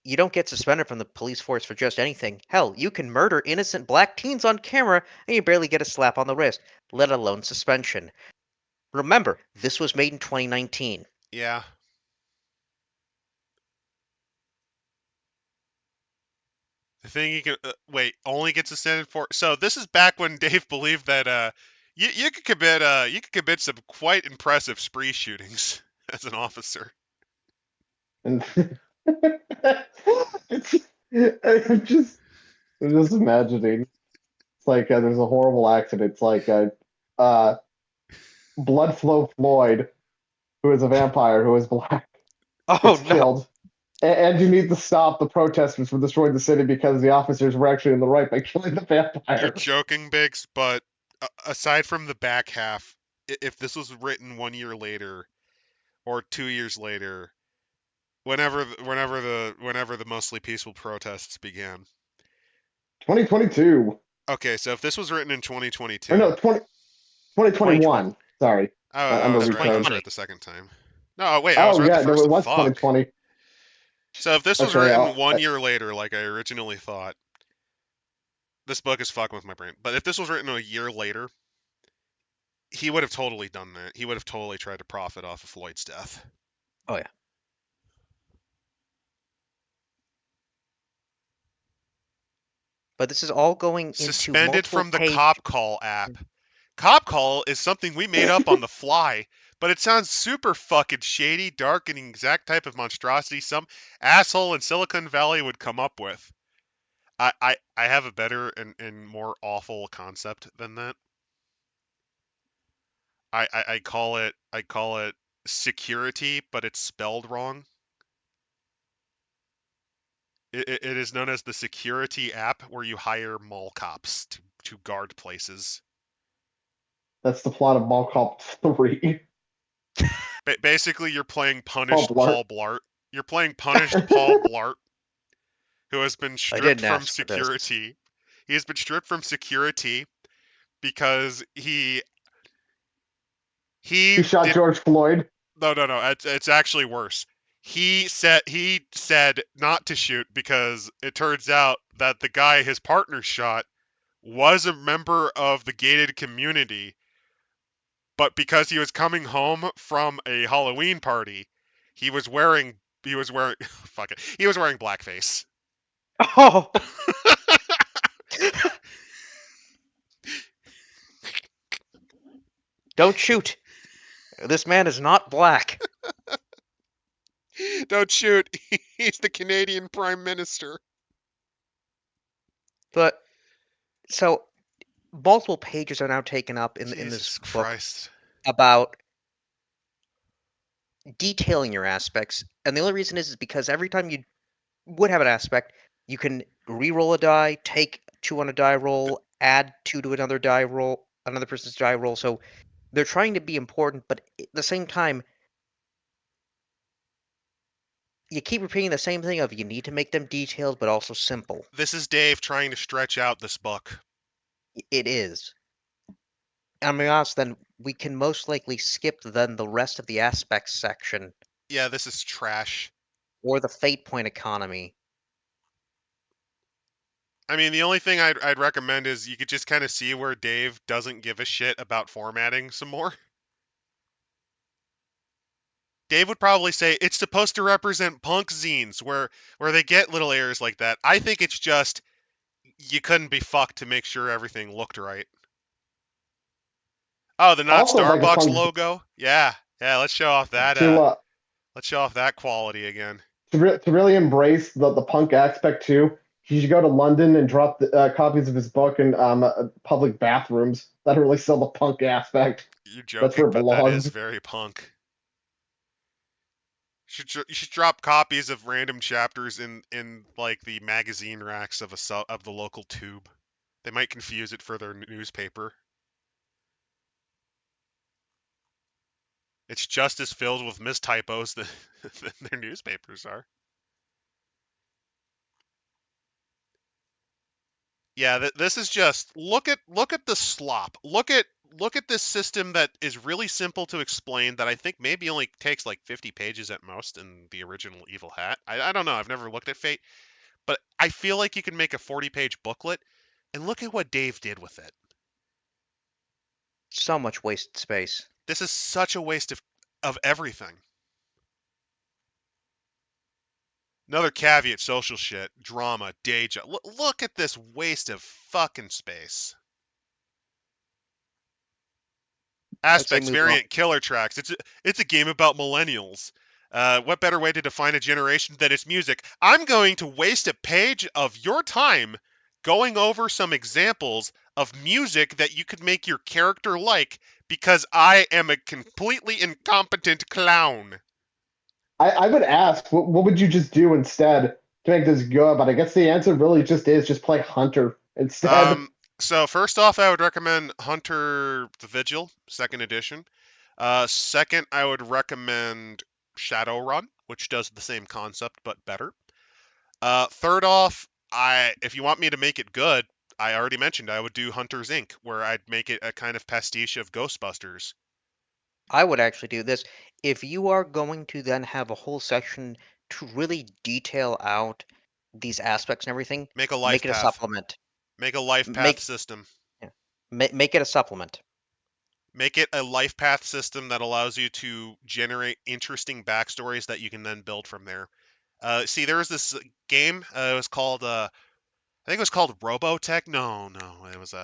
S2: You don't get suspended from the police force for just anything. Hell, you can murder innocent black teens on camera and you barely get a slap on the wrist, let alone suspension. Remember, this was made in 2019.
S1: Yeah. The thing you can wait only gets suspended for. So this is back when Dave believed that you could commit some quite impressive spree shootings as an officer.
S3: And it's, I'm just imagining. It's like there's a horrible accident. It's like Blood Flow Floyd, who is a vampire who is black,
S2: Oh
S3: gets
S2: no!
S3: killed. And you need to stop the protesters from destroying the city because the officers were actually in the right by killing the vampire.
S1: You're joking, Biggs, but aside from the back half, if this was written 1 year later or 2 years later, whenever the mostly peaceful protests began.
S3: 2022.
S1: Okay, so if this was written in 2022.
S3: Or no, 2021. Sorry.
S1: Oh, that's right. I was
S2: 2020.
S1: right the second time. No, wait, I was
S3: Oh,
S1: right
S3: yeah,
S1: the
S3: no,
S1: first
S3: it was
S1: Fuck.
S3: 2020.
S1: So if this was
S3: Okay,
S1: written 1 year later, like I originally thought, this book is fucking with my brain. But if this was written a year later, he would have totally done that. He would have totally tried to profit off of Floyd's death.
S2: Oh yeah. But this is all going into
S1: Suspended
S2: multiple
S1: from the
S2: page.
S1: Cop Call app. Cop Call is something we made up on the fly, but it sounds super fucking shady, dark, and the exact type of monstrosity some asshole in Silicon Valley would come up with. I have a better and more awful concept than that. I call it security, but it's spelled wrong. It is known as the security app, where you hire mall cops to guard places.
S3: That's the plot of Mall Cop 3.
S1: Basically, you're playing punished
S3: Blart.
S1: Paul Blart. You're playing punished Paul Blart, who has been stripped
S2: didn't
S1: from
S2: ask for this.
S1: security. He has been stripped from security because he
S3: He shot George Floyd.
S1: No. It's actually worse. He said not to shoot because it turns out that the guy his partner shot was a member of the gated community, but because he was coming home from a Halloween party, he was wearing fuck it. He was wearing blackface.
S2: Oh. Don't shoot. This man is not black.
S1: Don't shoot. He's the Canadian Prime Minister.
S2: But so multiple pages are now taken up in this
S1: Jesus
S2: book
S1: Christ.
S2: about detailing your aspects, and the only reason is because every time you would have an aspect, you can re-roll a die, take 2 on a die roll, add 2 to another die roll, another person's die roll. So they're trying to be important, but at the same time, you keep repeating the same thing of you need to make them detailed but also simple.
S1: This is Dave trying to stretch out this book.
S2: It is. I'm being honest, then we can most likely skip then the rest of the aspects section.
S1: Yeah, this is trash.
S2: Or the fate point economy.
S1: I mean, the only thing I'd recommend is you could just kind of see where Dave doesn't give a shit about formatting some more. Dave would probably say it's supposed to represent punk zines where they get little errors like that. I think it's just you couldn't be fucked to make sure everything looked right. Oh, the not
S3: Also, like a
S1: Starbucks
S3: punk
S1: logo. Yeah, yeah. Let's show off that.
S3: to
S1: Let's show off that quality again.
S3: to really embrace the punk aspect too. He should go to London and drop copies of his book in public bathrooms. That'll really sell the punk aspect.
S1: You're
S3: That's where
S1: joking,
S3: it
S1: but that is
S3: belongs.
S1: very punk. You should drop copies of random chapters in like the magazine racks of of the local tube. They might confuse it for their newspaper. It's just as filled with mistypos than their newspapers are. Yeah, this is just look at the slop. Look at this system that is really simple to explain that I think maybe only takes like 50 pages at most in the original Evil Hat. I don't know. I've never looked at Fate, but I feel like you can make a 40-page booklet and look at what Dave did with it.
S2: So much wasted space.
S1: This is such a waste of everything. Another caveat, social shit, drama, day job. Look at this waste of fucking space.
S2: I'd say
S1: Aspects,
S2: move on.
S1: variant, killer tracks. It's a game about millennials. What better way to define a generation than its music? I'm going to waste a page of your time going over some examples of music that you could make your character like because I am a completely incompetent clown.
S3: I would ask, what would you just do instead to make this good? But I guess the answer really just is just play Hunter instead.
S1: Um, so first off, I would recommend Hunter the Vigil, second edition. Second, I would recommend Shadowrun, which does the same concept but better. Third off, if you want me to make it good, I already mentioned I would do Hunter's Inc., where I'd make it a kind of pastiche of Ghostbusters.
S2: I would actually do this. If you are going to then have a whole section to really detail out these aspects and everything,
S1: Make a life
S2: make it a
S1: path.
S2: supplement.
S1: Make a life path
S2: Make
S1: system.
S2: yeah, make it a supplement.
S1: Make it a life path system that allows you to generate interesting backstories that you can then build from there. See, there was this game. It was called, I think it was called Robotech. No, it was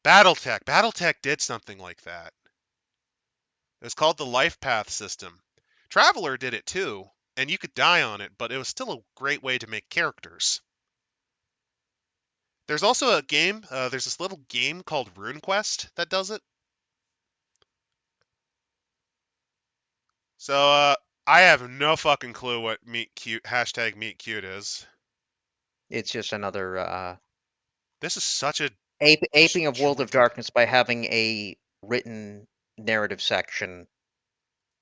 S1: BattleTech. BattleTech did something like that. It was called the Life Path system. Traveler did it too, and you could die on it, but it was still a great way to make characters. There's also a game. There's this little game called RuneQuest that does it. So I have no fucking clue what meet cute hashtag meet cute is.
S2: It's just another
S1: This is such a
S2: aping of World of
S1: disjointed.
S2: Darkness by having a written narrative section,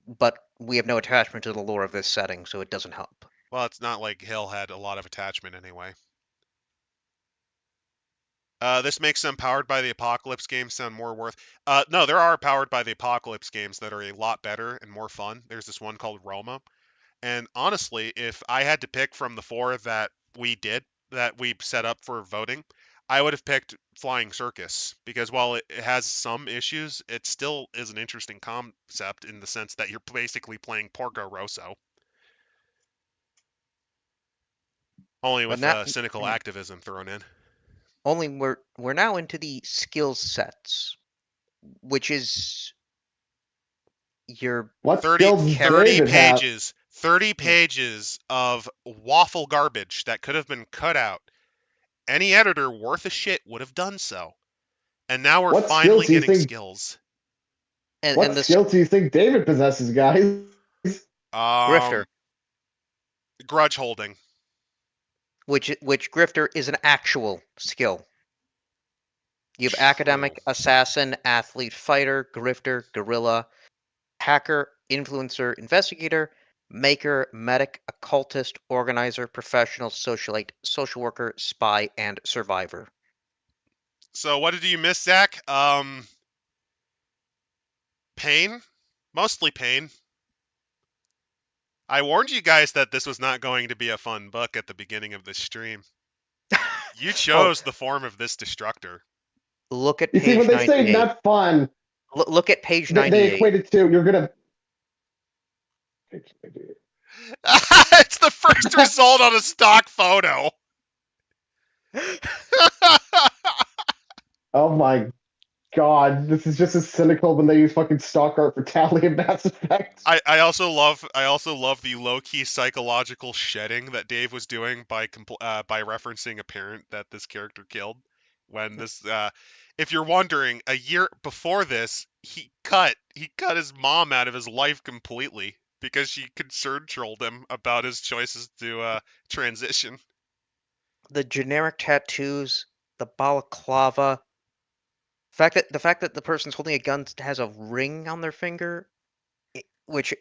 S2: but we have no attachment to the lore of this setting, so it doesn't help.
S1: Well, it's not like Hill had a lot of attachment anyway. This makes some Powered by the Apocalypse games sound more worth. No, there are Powered by the Apocalypse games that are a lot better and more fun. There's this one called Roma. And honestly, if I had to pick from the four that we set up for voting, I would have picked Flying Circus because while it has some issues, it still is an interesting concept in the sense that you're basically playing Porco Rosso, only
S2: But
S1: with
S2: not
S1: cynical activism thrown in.
S2: only we're now into the skill sets, which is your
S3: What
S1: 30,
S3: skills does
S1: 30
S3: David have?
S1: pages, 30 pages of waffle garbage that could have been cut out. Any editor worth a shit would have done so. And now we're
S3: What
S1: finally
S3: skills do you
S1: getting
S3: think?
S1: skills.
S3: What
S2: and this
S3: skills do you think David possesses, guys?
S2: grifter,
S1: Um, grudge holding.
S2: which grifter is an actual skill. You have
S1: True.
S2: academic, assassin, athlete, fighter, grifter, guerrilla, hacker, influencer, investigator, maker, medic, occultist, organizer, professional, socialite, social worker, spy, and survivor.
S1: So what did you miss, Zach? Pain? Mostly pain. I warned you guys that this was not going to be a fun book at the beginning of this stream. You chose the form of this destructor.
S2: Look at
S3: You see, when
S2: page
S3: they say
S2: 98.
S3: not fun,
S2: Look at page
S3: they
S2: 98.
S3: equate it to you're gonna.
S1: It's the first result on a stock photo.
S3: Oh my god, this is just as cynical when they use fucking stock art for Tally and Mass Effect.
S1: I also love the low key psychological shedding that Dave was doing by referencing a parent that this character killed. When this, if you're wondering, a year before this, he cut his mom out of his life completely because she concern trolled him about his choices to transition.
S2: The generic tattoos, the balaclava, the fact that the person's holding a gun has a ring on their finger, which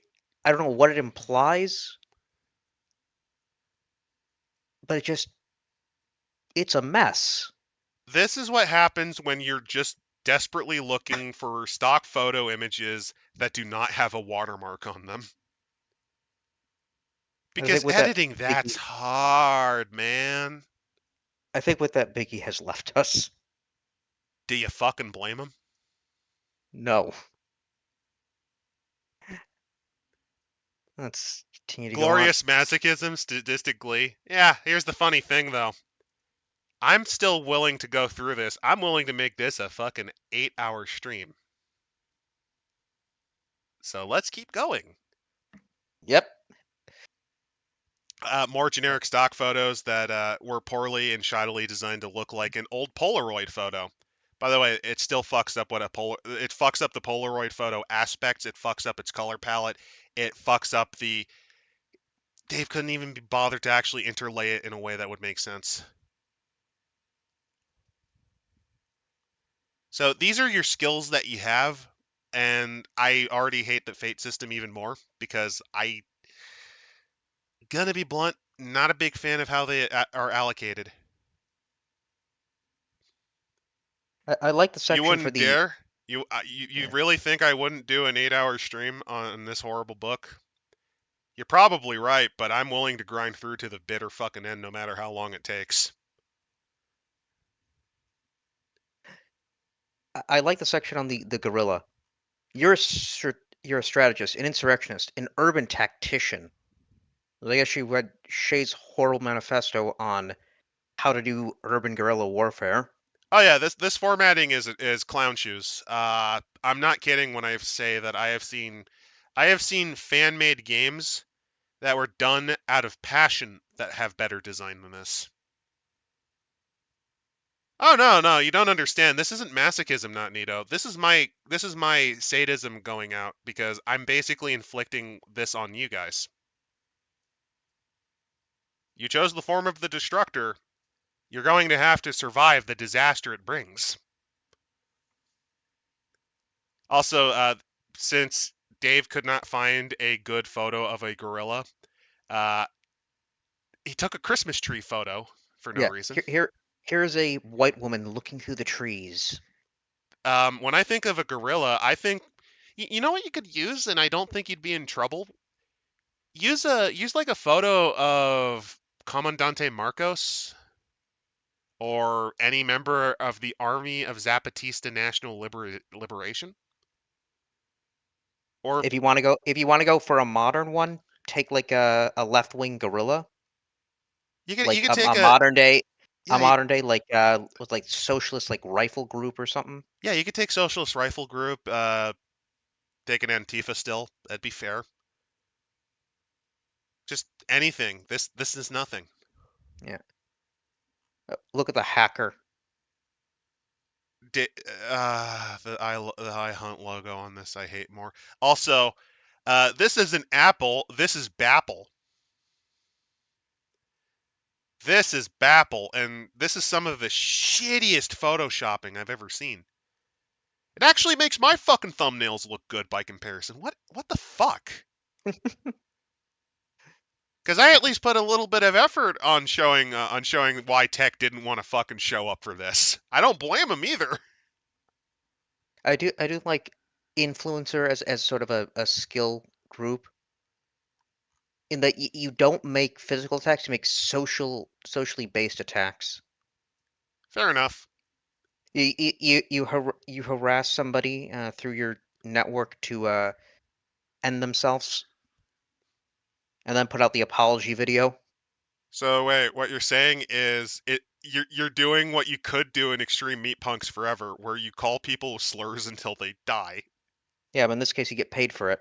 S2: I don't know what it implies, but it's a mess.
S1: This is what happens when you're just desperately looking for stock photo images that do not have a watermark on them.
S2: I
S1: Because
S2: think with that
S1: editing, that's
S2: Biggie,
S1: hard, man.
S2: I think with that Biggie has left us.
S1: Do you fucking blame him?
S2: No. Let's continue to go on.
S1: Glorious masochism, sadistic glee. Yeah, here's the funny thing, though. I'm still willing to go through this. I'm willing to make this a fucking 8-hour stream. So let's keep going.
S2: Yep.
S1: More generic stock photos that were poorly and shoddily designed to look like an old Polaroid photo. By the way, it still fucks up it fucks up the Polaroid photo aspects. It fucks up its color palette. It fucks up the. Dave couldn't even be bothered to actually interlay it in a way that would make sense. So these are your skills that you have, and I already hate the fate system even more because gonna be blunt, not a big fan of how they are allocated.
S2: I like the
S1: You
S2: section for
S1: wouldn't
S2: the.
S1: dare? You really think I wouldn't do an 8-hour stream on this horrible book? You're probably right, but I'm willing to grind through to the bitter fucking end no matter how long it takes.
S2: I like the section on the gorilla. You're a strategist, an insurrectionist, an urban tactician. I guess you read Shay's horrible manifesto on how to do urban guerrilla warfare.
S1: Oh yeah, this formatting is clown shoes. I'm not kidding when I say that I have seen fan-made games that were done out of passion that have better design than this. Oh no, you don't understand. This isn't masochism, not Nito. This is my sadism going out because I'm basically inflicting this on you guys. You chose the form of the destructor. You're going to have to survive the disaster it brings. Also, since Dave could not find a good photo of a gorilla, uh, he took a Christmas tree photo for no reason.
S2: Here's a white woman looking through the trees.
S1: When I think of a gorilla, I think, you know what you could use, and I don't think you'd be in trouble. Use like a photo of Comandante Marcos or any member of the Army of Zapatista National Liberation. Or
S2: If you want to go for a modern one, take like a left wing gorilla,
S1: you
S2: like
S1: could take
S2: a modern day,
S1: yeah,
S2: like with like socialist like rifle group or something.
S1: yeah, you could take Socialist Rifle Group, take an Antifa still. That'd be fair. Just anything. This is nothing.
S2: Yeah. Look at the hacker.
S1: The iHunt logo on this I hate more. Also, this is an apple. This is Bapple. This is Bapple, and this is some of the shittiest photoshopping I've ever seen. It actually makes my fucking thumbnails look good by comparison. What the fuck? Because I at least put a little bit of effort on showing why Tech didn't want to fucking show up for this. I don't blame him either.
S2: I do like influencer as sort of a skill group in that you don't make physical attacks, you make socially based attacks.
S1: Fair enough.
S2: You harass somebody through your network to end themselves, and then put out the apology video.
S1: So wait, what you're saying is you're doing what you could do in Extreme Meatpunks Forever, where you call people slurs until they die.
S2: Yeah, but in this case, you get paid for it.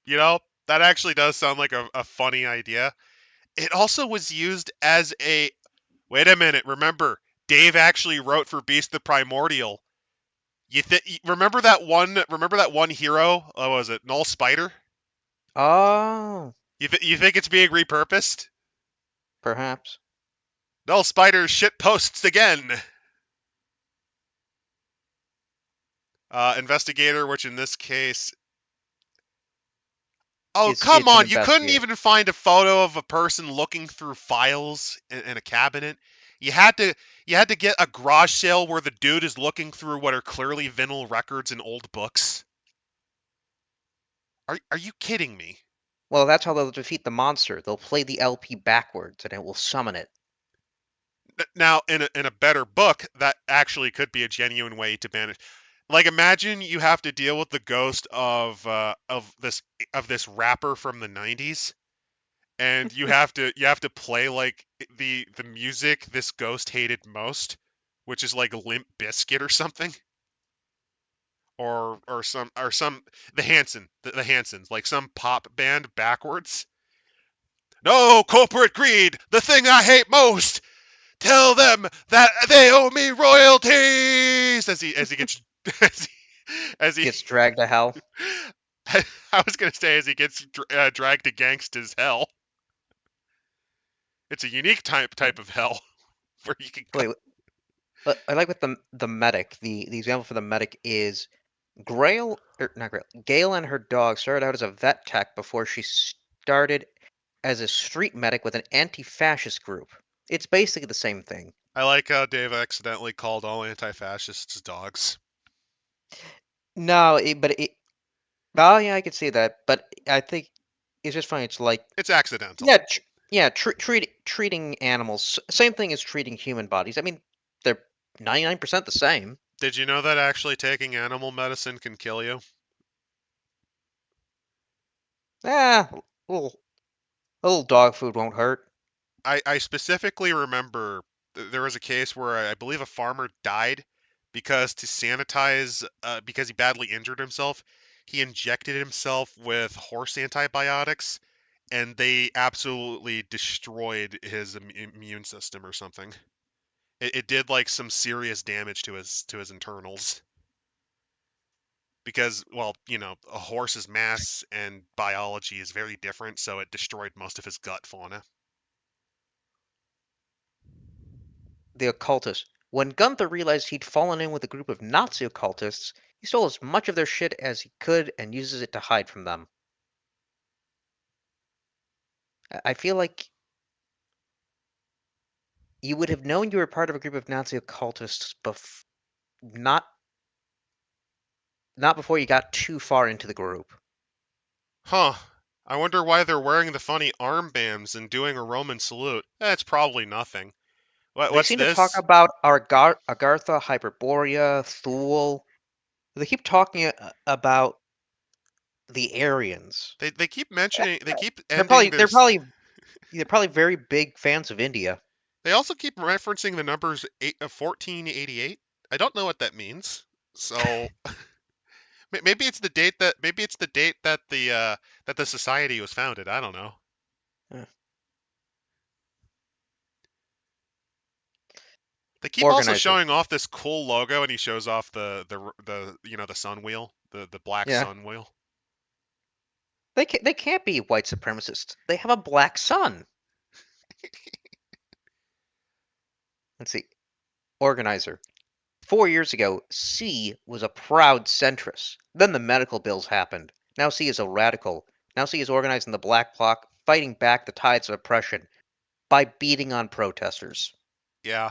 S1: You know, that actually does sound like a funny idea. It also was used as a wait a minute, remember, Dave actually wrote for Beast the Primordial. Remember that one hero? What was it? Null Spider?
S2: Oh,
S1: You think it's being repurposed?
S2: perhaps.
S1: Null Spider shit posts again. Investigator, which in this case, oh come
S2: It's an
S1: on, you couldn't
S2: investigator.
S1: even find a photo of a person looking through files in a cabinet. You had to get a garage sale where the dude is looking through what are clearly vinyl records and old books. Are you kidding me?
S2: Well, that's how they'll defeat the monster. They'll play the LP backwards, and it will summon it.
S1: Now, in a better book, that actually could be a genuine way to banish. Like, imagine you have to deal with the ghost of this rapper from the '90s, and you have to play like the music this ghost hated most, which is like Limp Bizkit or something, or some the Hansons, like some pop band backwards. No, corporate greed, the thing I hate most. Tell them that they owe me royalties. As he gets as he, as he
S2: Gets dragged to hell.
S1: I was gonna say as he gets dragged to gangsta's hell. It's a unique type of hell where you can go.
S2: Wait, but I like with the medic. The example for the medic is Grail, or not Grail. Gail and her dog started out as a vet tech before she started as a street medic with an anti-fascist group. It's basically the same thing.
S1: I like how Dave accidentally called all anti-fascists dogs.
S2: No, but it. Oh yeah, I could see that. But I think it's just funny. It's like
S1: It's accidental.
S2: yeah, treating animals. Same thing as treating human bodies. I mean, they're 99% the same.
S1: Did you know that actually taking animal medicine can kill you?
S2: Ah, little little dog food won't hurt.
S1: I specifically remember there was a case where I believe a farmer died because to sanitize, because he badly injured himself, he injected himself with horse antibiotics, and they absolutely destroyed his immune system or something. It did like some serious damage to his internals because, well, you know, a horse's mass and biology is very different, so it destroyed most of his gut fauna.
S2: The occultist. When Gunther realized he'd fallen in with a group of Nazi occultists, he stole as much of their shit as he could and uses it to hide from them. I feel like you would have known you were part of a group of Nazi occultists, not not before you got too far into the group.
S1: Huh. I wonder why they're wearing the funny armbands and doing a Roman salute. It's probably nothing.
S2: They
S1: What's
S2: seem to talk
S1: this?
S2: about Agartha, Hyperborea, Thule. They keep talking about the Aryans.
S1: They keep mentioning, they keep
S2: They're
S1: ending
S2: probably
S1: their.
S2: they're probably they're probably very big fans of India.
S1: They also keep referencing the numbers 1488. I don't know what that means. So maybe it's the date that the society was founded. I don't know.
S2: Uh,
S1: They keep also
S2: Organizer.
S1: showing off this cool logo, and he shows off the you know the sun wheel, the black
S2: Yeah.
S1: sun wheel.
S2: They can't be white supremacists. They have a black sun. Let's see. Organizer. 4 years ago, C was a proud centrist. Then the medical bills happened. Now C is a radical. Now C is organizing the Black Bloc, fighting back the tides of oppression by beating on protesters.
S1: Yeah.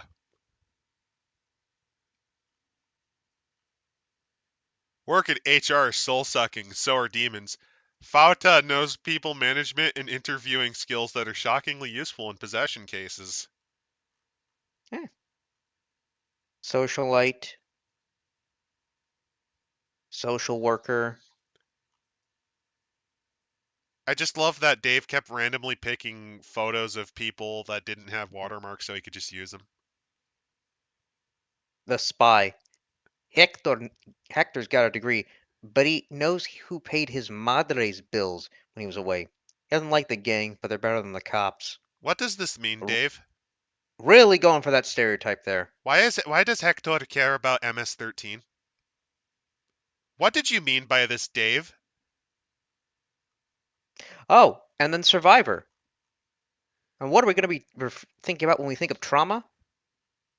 S1: Work at HR is soul sucking, so are demons. Fauta knows people management and interviewing skills that are shockingly useful in possession cases.
S2: Socialite, social worker.
S1: I just love that Dave kept randomly picking photos of people that didn't have watermarks so he could just use them.
S2: The spy. Hector's got a degree, but he knows who paid his madre's bills when he was away. He doesn't like the gang, but they're better than the cops.
S1: What does this mean, Dave?
S2: Really going for that stereotype there.
S1: Why does Hector care about MS-13? What did you mean by this, Dave?
S2: Oh, and then Survivor. And what are we going to be thinking about when we think of trauma?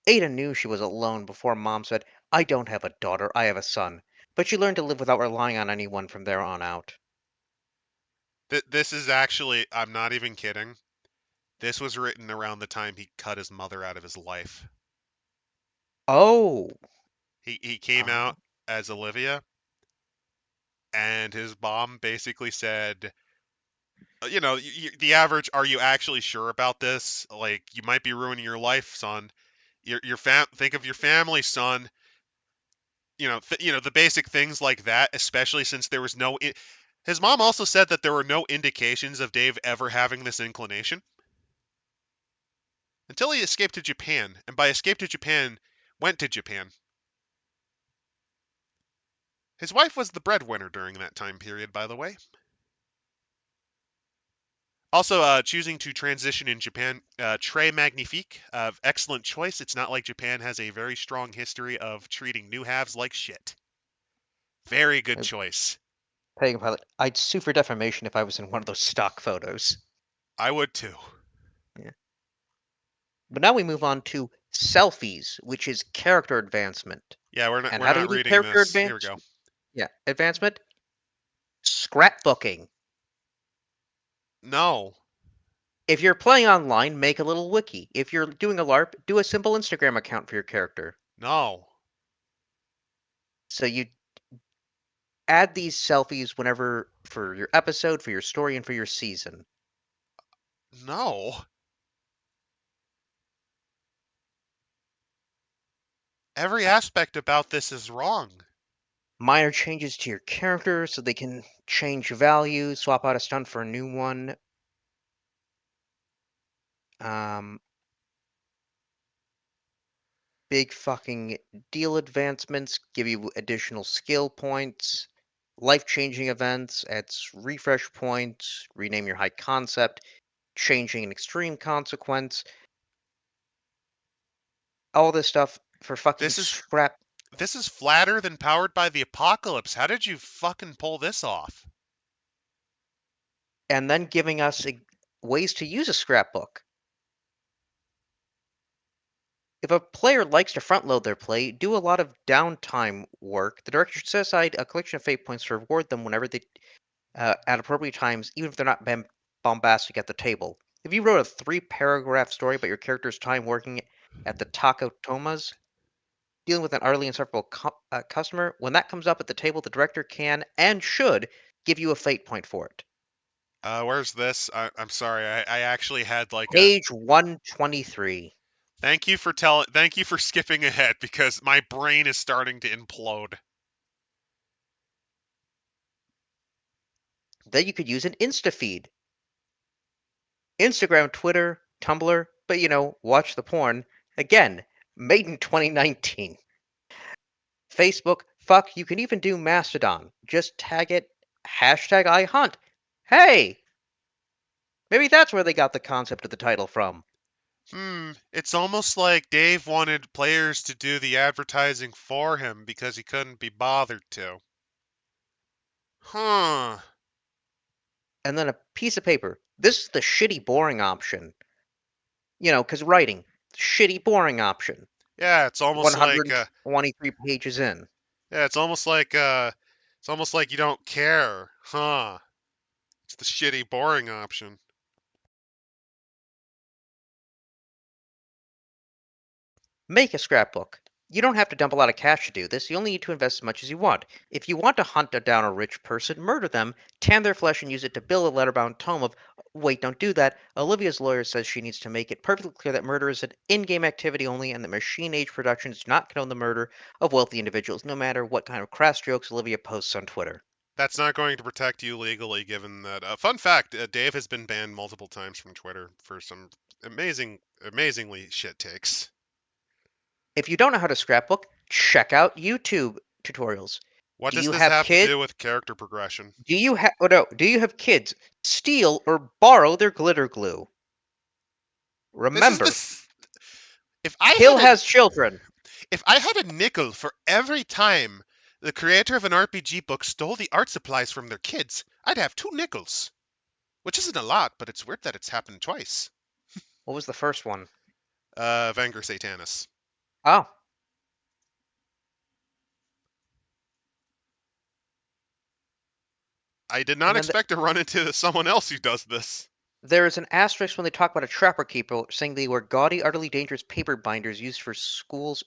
S2: Ada knew she was alone before Mom said, I don't have a daughter, I have a son. But she learned to live without relying on anyone from there on out.
S1: This is actually, I'm not even kidding. This was written around the time he cut his mother out of his life.
S2: Oh.
S1: He came out as Olivia, and his mom basically said, the average, are you actually sure about this? Like, you might be ruining your life, son. Think of your family, son. The basic things like that, especially since there was no. His mom also said that there were no indications of Dave ever having this inclination until he escaped to Japan, and by escape to Japan, went to Japan. His wife was the breadwinner during that time period, by the way. Also, choosing to transition in Japan, Très Magnifique, excellent choice. It's not like Japan has a very strong history of treating new halves like shit. Very good choice.
S2: Paying pilot. I'd sue for defamation if I was in one of those stock photos.
S1: I would too.
S2: Yeah. But now we move on to selfies, which is character advancement.
S1: Yeah, we're
S2: And
S1: not
S2: how do you do
S1: reading
S2: character
S1: this. Here we go.
S2: Yeah, advancement. Scrapbooking.
S1: No.
S2: If you're playing online, make a little wiki. If you're doing a LARP, do a simple Instagram account for your character.
S1: No.
S2: So you add these selfies whenever for your episode, for your story, and for your season.
S1: No. Every aspect about this is wrong.
S2: Minor changes to your character so they can change values, swap out a stunt for a new one. Big fucking deal advancements, give you additional skill points, life-changing events, adds refresh points, rename your high concept, changing an extreme consequence. All this stuff for fucking scrap.
S1: This is flatter than Powered by the Apocalypse. How did you fucking pull this off?
S2: And then giving us ways to use a scrapbook. If a player likes to front load their play, do a lot of downtime work, the director should set aside a collection of fate points to reward them whenever they, at appropriate times, even if they're not bombastic at the table. If you wrote a 3-paragraph story about your character's time working at the Taco Tomas, dealing with an utterly insufferable customer, when that comes up at the table, the director can and should give you a fate point for it.
S1: Where's this? I'm sorry. I actually had like
S2: Page 123.
S1: Thank you for skipping ahead because my brain is starting to implode.
S2: Then you could use an Insta feed. Instagram, Twitter, Tumblr, but watch the porn. Again, made in 2019. Facebook, fuck, you can even do Mastodon. Just tag it, #iHunt. Hey! Maybe that's where they got the concept of the title from.
S1: It's almost like Dave wanted players to do the advertising for him because he couldn't be bothered to. Huh.
S2: And then a piece of paper. This is the shitty boring option. Because writing, shitty boring option.
S1: Yeah, it's almost like
S2: 123 pages in.
S1: Yeah, it's almost like you don't care, huh? It's the shitty boring option.
S2: Make a scrapbook. You don't have to dump a lot of cash to do this. You only need to invest as much as you want. If you want to hunt down a rich person, murder them, tan their flesh, and use it to build a letterbound tome of, wait, don't do that. Olivia's lawyer says she needs to make it perfectly clear that murder is an in-game activity only, and that machine-age productions do not condone the murder of wealthy individuals, no matter what kind of crass jokes Olivia posts on Twitter.
S1: That's not going to protect you legally, given that. Fun fact: Dave has been banned multiple times from Twitter for some amazingly shit takes.
S2: If you don't know how to scrapbook, check out YouTube tutorials.
S1: What
S2: Do
S1: does
S2: you
S1: this
S2: have
S1: have to
S2: kids?
S1: do with character progression?
S2: Do you have do you have kids? Steal or borrow their glitter glue.
S1: This is
S2: Remember,
S1: this. If I
S2: Hill
S1: had a,
S2: has children.
S1: if I had a nickel for every time the creator of an RPG book stole the art supplies from their kids, I'd have 2 nickels. Which isn't a lot, but it's weird that it's happened twice.
S2: What was the first one?
S1: Vanger Satanis.
S2: Oh,
S1: I did
S2: and
S1: not
S2: then
S1: expect to run into someone else who does this.
S2: there is an asterisk when they talk about a trapper keeper, saying they were gaudy, utterly dangerous paper binders used for schools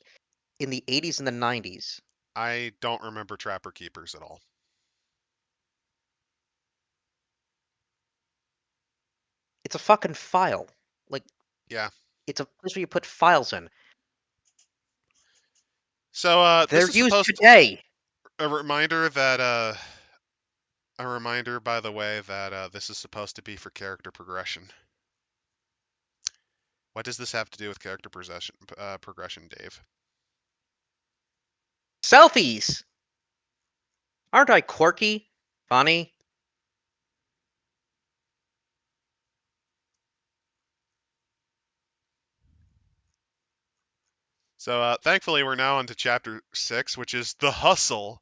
S2: in the 80s and the 90s.
S1: I don't remember Trapper Keepers at all.
S2: It's a fucking file. Like,
S1: Yeah.
S2: it's a place where you put files in.
S1: So
S2: They're
S1: this is
S2: used
S1: supposed
S2: today.
S1: a reminder that a reminder, by the way, that this is supposed to be for character progression. What does this have to do with character progression, Dave?
S2: Selfies! Aren't I quirky? Funny?
S1: So thankfully, we're now into chapter 6, which is the hustle.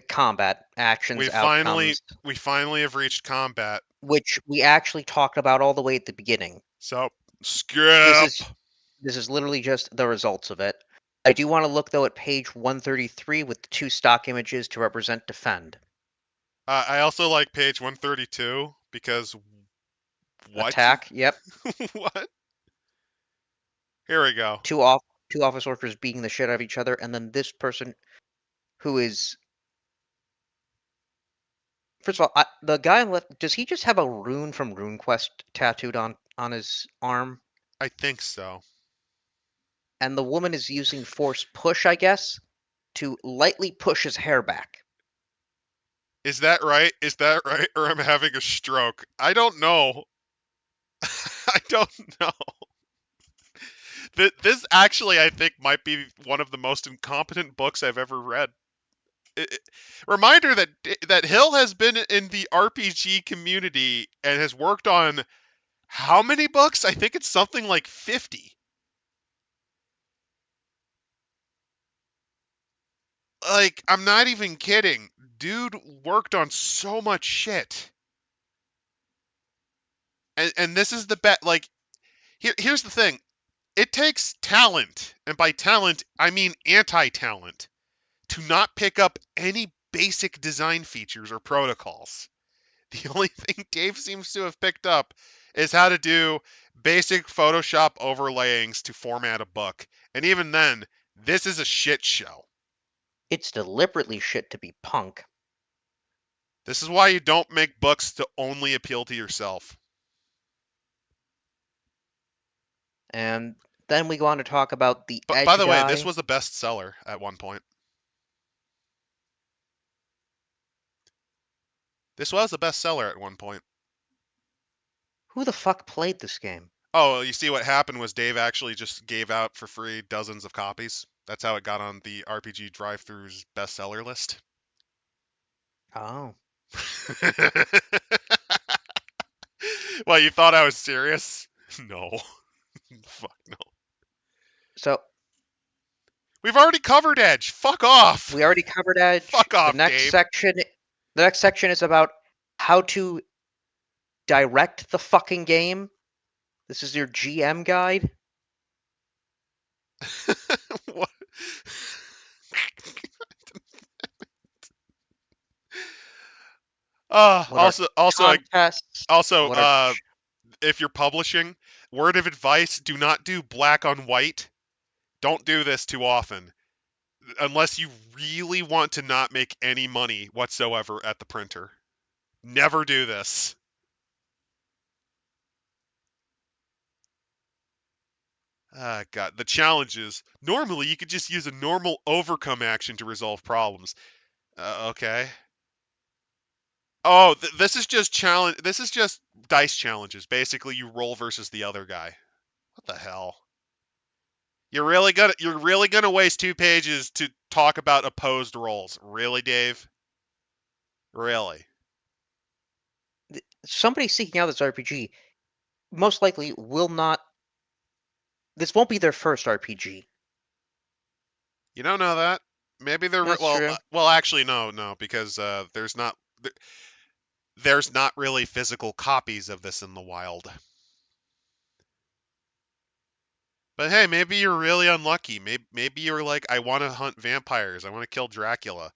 S2: Combat, actions, outcomes,
S1: we finally have reached combat.
S2: which we actually talked about all the way at the beginning.
S1: So skip.
S2: This is literally just the results of it. I do want to look though at page 133 with the 2 stock images to represent defend.
S1: I also like page 132 because what?
S2: Attack, yep.
S1: What? Here we go.
S2: Two office workers beating the shit out of each other, and then this person who is. First of all, the guy on the left, does he just have a rune from RuneQuest tattooed on his arm?
S1: I think so.
S2: And the woman is using force push, I guess, to lightly push his hair back.
S1: Is that right? Is that right? Or I'm having a stroke? I don't know. I don't know. This actually, I think, might be one of the most incompetent books I've ever read. Reminder that Hill has been in the RPG community and has worked on how many books? I think it's something like 50. Like, I'm not even kidding. Dude worked on so much shit. And this is the bet. Like, here's the thing. It takes talent, and by talent, I mean anti-talent, to not pick up any basic design features or protocols. The only thing Dave seems to have picked up is how to do basic Photoshop overlayings to format a book. And even then, this is a shit show.
S2: It's deliberately shit to be punk.
S1: This is why you don't make books to only appeal to yourself.
S2: And then we go on to talk about the
S1: But
S2: edge
S1: by the way,
S2: guy.
S1: this was a bestseller at one point. This was a bestseller at one point.
S2: Who the fuck played this game?
S1: Oh, you see what happened was Dave actually just gave out for free dozens of copies. That's how it got on the RPG Drive-Thru's bestseller list.
S2: Oh.
S1: Well, you thought I was serious? No. Fuck no.
S2: So
S1: We've already covered Edge. Fuck off.
S2: we already covered Edge.
S1: Fuck off,
S2: the next
S1: Dave.
S2: section is about how to direct the fucking game. This is your GM guide.
S1: What? Also,
S2: contests.
S1: if you're publishing, word of advice: do not do black on white. Don't do this too often, unless you really want to not make any money whatsoever at the printer. Never do this. Ah, God. The challenge is, normally you could just use a normal overcome action to resolve problems. Okay. Oh, this is just challenge. This is just dice challenges. Basically, you roll versus the other guy. What the hell? You're really gonna waste 2 pages to talk about opposed rolls. Really, Dave? Really?
S2: Somebody seeking out this RPG most likely will not. This won't be their first RPG.
S1: You don't know that? Maybe they're
S2: That's
S1: well.
S2: true.
S1: Well, actually, no, because there's not really physical copies of this in the wild. But hey, maybe you're really unlucky. Maybe you're like, I want to hunt vampires. I want to kill Dracula,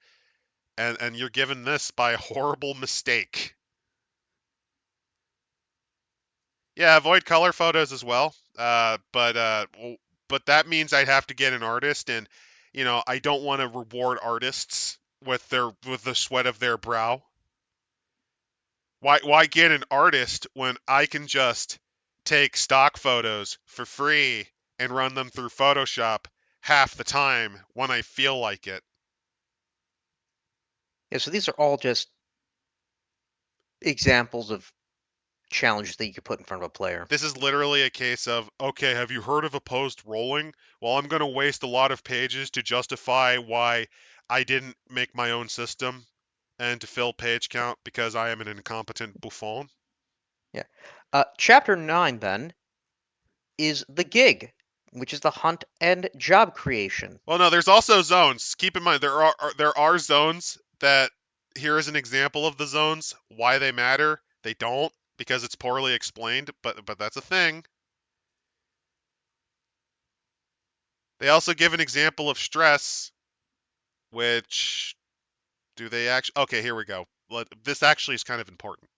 S1: and you're given this by a horrible mistake. Yeah, avoid color photos as well. But that means I'd have to get an artist, and I don't want to reward artists with the sweat of their brow. Why get an artist when I can just take stock photos for free and run them through Photoshop half the time when I feel like it?
S2: Yeah, so these are all just examples of challenges that you could put in front of a player.
S1: This is literally a case of, okay, have you heard of opposed rolling? Well, I'm going to waste a lot of pages to justify why I didn't make my own system and to fill page count because I am an incompetent bouffon.
S2: Yeah. Chapter 9, then, is the gig, which is the hunt and job creation.
S1: Well, no, there's also zones. Keep in mind there are zones that here is an example of the zones. Why they matter? They don't because it's poorly explained, but that's a thing. They also give an example of stress, which do they actually? Okay, here we go. This actually is kind of important.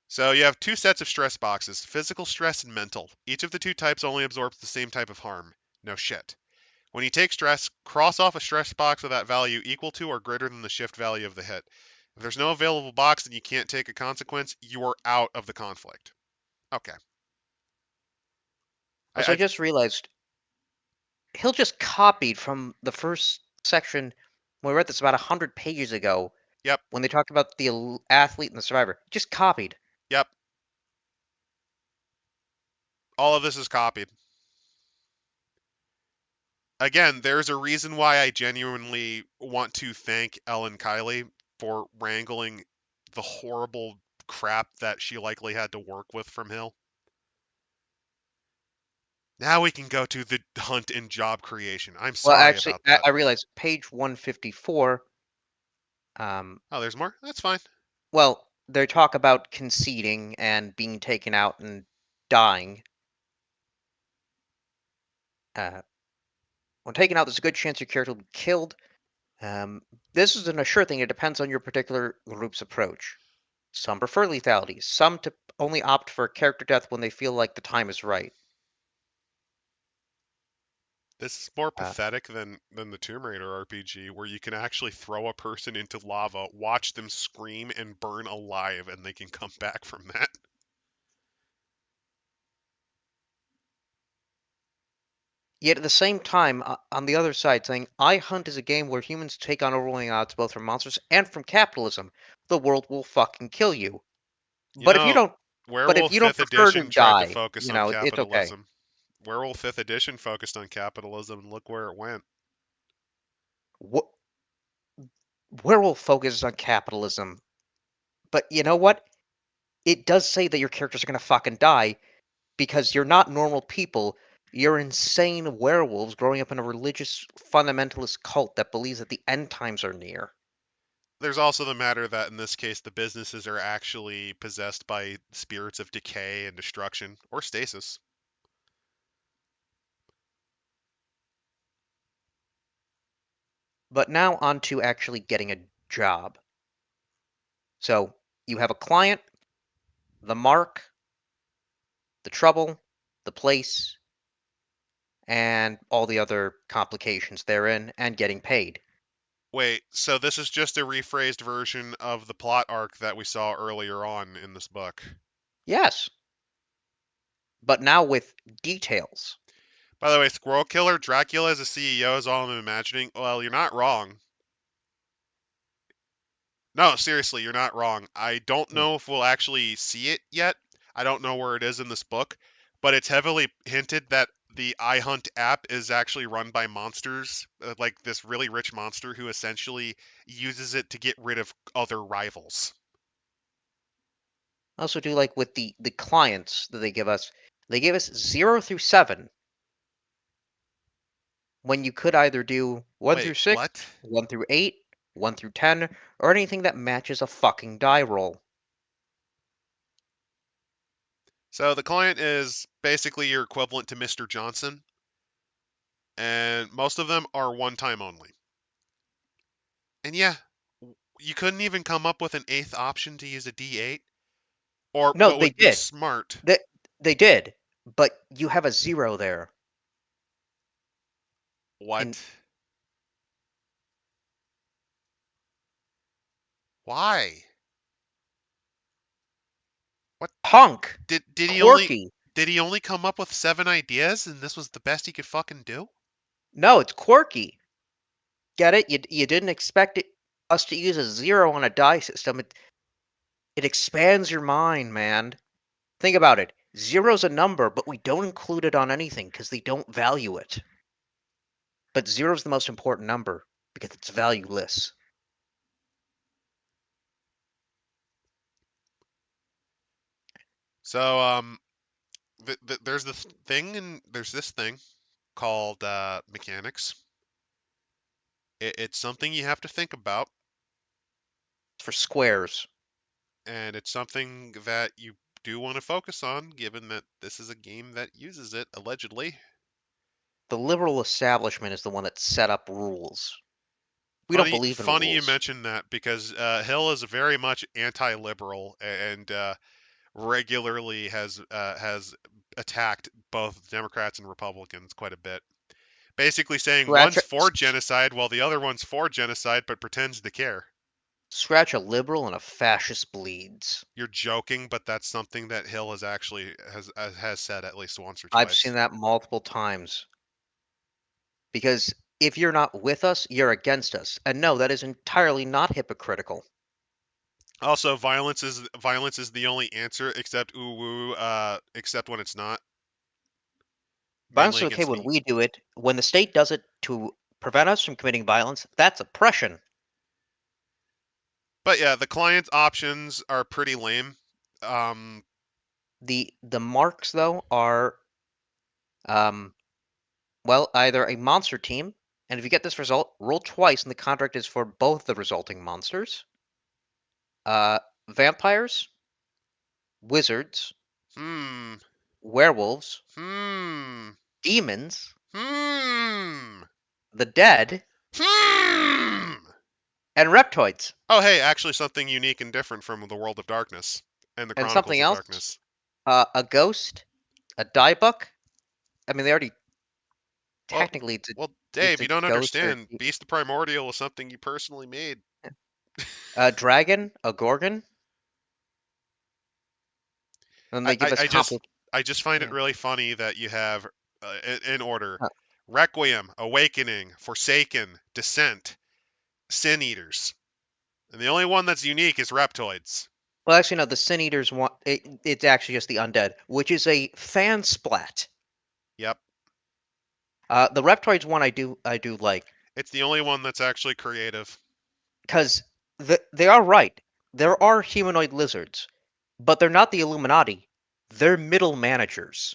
S1: So you have 2 sets of stress boxes, physical stress and mental. Each of the 2 types only absorbs the same type of harm. No shit. When you take stress, cross off a stress box with that value equal to or greater than the shift value of the hit. If there's no available box and you can't take a consequence, you are out of the conflict. Okay. I,
S2: Also, I
S1: I
S2: just realized Hill just copied from the first section when we read this about 100 pages ago
S1: yep,
S2: when they talked about the athlete and the survivor. Just copied.
S1: yep. All of this is copied. Again, there's a reason why I genuinely want to thank Ellen Kiley for wrangling the horrible crap that she likely had to work with from Hill. Now we can go to the hunt and job creation. I'm
S2: Well,
S1: sorry
S2: actually,
S1: about that.
S2: I realized page 154.
S1: Oh, there's more? That's fine.
S2: Well, they talk about conceding and being taken out and dying. Uh, when taken out, there's a good chance your character will be killed. Um, this isn't a sure thing. It depends on your particular group's approach. Some prefer lethality. Some to only opt for a character death when they feel like the time is right.
S1: This is more
S2: Uh,
S1: pathetic than the Tomb Raider RPG, where you can actually throw a person into lava, watch them scream and burn alive, and they can come back from that.
S2: Yet at the same time, on the other side, saying iHunt is a game where humans take on overwhelming odds both from monsters and from capitalism. The world will fucking kill you.
S1: You
S2: But if you
S1: know,
S2: don't, but if
S1: Werewolf
S2: you don't
S1: 5th
S2: prefer to
S1: Edition tried to
S2: die,
S1: focus
S2: you
S1: on
S2: know, it's okay.
S1: capitalism. Werewolf 5th Edition focused on capitalism, and look where it went.
S2: What Werewolf focuses on capitalism, but you know what? It does say that your characters are gonna fucking die because you're not normal people. You're insane werewolves growing up in a religious fundamentalist cult that believes that the end times are near.
S1: There's also the matter that in this case, the businesses are actually possessed by spirits of decay and destruction, or stasis.
S2: But now on to actually getting a job. So you have a client, the mark, the trouble, the place, and all the other complications therein, and getting paid.
S1: Wait, so this is just a rephrased version of the plot arc that we saw earlier on in this book.
S2: Yes, but now with details.
S1: By the way, Squirrel Killer, Dracula as a CEO is all I'm imagining. Well, you're not wrong. No, seriously, you're not wrong. I don't know if we'll actually see it yet. I don't know where it is in this book, but it's heavily hinted that the iHunt app is actually run by monsters, like this really rich monster who essentially uses it to get rid of other rivals.
S2: I also do like with the clients that they give us. They give us 0 through 7, when you could either do 1 through
S1: Wait,
S2: 6,
S1: what?
S2: 1 through 8, 1 through 10, or anything that matches a fucking die roll.
S1: So the client is basically your equivalent to Mr. Johnson, and most of them are one time only. And yeah, you couldn't even come up with an eighth option to use a D8, or
S2: No,
S1: what
S2: they
S1: would be
S2: did.
S1: smart.
S2: They did, but you have a 0 there. In
S1: What? Why? What
S2: punk,
S1: did he only
S2: quirky.
S1: come up with 7 ideas and this was the best he could fucking do?
S2: No, it's quirky. Get it? You didn't expect us to use a 0 on a die system. It expands your mind, man. Think about it. 0's a number, but we don't include it on anything because they don't value it. But 0's the most important number because it's valueless.
S1: So there's this thing and there's this thing called mechanics. It's something you have to think about,
S2: It's for squares.
S1: and it's something that you do want to focus on, given that this is a game that uses it allegedly.
S2: The liberal establishment is the one that set up rules. We don't believe in
S1: Funny you
S2: rules.
S1: mentioned that because Hill is very much anti-liberal and regularly has attacked both Democrats and Republicans quite a bit. Basically saying
S2: Scratch
S1: one's
S2: a,
S1: for genocide while the other one's for genocide but pretends to care.
S2: scratch a liberal and a fascist bleeds.
S1: You're joking, but that's something that Hill has actually has said at least once or
S2: I've seen
S1: twice.
S2: that multiple times. Because if you're not with us, you're against us. And no, that is entirely not hypocritical.
S1: Also, violence is the only answer except ooh woo, except when it's not.
S2: Violence
S1: Mainly
S2: is okay
S1: against
S2: when
S1: me.
S2: we do it. When the state does it to prevent us from committing violence, that's oppression.
S1: But yeah, the client's options are pretty lame. Um,
S2: The marks though are um well, either a monster team, and if you get this result, roll twice and the contract is for both the resulting monsters. Uh vampires, wizards,
S1: hmm,
S2: werewolves,
S1: hmm,
S2: demons,
S1: hmm,
S2: the dead,
S1: hmm.
S2: and reptoids.
S1: Oh, hey, actually something unique and different from the World of Darkness and the
S2: And
S1: Chronicles
S2: something
S1: of
S2: else,
S1: Darkness.
S2: a ghost, a diebuck. I mean, they already
S1: Well,
S2: technically
S1: well,
S2: it's
S1: Dave,
S2: a
S1: you don't
S2: ghost or
S1: understand. Beast the Primordial is something you personally made.
S2: a dragon, a gorgon. And
S1: I,
S2: they give
S1: I,
S2: us
S1: I just
S2: compli
S1: I just find it
S2: yeah.
S1: really funny that you have in order
S2: Uh,
S1: Requiem, Awakening, Forsaken, Descent, Sin Eaters. And the only one that's unique is Reptoids.
S2: well, actually, no. The Sin Eaters one. It's actually just the undead, which is a fan splat.
S1: Yep.
S2: The reptoids one I do like
S1: It's the only one that's actually creative.
S2: because they are right. There are humanoid lizards, but they're not the Illuminati. They're middle managers.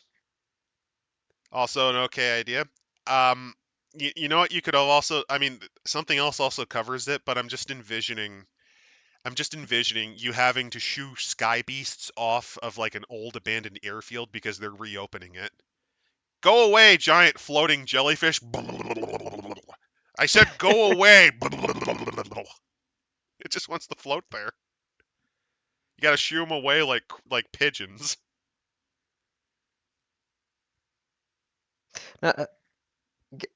S1: Also an okay idea. Um, you know what? You could have also, I mean, something else also covers it, but I'm just envisioning you having to shoo sky beasts off of like an old abandoned airfield because they're reopening it. Go away, giant floating jellyfish. I said go away. It just wants to float there. You gotta shoo them away like pigeons.
S2: Uh,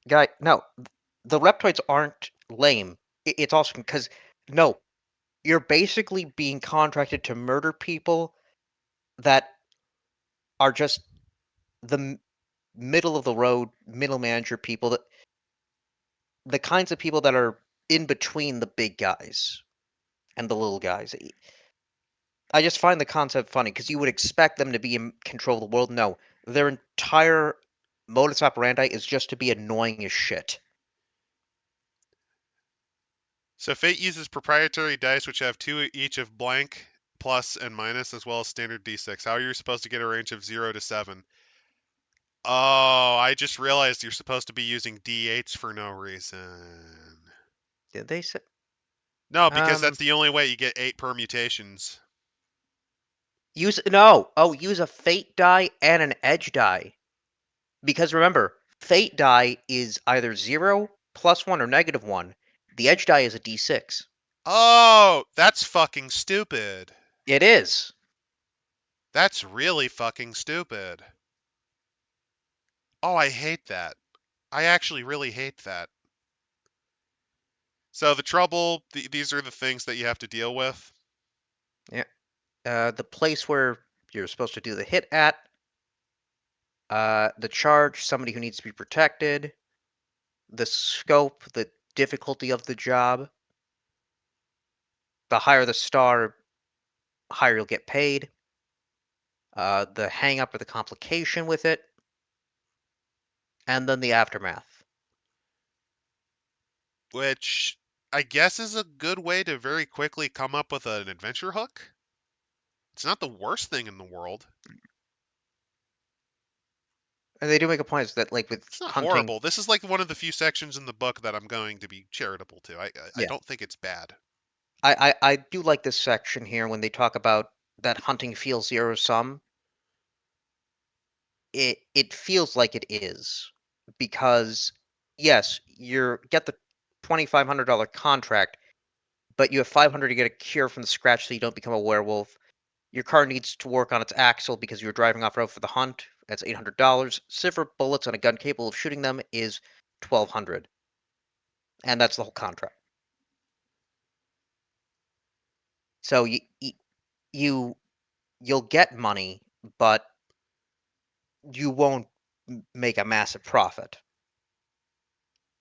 S2: Guy, no, the reptoids aren't lame. It's also because no, you're basically being contracted to murder people that are just the middle of the road, middle manager people, that the kinds of people that are in between the big guys and the little guys. I just find the concept funny because you would expect them to be in control of the world. No, their entire modus operandi is just to be annoying as shit.
S1: So Fate uses proprietary dice which have 2 each of blank, plus, and minus, as well as standard d6. How are you supposed to get a range of 0 to 7? Oh, I just realized you're supposed to be using d8s for no reason.
S2: Did they say?
S1: No, because that's the only way you get 8 permutations.
S2: Use a fate die and an edge die. Because remember, fate die is either 0, +1, or -1. The edge die is a d6.
S1: Oh, that's fucking stupid.
S2: It is.
S1: That's really fucking stupid. Oh, I hate that. I actually really hate that. So the trouble, these are the things that you have to deal with.
S2: Yeah. The place where you're supposed to do the hit at, the charge, somebody who needs to be protected, the scope, the difficulty of the job. The higher the star, higher you'll get paid. The hang up or the complication with it, and then the aftermath.
S1: Which I guess is a good way to very quickly come up with an adventure hook. It's not the worst thing in the world.
S2: And they do make a point is that, like, with
S1: It's not
S2: hunting,
S1: horrible. This is like one of the few sections in the book that I'm going to be charitable to. I
S2: Yeah.
S1: don't think it's bad.
S2: I do like this section here when they talk about that hunting feels zero sum. It feels like it is, because yes, you get the $2,500 contract, but you have 500 to get a cure from the scratch so you don't become a werewolf. Your car needs to work on its axle because you're driving off road for the hunt. That's $800. Silver bullets and a gun capable of shooting them is $1,200, and that's the whole contract. So you'll get money, but you won't make a massive profit.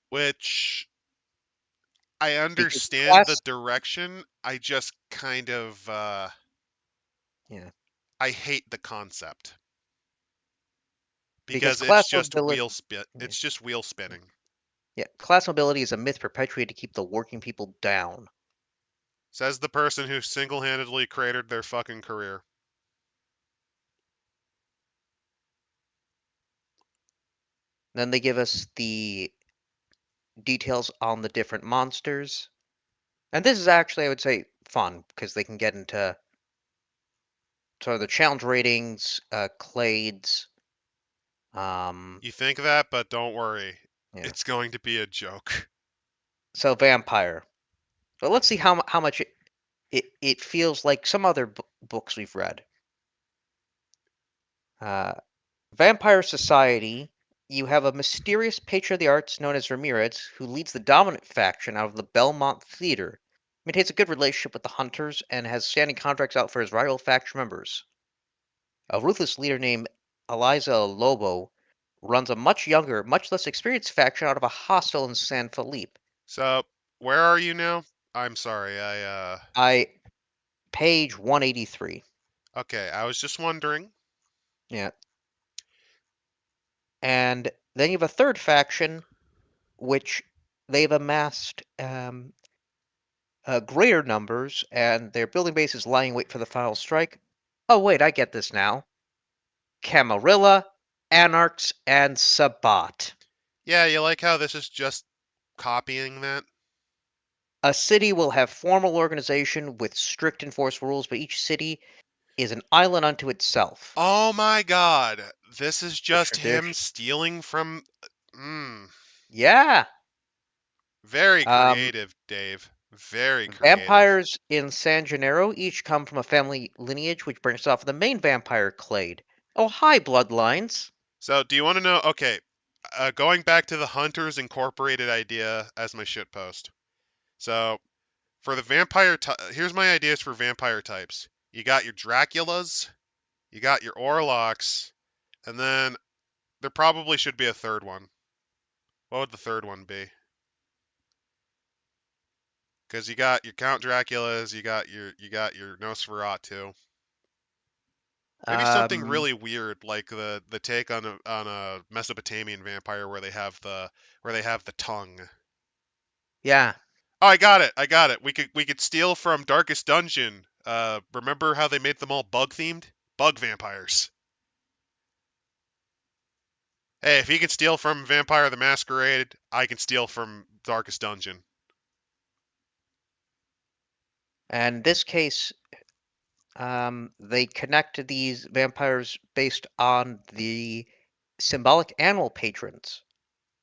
S1: Which I
S2: Because
S1: understand the direction. I just kind of
S2: yeah,
S1: I hate the concept.
S2: because
S1: Because it's
S2: class
S1: just
S2: mobility,
S1: it's just wheel spinning.
S2: yeah, class mobility is a myth perpetuated to keep the working people down.
S1: Says the person who single-handedly cratered their fucking career.
S2: Then they give us the details on the different monsters. And this is actually, I would say, fun, because they can get into sort of the challenge ratings, clades.
S1: You think that, but don't worry.
S2: Yeah.
S1: It's going to be a joke.
S2: So vampire. But let's see how much it feels like some other books we've read. Vampire Society. You have a mysterious patron of the arts known as Ramirez, who leads the dominant faction out of the Belmont Theater. Maintains a good relationship with the hunters and has standing contracts out for his rival faction members. A ruthless leader named Eliza Lobo runs a much younger, much less experienced faction out of a hostel in San Felipe.
S1: So, where are you now? I'm sorry,
S2: Page 183.
S1: Okay, I was just wondering.
S2: Yeah. And then you have a third faction, which they've amassed greater numbers, and their building base is lying wait for the final strike. Oh, wait, I get this now. Camarilla, Anarchs, and Sabbat.
S1: Yeah, you like how this is just copying that?
S2: A city will have formal organization with strict enforced rules, but each city is an island unto itself.
S1: Oh my god. This is just him
S2: tradition.
S1: stealing from...
S2: Yeah.
S1: Very creative, Dave. Very creative.
S2: Vampires in San Gennaro each come from a family lineage which branches off of the main vampire clade. Oh, hi, bloodlines.
S1: So, do you want to know... Okay, Going back to the Hunters Incorporated idea as my shitpost. So for the vampire, here's my ideas for vampire types. You got your Draculas, you got your Orlocks, and then there probably should be a third one. What would the third one be? Because you got your Count Draculas, you got your Nosferatu. Maybe something
S2: Um,
S1: really weird like the take on a Mesopotamian vampire where they have the tongue.
S2: yeah.
S1: Oh, I got it. I got it. We could steal from Darkest Dungeon. Remember how they made them all bug themed? Bug vampires. Hey, if he can steal from Vampire the Masquerade, I can steal from Darkest Dungeon.
S2: And in this case, they connect these vampires based on the symbolic animal patrons: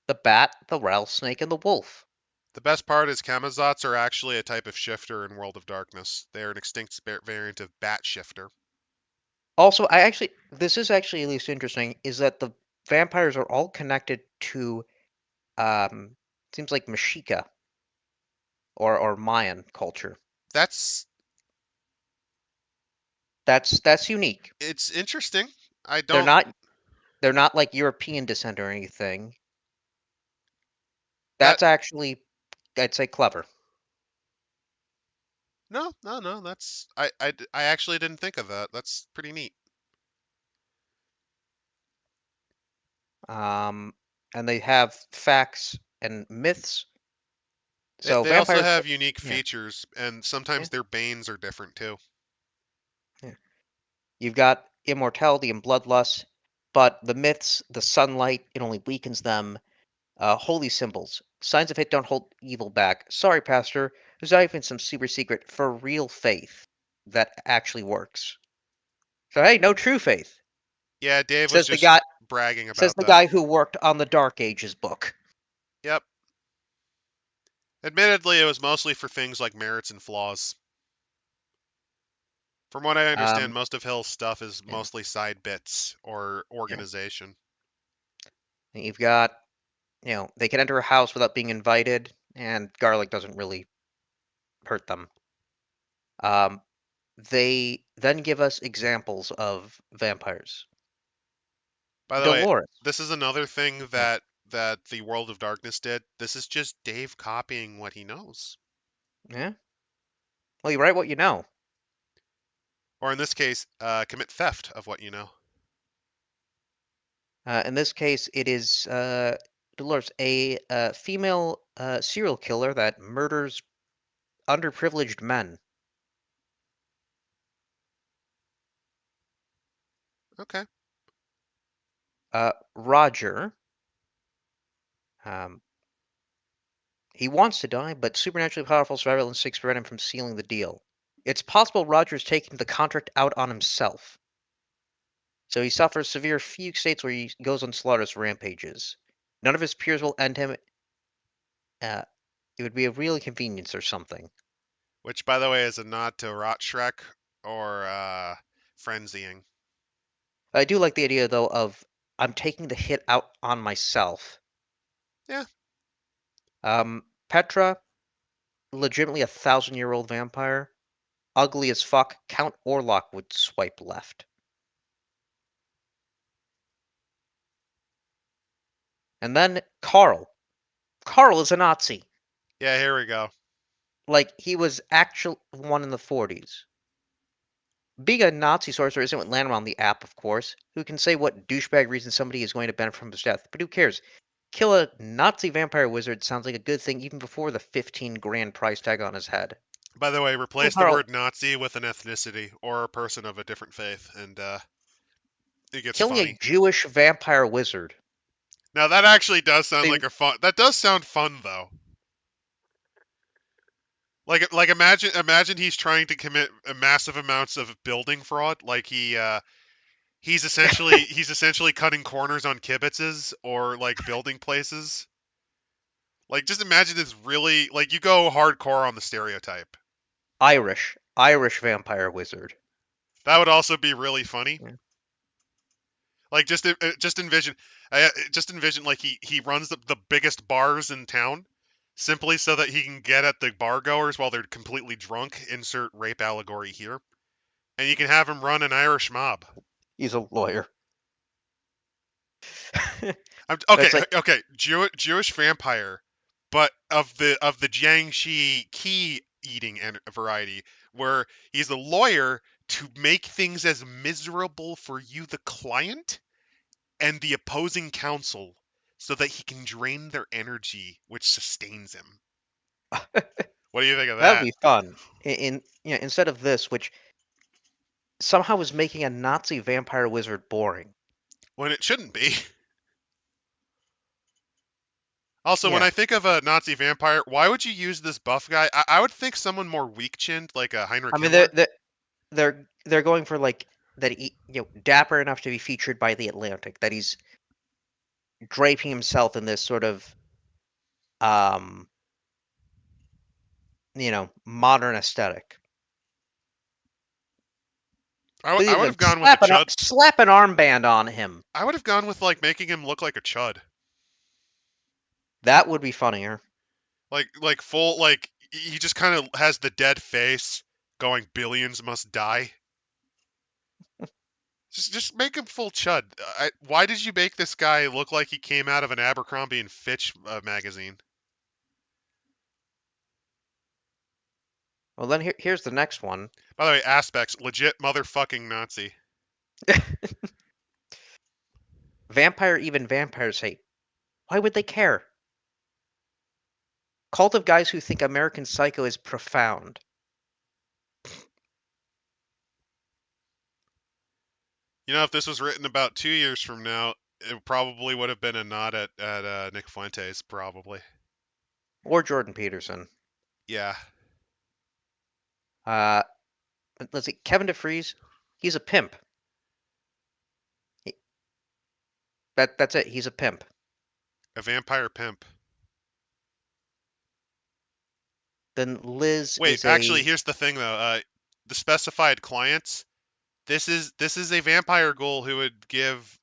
S2: the bat, the rattlesnake, and the wolf.
S1: The best part is Camazotz are actually a type of shifter in World of Darkness. They are an extinct variant of bat shifter.
S2: Also, this is actually at least interesting, is that the vampires are all connected to, seems like Mexica or Mayan culture.
S1: That's
S2: That's unique.
S1: it's interesting. I
S2: They're
S1: don't
S2: not they're not like European descent or anything.
S1: that
S2: That's actually, I'd say, clever.
S1: no, that's I actually didn't think of that. That's pretty neat.
S2: Um, and they have facts and myths.
S1: They,
S2: So
S1: they also
S2: vampires,
S1: have unique
S2: yeah,
S1: features, and
S2: yeah,
S1: sometimes their banes are different too.
S2: yeah. You've got immortality and bloodlust, but the myths, the sunlight, it only weakens them. Holy symbols. Signs of hate don't hold evil back. Sorry, Pastor. There's not even some super secret for real faith that actually works. So hey, no true faith.
S1: Yeah, Dave was
S2: Says the
S1: just
S2: guy
S1: bragging
S2: says
S1: about
S2: the
S1: that.
S2: guy who worked on the Dark Ages book.
S1: Yep. Admittedly, it was mostly for things like merits and flaws. From what I understand,
S2: Um,
S1: most of Hill's stuff is
S2: yeah,
S1: mostly side bits or
S2: yeah.
S1: organization.
S2: And you've got, they can enter a house without being invited, and garlic doesn't really hurt them. Um, they then give us examples of vampires.
S1: By the way,
S2: Dolores.
S1: this is another thing
S2: Yeah.
S1: that the World of Darkness did. This is just Dave copying what he knows.
S2: Yeah. Well, you write what you know.
S1: Or in this case, commit theft of what you know.
S2: In this case, it is Dolores, a female serial killer that murders underprivileged men.
S1: Okay.
S2: Roger, um, he wants to die, but supernaturally powerful survival instincts prevent him from sealing the deal. It's possible Roger's taking the contract out on himself, so he suffers severe fugue states where he goes on slaughterous rampages. None of his peers will end him. Uh, it would be a real inconvenience or something.
S1: Which, by the way, is a nod to Rot Shrek or Frenzying.
S2: I do like the idea, though, of I'm taking the hit out on myself.
S1: Yeah.
S2: Petra, legitimately a 1,000-year-old vampire, ugly as fuck. Count Orlok would swipe left. And then Carl. Carl is a Nazi.
S1: Yeah, here we go.
S2: Like, he was actual one in the 40s. Being a Nazi sorcerer isn't what landed him on the app, of course. Who can say what douchebag reason somebody is going to benefit from his death? But who cares? Kill a Nazi vampire wizard sounds like a good thing even before the 15 grand price tag on his head.
S1: By the way,
S2: Killing
S1: replace the
S2: Carl,
S1: word Nazi with an ethnicity or a person of a different faith, and it gets
S2: killing a
S1: funny.
S2: Jewish vampire wizard.
S1: Now that actually does sound
S2: They,
S1: like a fun. That does sound fun though. Like imagine he's trying to commit massive amounts of building fraud. Like he's essentially cutting corners on kibitzes or like building places. Like just imagine this really like you go hardcore on the stereotype.
S2: Irish vampire wizard.
S1: That would also be really funny.
S2: Yeah.
S1: Like just envision, just envision like he runs the biggest bars in town, simply so that he can get at the bar goers while they're completely drunk. Insert rape allegory here, and you can have him run an Irish mob.
S2: He's a lawyer.
S1: Okay,
S2: That's like,
S1: okay, Jewish vampire, but of the Jiangxi key eating variety, where he's a lawyer to make things as miserable for you, the client, and the opposing counsel, so that he can drain their energy, which sustains him. What do you think of
S2: that would
S1: that?
S2: be fun. Instead of this, which somehow is making a Nazi vampire wizard boring.
S1: When it shouldn't be. Also, when
S2: Yeah.
S1: I think of a Nazi vampire, why would you use this buff guy? I would think someone more weak-chinned, like a Heinrich
S2: I mean,
S1: Himmler.
S2: they're going for like that. Dapper enough to be featured by the Atlantic. That he's draping himself in this sort of um, modern aesthetic. But
S1: I
S2: yeah,
S1: would
S2: then
S1: have gone with the chud.
S2: slap an armband on him.
S1: I would have gone with like making him look like a chud,
S2: That would be funnier.
S1: like full like he just kind of has the dead face, going billions must die. Just make him full chud. Why did you make this guy look like he came out of an Abercrombie and Fitch magazine?
S2: Well, then here's the next one.
S1: By the way, aspects legit motherfucking Nazi.
S2: Even vampires hate. Why would they care? Cult of guys who think American Psycho is profound.
S1: You know, if this was written about 2 years from now, it probably would have been a nod at Nick Fuentes, probably.
S2: Or Jordan Peterson.
S1: Yeah.
S2: Let's see. Kevin DeFries, he's a pimp. That's it. He's a pimp.
S1: A vampire pimp.
S2: Then Liz
S1: Wait,
S2: is
S1: actually,
S2: a.
S1: here's the thing though. The specified clients. This is a vampire ghoul who would give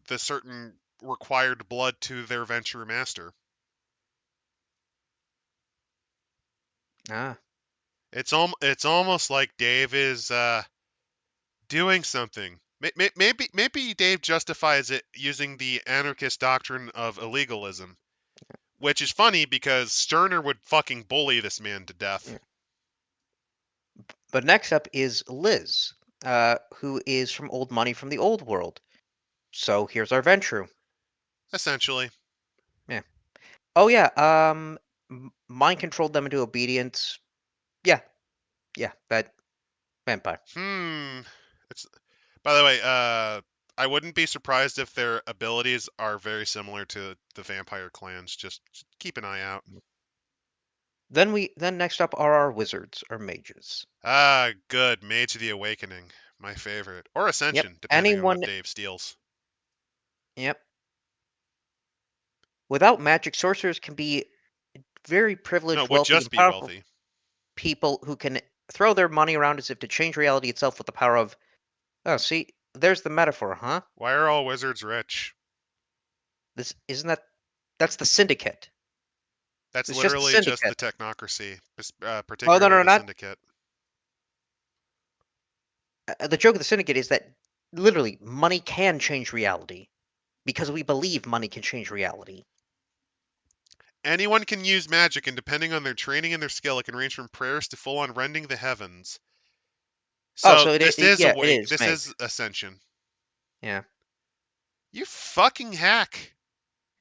S1: the certain required blood to their venture master.
S2: Ah.
S1: It's almost like Dave is doing something. Maybe Dave justifies it using the anarchist doctrine of illegalism, which is funny because Sterner would fucking bully this man to death.
S2: Yeah. But next up is Liz, who is from Old Money from the Old World. So here's our Ventru.
S1: Essentially.
S2: Yeah. Oh yeah. Mind controlled them into obedience. Yeah. Yeah. That vampire.
S1: It's by the way, I wouldn't be surprised if their abilities are very similar to the vampire clans. Just keep an eye out.
S2: Then next up are our wizards, or mages.
S1: Ah, good. Mage of the Awakening, my favorite, or
S2: Yep.
S1: Ascension, depending on
S2: Anyone.
S1: what Dave steals.
S2: Yep. Without magic, sorcerers can be very
S1: No,
S2: privileged,
S1: would
S2: wealthy,
S1: just
S2: and
S1: be
S2: powerful
S1: wealthy.
S2: people who can throw their money around as if to change reality itself with the power of. Oh, see, there's the metaphor, huh?
S1: Why are all wizards rich?
S2: This isn't that. That's the syndicate.
S1: That's
S2: It's just the
S1: literally just the
S2: syndicate.
S1: technocracy,
S2: Oh no,
S1: particularly
S2: no,
S1: the
S2: not
S1: syndicate.
S2: the joke of the syndicate is that literally money can change reality because we believe money can change reality.
S1: Anyone can use magic, and depending on their training and their skill, it can range from prayers to full-on rending the heavens.
S2: Oh,
S1: So
S2: so yeah, it is.
S1: This
S2: Mate.
S1: is Ascension.
S2: Yeah.
S1: You fucking hack.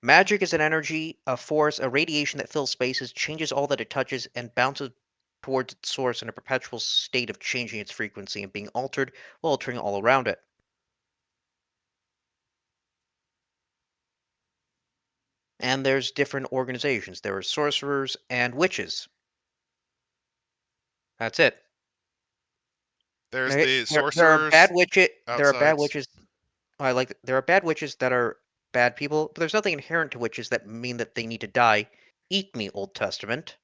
S2: Magic is an energy, a force, a radiation that fills spaces, changes all that it touches, and bounces towards its source in a perpetual state of changing its frequency and being altered while altering all around it. And there's different organizations. There are sorcerers and witches. That's it.
S1: There's the
S2: There are bad
S1: sorcerers,
S2: witches. There are bad
S1: outsides.
S2: witches. There are bad witches that are bad people, but there's nothing inherent to witches that mean that they need to die. Eat me, Old Testament.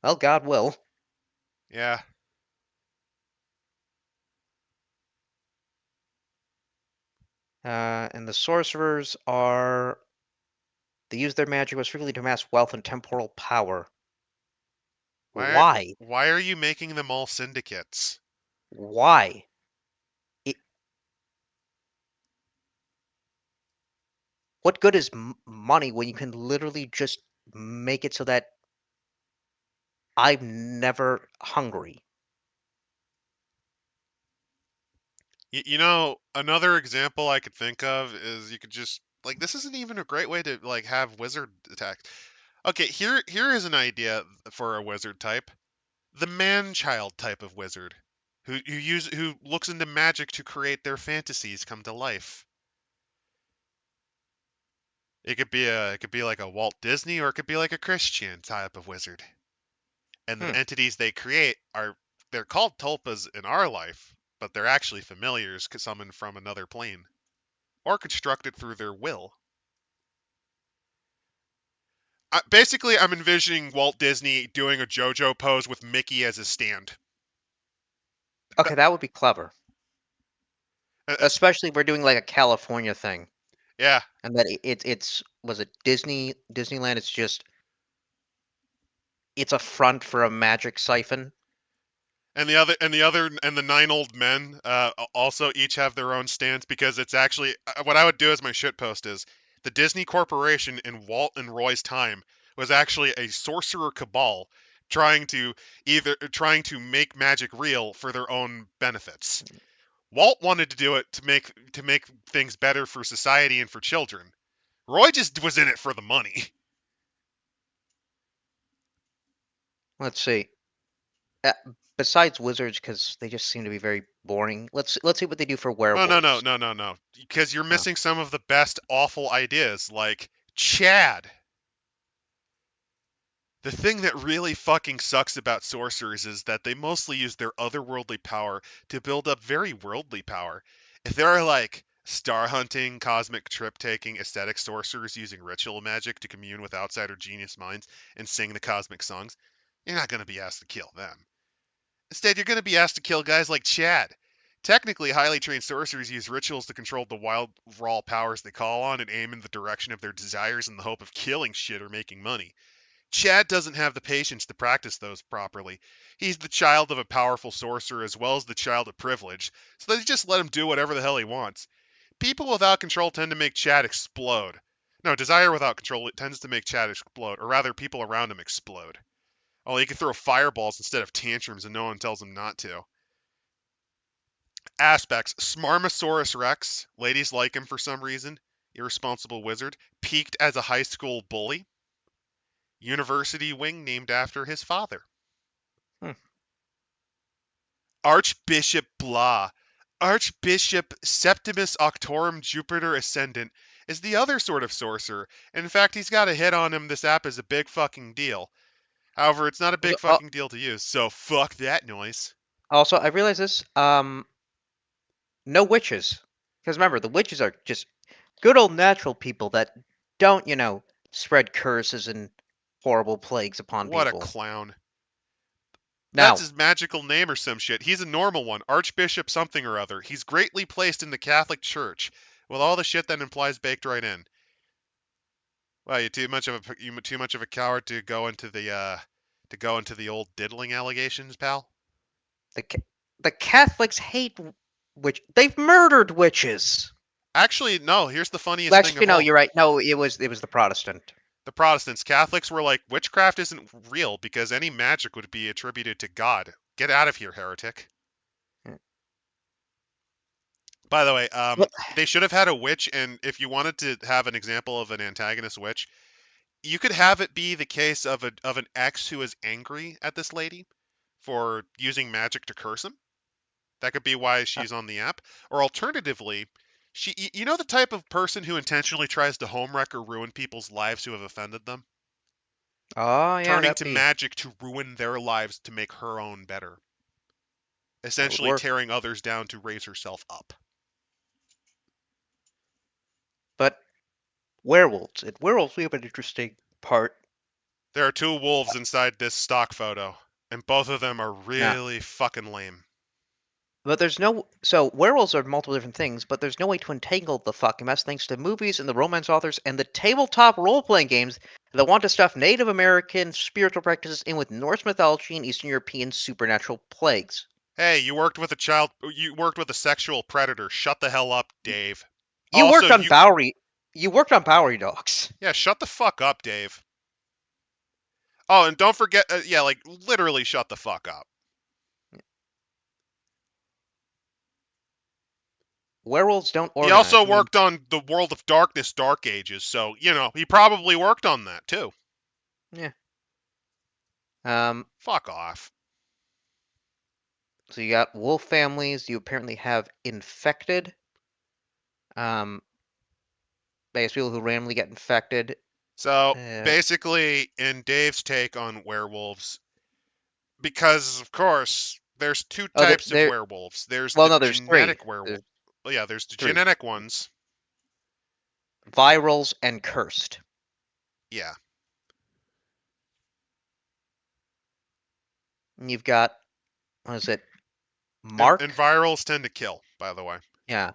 S2: Well, God will.
S1: Yeah.
S2: And the sorcerers are... They use their magic most frequently to amass wealth and temporal power.
S1: Why
S2: Why?
S1: why are you making them all syndicates?
S2: Why? It, what good is money when you can literally just make it so that I'm never hungry?
S1: You know, another example I could think of is you could just like this isn't even a great way to like have wizard attack. Okay, here is an idea for a wizard type. The man-child type of wizard who looks into magic to create their fantasies come to life. It could be like a Walt Disney or it could be like a Christian type of wizard. And the
S2: Hmm.
S1: entities they create are they're called tulpas in our life, but they're actually familiars summoned from another plane or constructed through their will. Basically, I'm envisioning Walt Disney doing a JoJo pose with Mickey as his stand.
S2: Okay, that would be clever.
S1: Uh, uh,
S2: Especially if we're doing like a California thing.
S1: yeah,
S2: And that it's was it Disneyland? It's a front for a magic siphon.
S1: and the nine old men also each have their own stance because it's actually what I would do as my shitpost is the Disney Corporation in Walt and Roy's time was actually a sorcerer cabal trying to make magic real for their own benefits. Walt wanted to do it to make things better for society and for children. Roy just was in it for the money.
S2: Let's see. Uh, Besides wizards, because they just seem to be very boring. Let's see what they do for werewolves.
S1: No. Because you're
S2: Oh.
S1: missing some of the best awful ideas, like Chad. The thing that really fucking sucks about sorcerers is that they mostly use their otherworldly power to build up very worldly power. If there are like star hunting, cosmic trip taking, aesthetic sorcerers using ritual magic to commune with outsider genius minds and sing the cosmic songs, you're not going to be asked to kill them. Instead, you're going to be asked to kill guys like Chad. Technically, highly trained sorcerers use rituals to control the wild, raw powers they call on and aim in the direction of their desires in the hope of killing shit or making money. Chad doesn't have the patience to practice those properly. He's the child of a powerful sorcerer as well as the child of privilege, so they just let him do whatever the hell he wants. People without control tend to make Chad explode. No, desire without control tends to make Chad explode, or rather, people around him explode. Oh, he can throw fireballs instead of tantrums and no one tells him not to. Aspects: Smarmosaurus Rex. Ladies like him for some reason. Irresponsible wizard. Peaked as a high school bully. University wing named after his father.
S2: Hmm.
S1: Archbishop Blah. Archbishop Septimus Octorum Jupiter Ascendant is the other sort of sorcerer. In fact, he's got a hit on him. This app is a big fucking deal. However, it's not a big
S2: Also,
S1: fucking deal to use, so fuck that noise.
S2: also, I realize this. No witches, because remember the witches are just good old natural people that don't, spread curses and horrible plagues upon
S1: What a
S2: people.
S1: clown. That's
S2: Now,
S1: his magical name or some shit. He's a normal one. Archbishop something or other. He's greatly placed in the Catholic Church, with all the shit that implies baked right in. Well, you too much of a coward to go into the old diddling allegations, pal.
S2: the the Catholics hate witch. They've murdered witches.
S1: Actually, no. Here's the funniest
S2: Well,
S1: thing
S2: actually,
S1: of
S2: no,
S1: all.
S2: you're right. No, it was the Protestant.
S1: The Protestants, Catholics were like, witchcraft isn't real because any magic would be attributed to God. Get out of here, heretic.
S2: Hmm.
S1: By the way,
S2: What?
S1: they should have had a witch, and if you wanted to have an example of an antagonist witch, you could have it be the case of an ex who is angry at this lady for using magic to curse him. That could be why she's on the app. Or alternatively, you know the type of person who intentionally tries to homewreck or ruin people's lives who have offended them,
S2: Oh yeah,
S1: turning
S2: that
S1: to
S2: be
S1: magic to ruin their lives to make her own better,
S2: that would
S1: essentially
S2: work.
S1: tearing others down to raise herself up.
S2: But werewolves, we have an interesting part.
S1: There are two wolves inside this stock photo, and both of them are
S2: Yeah,
S1: really fucking lame.
S2: But there's no so werewolves are multiple different things, but there's no way to entangle the fucking mess thanks to movies and the romance authors and the tabletop role-playing games that want to stuff Native American spiritual practices in with Norse mythology and Eastern European supernatural plagues.
S1: Hey, you worked with a sexual predator. Shut the hell up, Dave.
S2: You
S1: Also,
S2: worked on Bowery. You worked on Bowery Dogs.
S1: yeah, shut the fuck up, Dave. Oh, and don't forget, yeah, like literally shut the fuck up.
S2: Werewolves don't
S1: He
S2: organize.
S1: also worked on the World of Darkness, Dark Ages, so he probably worked on that too.
S2: Yeah.
S1: Fuck off.
S2: So you got wolf families. You apparently have infected. I guess people who randomly get infected.
S1: So basically, in Dave's take on werewolves, because of course there's two types of werewolves. There's the
S2: there's
S1: genetic
S2: three.
S1: werewolf. Well, yeah, there's the
S2: three.
S1: genetic ones.
S2: Virals and cursed.
S1: Yeah.
S2: And you've got, what is it? Mark?
S1: And virals tend to kill, by the way.
S2: Yeah.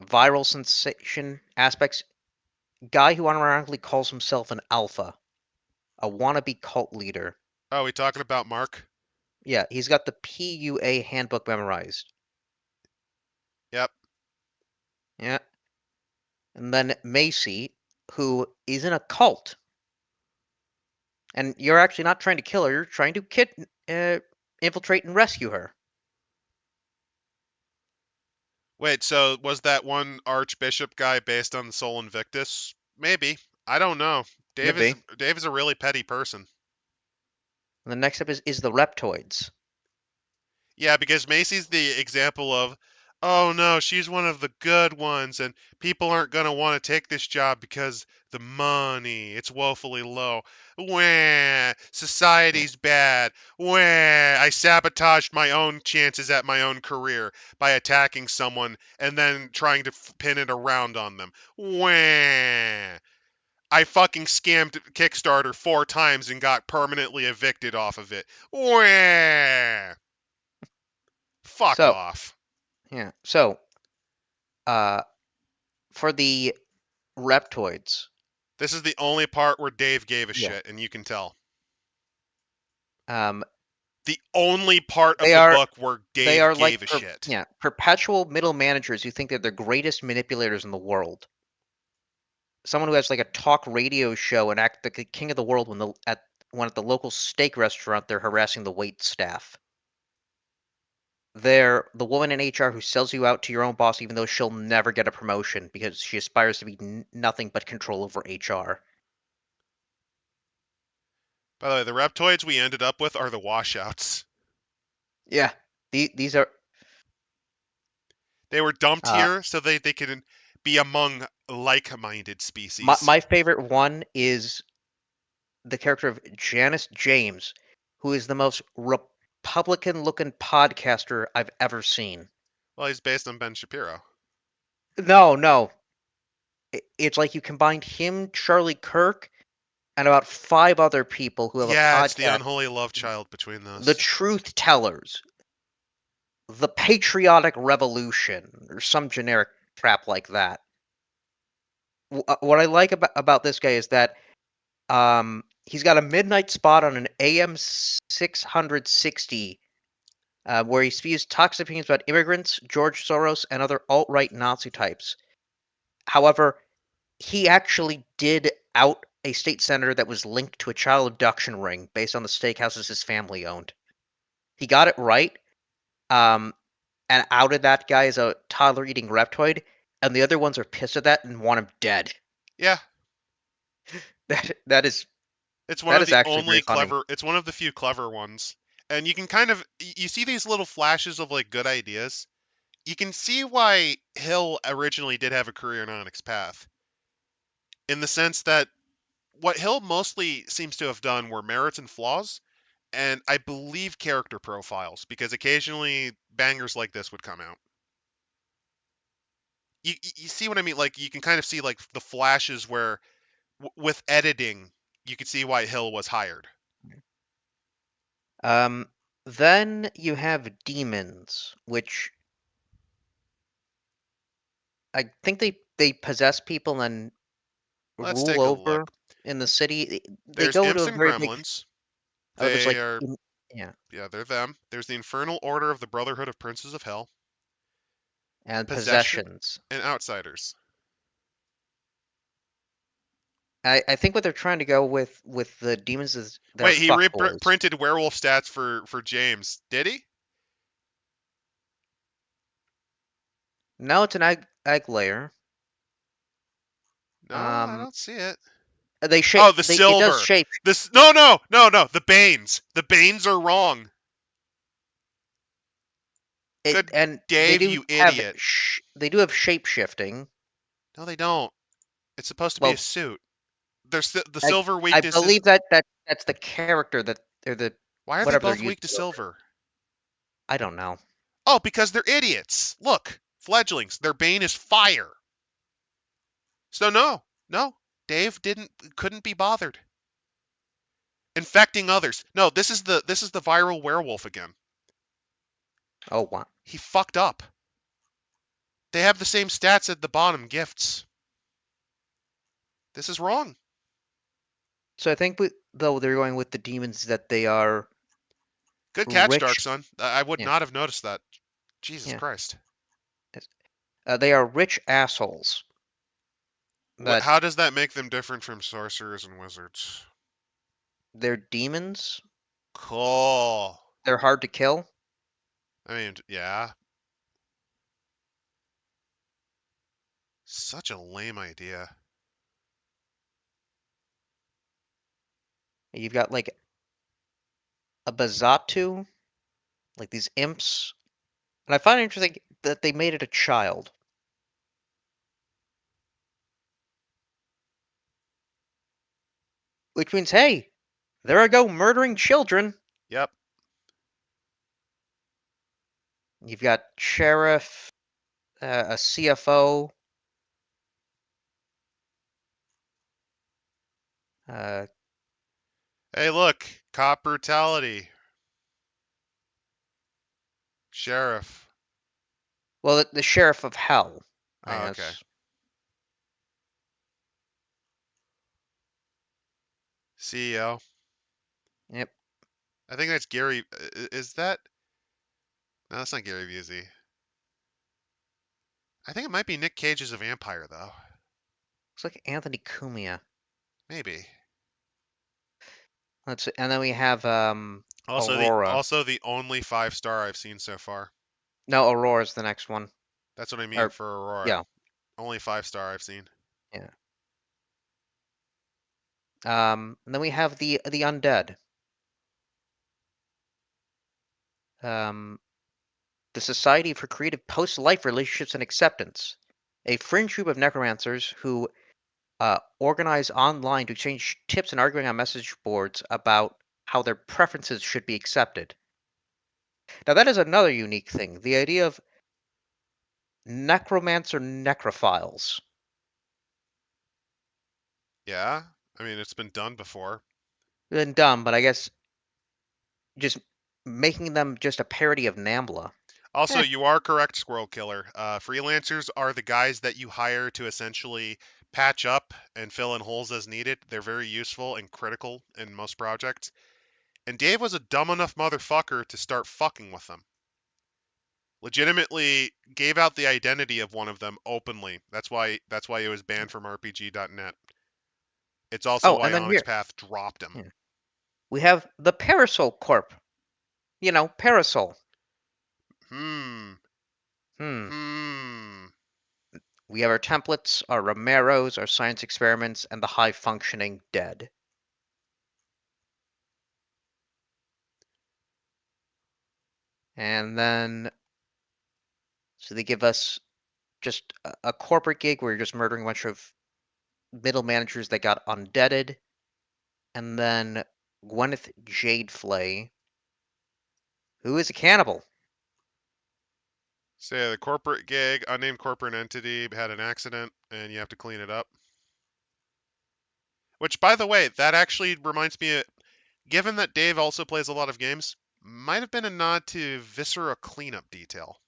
S2: Viral sensation aspects. Guy who unironically calls himself an alpha. A wannabe cult leader.
S1: Oh, we talking about Mark?
S2: Yeah, he's got the PUA handbook memorized.
S1: Yep.
S2: Yeah. And then Macy, who is in a cult. And you're actually not trying to kill her, you're trying to infiltrate and rescue her.
S1: Wait, so was that one Archbishop guy based on the Sol Invictus? Maybe. I don't know. Dave is a really petty person.
S2: And the next up is the Reptoids.
S1: Yeah, because Macy's the example of, oh no, she's one of the good ones, and people aren't gonna want to take this job because the money, it's woefully low. Wah, society's bad. Wah, I sabotaged my own chances at my own career by attacking someone and then trying to pin it around on them. Wah. I fucking scammed Kickstarter 4 times and got permanently evicted off of it. Wah. Fuck off.
S2: Yeah. So, for the Reptoids.
S1: This is the only part where Dave gave a shit, and you can tell. The only part of the book where Dave gave a shit.
S2: Yeah, perpetual middle managers who think they're the greatest manipulators in the world. Someone who has like a talk radio show and act the king of the world when at the local steak restaurant they're harassing the wait staff. They're the woman in HR who sells you out to your own boss even though she'll never get a promotion because she aspires to be nothing but control over HR.
S1: By the way, the Reptoids we ended up with are the washouts.
S2: Yeah, these are...
S1: They were dumped here so they could be among like-minded species.
S2: My favorite one is the character of Janice James, who is the most Republican-looking podcaster I've ever seen.
S1: Well, he's based on Ben Shapiro.
S2: No. It's like you combined him, Charlie Kirk, and about 5 other people who have a podcast.
S1: Yeah, it's the unholy love child between those.
S2: The Truth Tellers. The Patriotic Revolution, or some generic crap like that. What I like about this guy is that he's got a midnight spot on an AM 660 where he spews toxic opinions about immigrants, George Soros, and other alt-right Nazi types. However, he actually did out a state senator that was linked to a child abduction ring based on the steakhouses his family owned. He got it right, and outed that guy as a toddler-eating reptoid, and the other ones are pissed at that and want him dead.
S1: Yeah.
S2: That is...
S1: It's one of the only clever... It's one of the few clever ones. And you can kind of... You see these little flashes of, like, good ideas. You can see why Hill originally did have a career in Onyx Path. In the sense that what Hill mostly seems to have done were merits and flaws, and I believe character profiles, because occasionally bangers like this would come out. You see what I mean? Like, you can kind of see, like, the flashes where, with editing, you could see why Hill was hired.
S2: Then you have demons, which I think they possess people and
S1: Let's
S2: rule
S1: take a
S2: over
S1: look.
S2: in the city. They
S1: There's
S2: go to
S1: imps
S2: a
S1: and
S2: very big.
S1: gremlins.
S2: Oh, there's
S1: They
S2: like
S1: are,
S2: yeah,
S1: yeah, they're them. There's the Infernal Order of the Brotherhood of Princes of Hell,
S2: and
S1: Possession,
S2: possessions.
S1: and Outsiders.
S2: I think what they're trying to go with the demons is they're
S1: Wait, he
S2: fuckboys.
S1: reprinted werewolf stats for James. Did he?
S2: No, it's an egg layer.
S1: No, I
S2: Um,
S1: don't see it.
S2: they shape.
S1: Oh, the
S2: It does
S1: silver.
S2: shape.
S1: This no. The Banes. The Banes are wrong.
S2: It
S1: Good
S2: and
S1: Dave, you idiot.
S2: they do have shape shifting.
S1: No, they don't. It's supposed to be a
S2: Well,
S1: suit. There's the
S2: I
S1: silver
S2: I
S1: weakness is.
S2: believe that's the character that or the
S1: Why are they
S2: whatever they're
S1: both
S2: using
S1: weak to
S2: it over.
S1: silver?
S2: I don't know.
S1: Oh, because they're idiots. Look, fledglings. Their bane is fire. So no. Dave couldn't be bothered. Infecting others. No, this is the viral werewolf again.
S2: Oh, wow.
S1: He fucked up. They have the same stats at the bottom, gifts. This is wrong.
S2: So I think though they're going with the demons that they are
S1: Good catch, Dark
S2: rich.
S1: Sun. I would
S2: Yeah,
S1: not have noticed that. Jesus
S2: yeah.
S1: Christ.
S2: They are rich assholes. That
S1: How does that make them different from sorcerers and wizards?
S2: they're demons.
S1: Cool.
S2: They're hard to kill.
S1: I mean, yeah. Such a lame idea.
S2: You've got like a Bazatu, like these imps. And I find it interesting that they made it a child. Which means, hey, there I go murdering children.
S1: Yep.
S2: You've got sheriff, a CFO, uh,
S1: Hey, look. Cop brutality. Sheriff.
S2: well, the sheriff of hell, I
S1: Oh, okay.
S2: guess.
S1: CEO.
S2: Yep.
S1: I think that's Gary. Is that? No, that's not Gary Busey. I think it might be Nick Cage as a vampire, though.
S2: Looks like Anthony Cumia.
S1: Maybe.
S2: Let's see. And then we have
S1: Also the
S2: Aurora.
S1: also the only 5-star I've seen so far.
S2: No, Aurora's the next one.
S1: That's what I mean
S2: Or
S1: for Aurora.
S2: yeah,
S1: Only 5-star I've seen.
S2: yeah. And then we have the undead. Um, the Society for Creative Post-Life Relationships and Acceptance, a fringe group of necromancers who organize online to exchange tips and arguing on message boards about how their preferences should be accepted. Now that is another unique thing. The idea of necromancer necrophiles.
S1: Yeah. I mean, it's been done before.
S2: Been dumb, but I guess just making them just a parody of Nambla.
S1: Also,
S2: Eh.
S1: you are correct, Squirrel Killer. Freelancers are the guys that you hire to essentially patch up and fill in holes as needed. They're very useful and critical in most projects. And Dave was a dumb enough motherfucker to start fucking with them. Legitimately gave out the identity of one of them openly. That's why it was banned from RPG.net. It's also
S2: Oh,
S1: why
S2: and then
S1: Onyx
S2: here
S1: Path dropped him.
S2: yeah, we have the Parasol Corp. Parasol.
S1: Hmm.
S2: Hmm.
S1: Hmm.
S2: We have our templates, our Romeros, our science experiments, and the high functioning dead. And then, so they give us just a corporate gig where you're just murdering a bunch of middle managers that got undeaded. And then Gwyneth Jadeflay, who is a cannibal.
S1: So yeah, the corporate gig, unnamed corporate entity had an accident, and you have to clean it up. Which, by the way, that actually reminds me, given that Dave also plays a lot of games, Might have been a nod to Viscera cleanup detail.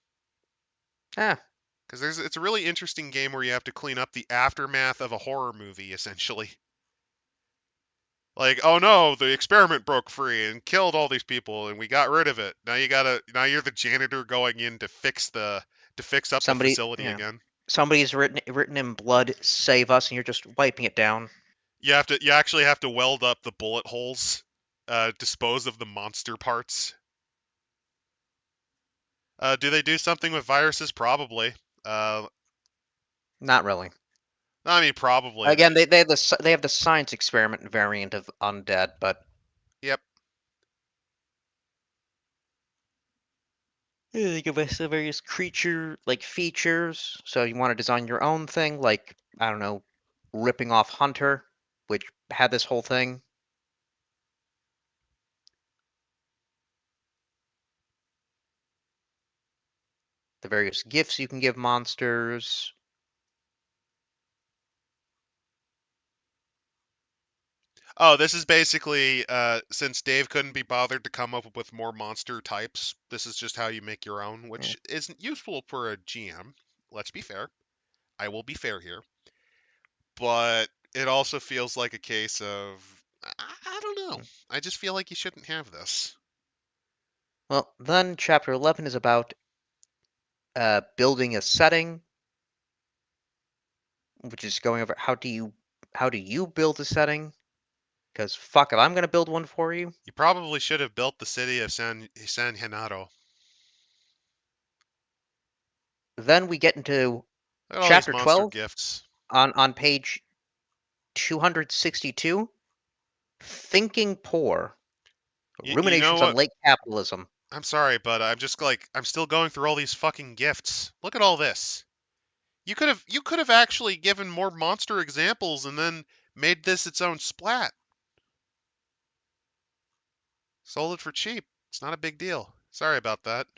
S2: Ah,
S1: Because it's a really interesting game where you have to clean up the aftermath of a horror movie, essentially. Like, oh no, the experiment broke free and killed all these people, and we got rid of it. Now you're the janitor going in to fix up the
S2: somebody,
S1: facility
S2: yeah,
S1: again.
S2: somebody's written in blood, "Save us," and you're just wiping it down.
S1: You actually have to weld up the bullet holes, dispose of the monster parts. Do they do something with viruses? Probably. Uh,
S2: Not really.
S1: I mean, probably.
S2: Again, they have the science experiment variant of undead, but
S1: Yep.
S2: they give us the various creature like features. So you want to design your own thing, like I don't know, ripping off Hunter, which had this whole thing. The various gifts you can give monsters.
S1: Oh, this is basically since Dave couldn't be bothered to come up with more monster types, this is just how you make your own,
S2: Yeah.
S1: which isn't useful for a GM. Let's be fair. I will be fair here. But it also feels like a case of I don't know. I just feel like you shouldn't have this.
S2: Well, then chapter 11 is about building a setting, which is going over how do you build a setting? Because fuck if I'm gonna build one for you.
S1: You probably should have built the city of San Genaro.
S2: Then we get into
S1: Look at all these
S2: chapter
S1: monster
S2: 12
S1: gifts.
S2: on page 262. Thinking poor.
S1: You know
S2: Ruminations on
S1: what?
S2: late capitalism.
S1: I'm sorry, but I'm just like I'm still going through all these fucking gifts. Look at all this. You could have actually given more monster examples and then made this its own splat. Sold it for cheap. It's not a big deal. Sorry about that.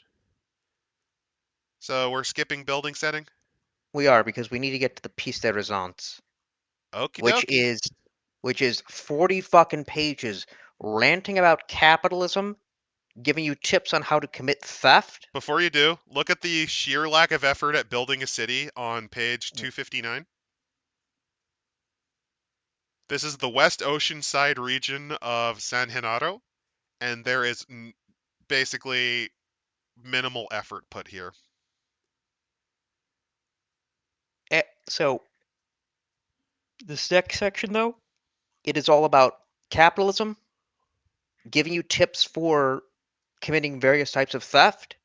S1: So we're skipping building setting?
S2: We are because we need to get to the piece de resistance,
S1: Okie
S2: which
S1: dokie.
S2: is 40 fucking pages ranting about capitalism, giving you tips on how to commit theft.
S1: Before you do, look at the sheer lack of effort at building a city on page 259. This is the West Oceanside region of San Genaro, and there is basically minimal effort put here.
S2: So this next section, though, it is all about capitalism, giving you tips for committing various types of theft,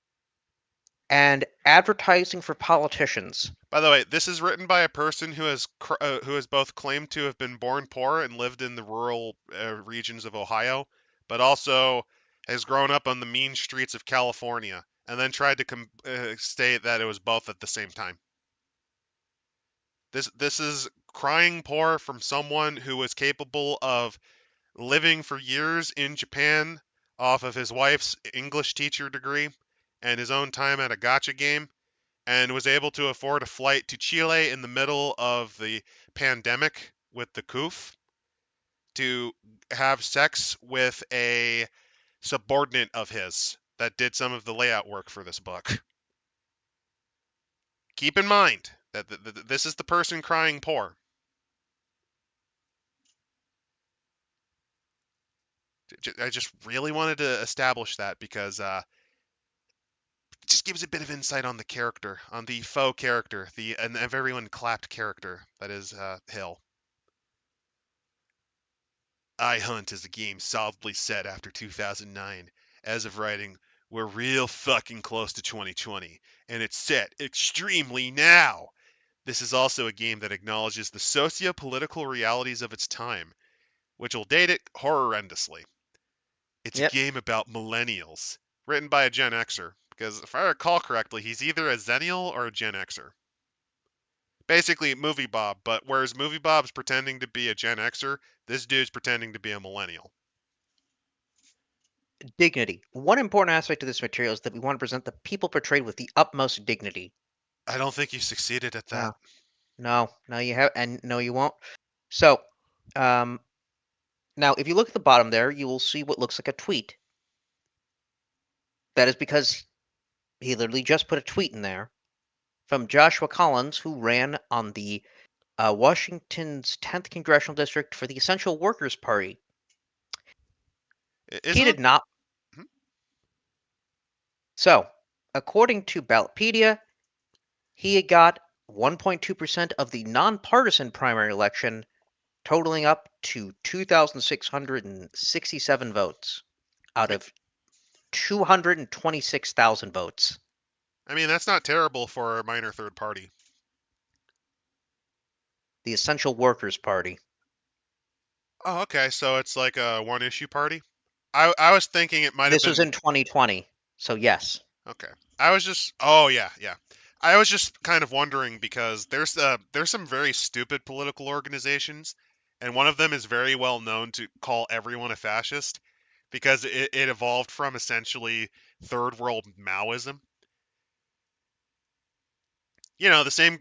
S2: and advertising for politicians.
S1: By the way, this is written by a person who has both claimed to have been born poor and lived in the rural regions of Ohio, but also has grown up on the mean streets of California, and then tried to state that it was both at the same time. This is crying poor from someone who was capable of living for years in Japan off of his wife's English teacher degree and his own time at a gotcha game, and was able to afford a flight to Chile in the middle of the pandemic with the coof to have sex with a subordinate of his that did some of the layout work for this book. Keep in mind that this is the person crying poor. I just really wanted to establish that because it just gives a bit of insight on the character, on the faux character, and everyone clapped character that is Hill. iHunt is a game solidly set after 2009. As of writing, we're real fucking close to 2020, and it's set extremely now. This is also a game that acknowledges the socio-political realities of its time, which will date it horrendously. It's a
S2: Yep.
S1: game about millennials, written by a Gen Xer, because if I recall correctly, he's either a Zennial or a Gen Xer. Basically, Movie Bob, but whereas Movie Bob's pretending to be a Gen Xer, this dude's pretending to be a millennial.
S2: Dignity. One important aspect of this material is that we want to present the people portrayed with the utmost dignity.
S1: I don't think you succeeded at that.
S2: No, you have, and no, you won't. So, now if you look at the bottom there, you will see what looks like a tweet. That is because he literally just put a tweet in there from Joshua Collins, who ran on the Washington's 10th Congressional District for the Essential Workers Party. He did not.
S1: Hmm?
S2: So, according to Ballotpedia, he got 1.2% of the nonpartisan primary election, totaling up to 2,667 votes out of 226,000 votes.
S1: I mean, that's not terrible for a minor third party.
S2: The Essential Workers Party.
S1: Oh, okay. So it's like a one-issue party. I was thinking it might have
S2: This was
S1: been.
S2: in 2020, so yes.
S1: Okay. I was just. Oh yeah, yeah. I was just kind of wondering because there's some very stupid political organizations, and one of them is very well known to call everyone a fascist because it evolved from essentially third world Maoism. You know, the same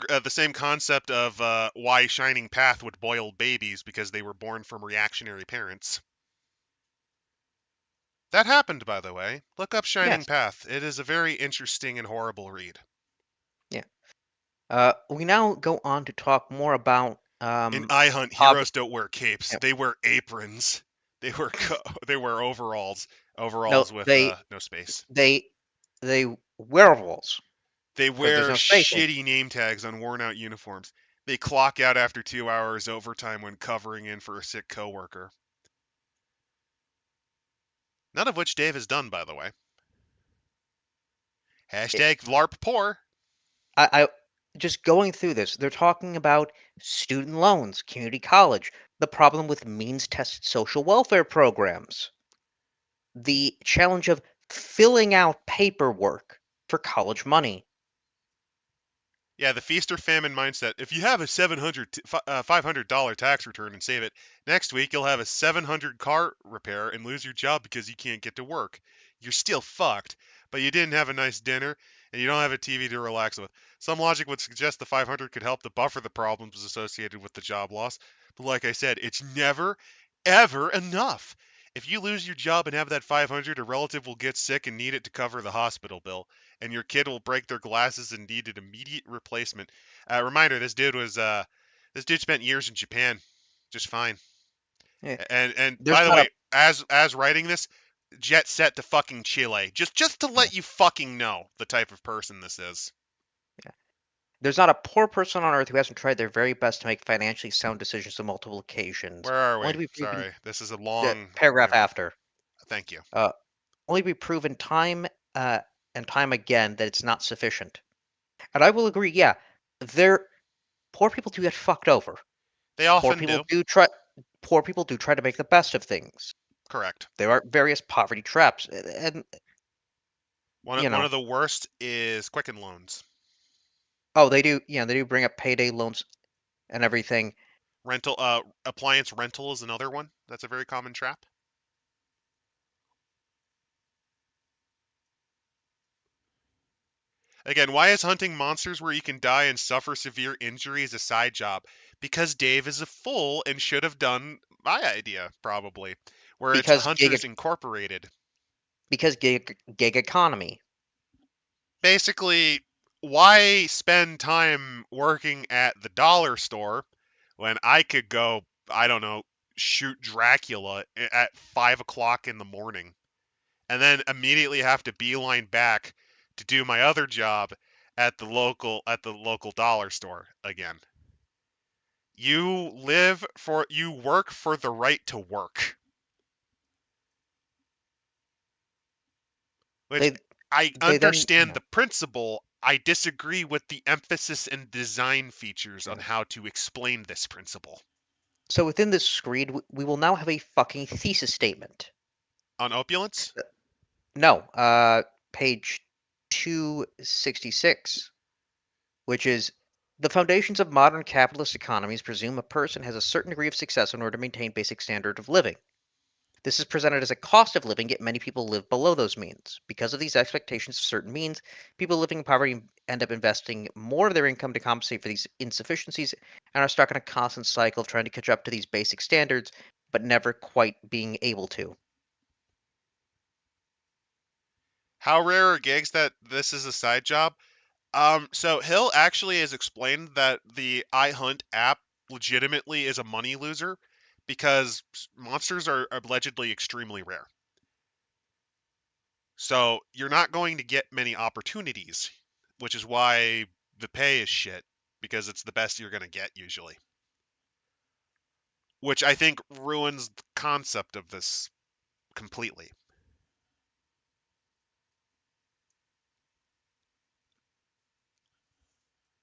S1: concept of why Shining Path would boil babies because they were born from reactionary parents. That happened, by the way. Look up Shining
S2: Yes.
S1: Path. It is a very interesting and horrible read.
S2: Yeah. We now go on to talk more about
S1: In iHunt, heroes don't wear capes.
S2: Yeah.
S1: They wear aprons. They wear they wear overalls.
S2: No,
S1: Overalls with no space.
S2: they werewolves.
S1: They
S2: Because there's
S1: wear
S2: no spacing.
S1: shitty name tags on worn-out uniforms. They clock out after 2 hours overtime when covering in for a sick coworker. None of which Dave has done, by the way. Hashtag LARP poor.
S2: I just going through this, they're talking about student loans, community college, the problem with means-tested social welfare programs, the challenge of filling out paperwork for college money.
S1: Yeah, the feast or famine mindset. If you have a $500 tax return and save it, next week you'll have a $700 car repair and lose your job because you can't get to work. You're still fucked, but you didn't have a nice dinner and you don't have a TV to relax with. Some logic would suggest the 500 could help to buffer the problems associated with the job loss, but like I said, it's never, ever enough. If you lose your job and have that 500, a relative will get sick and need it to cover the hospital bill, and your kid will break their glasses and need an immediate replacement. Reminder: this dude spent years in Japan, just fine.
S2: Yeah.
S1: And
S2: There's
S1: by the
S2: not
S1: way, as writing this, jet set to fucking Chile, just to let you fucking know the type of person this is.
S2: There's not a poor person on earth who hasn't tried their very best to make financially sound decisions on multiple occasions.
S1: Where are
S2: Only
S1: we?
S2: to be proven
S1: Sorry, this is a
S2: the
S1: long
S2: paragraph
S1: yeah,
S2: after.
S1: Thank you.
S2: Only to be proven time and time again that it's not sufficient. And I will agree, yeah, poor people do get fucked over.
S1: They
S2: Poor
S1: often
S2: people
S1: do.
S2: poor people do try to make the best of things.
S1: Correct.
S2: There are various poverty traps, and
S1: One
S2: you know,
S1: of the worst is Quicken Loans.
S2: oh, they do, yeah, they do bring up payday loans and everything.
S1: Rental appliance rental is another one. That's a very common trap. Again, why is hunting monsters where you can die and suffer severe injuries a side job? Because Dave is a fool and should have done my idea, probably, where it's
S2: Because
S1: Hunters Incorporated.
S2: gig economy.
S1: Basically, why spend time working at the dollar store when I could go, I don't know, shoot Dracula at 5 o'clock in the morning and then immediately have to beeline back to do my other job at the local dollar store again. You work for the right to work. Which I understand the principle. I disagree with the emphasis and design features on how to explain this principle.
S2: So within this screed, we will now have a fucking thesis statement.
S1: On opulence?
S2: No, page 266, which is the foundations of modern capitalist economies presume a person has a certain degree of success in order to maintain basic standard of living. This is presented as a cost of living, yet many people live below those means. Because of these expectations of certain means, people living in poverty end up investing more of their income to compensate for these insufficiencies and are stuck in a constant cycle of trying to catch up to these basic standards, but never quite being able to.
S1: How rare are gigs that this is a side job? So Hill actually has explained that the iHunt app legitimately is a money loser because monsters are allegedly extremely rare. So you're not going to get many opportunities, which is why the pay is shit because it's the best you're going to get usually. Which I think ruins the concept of this completely.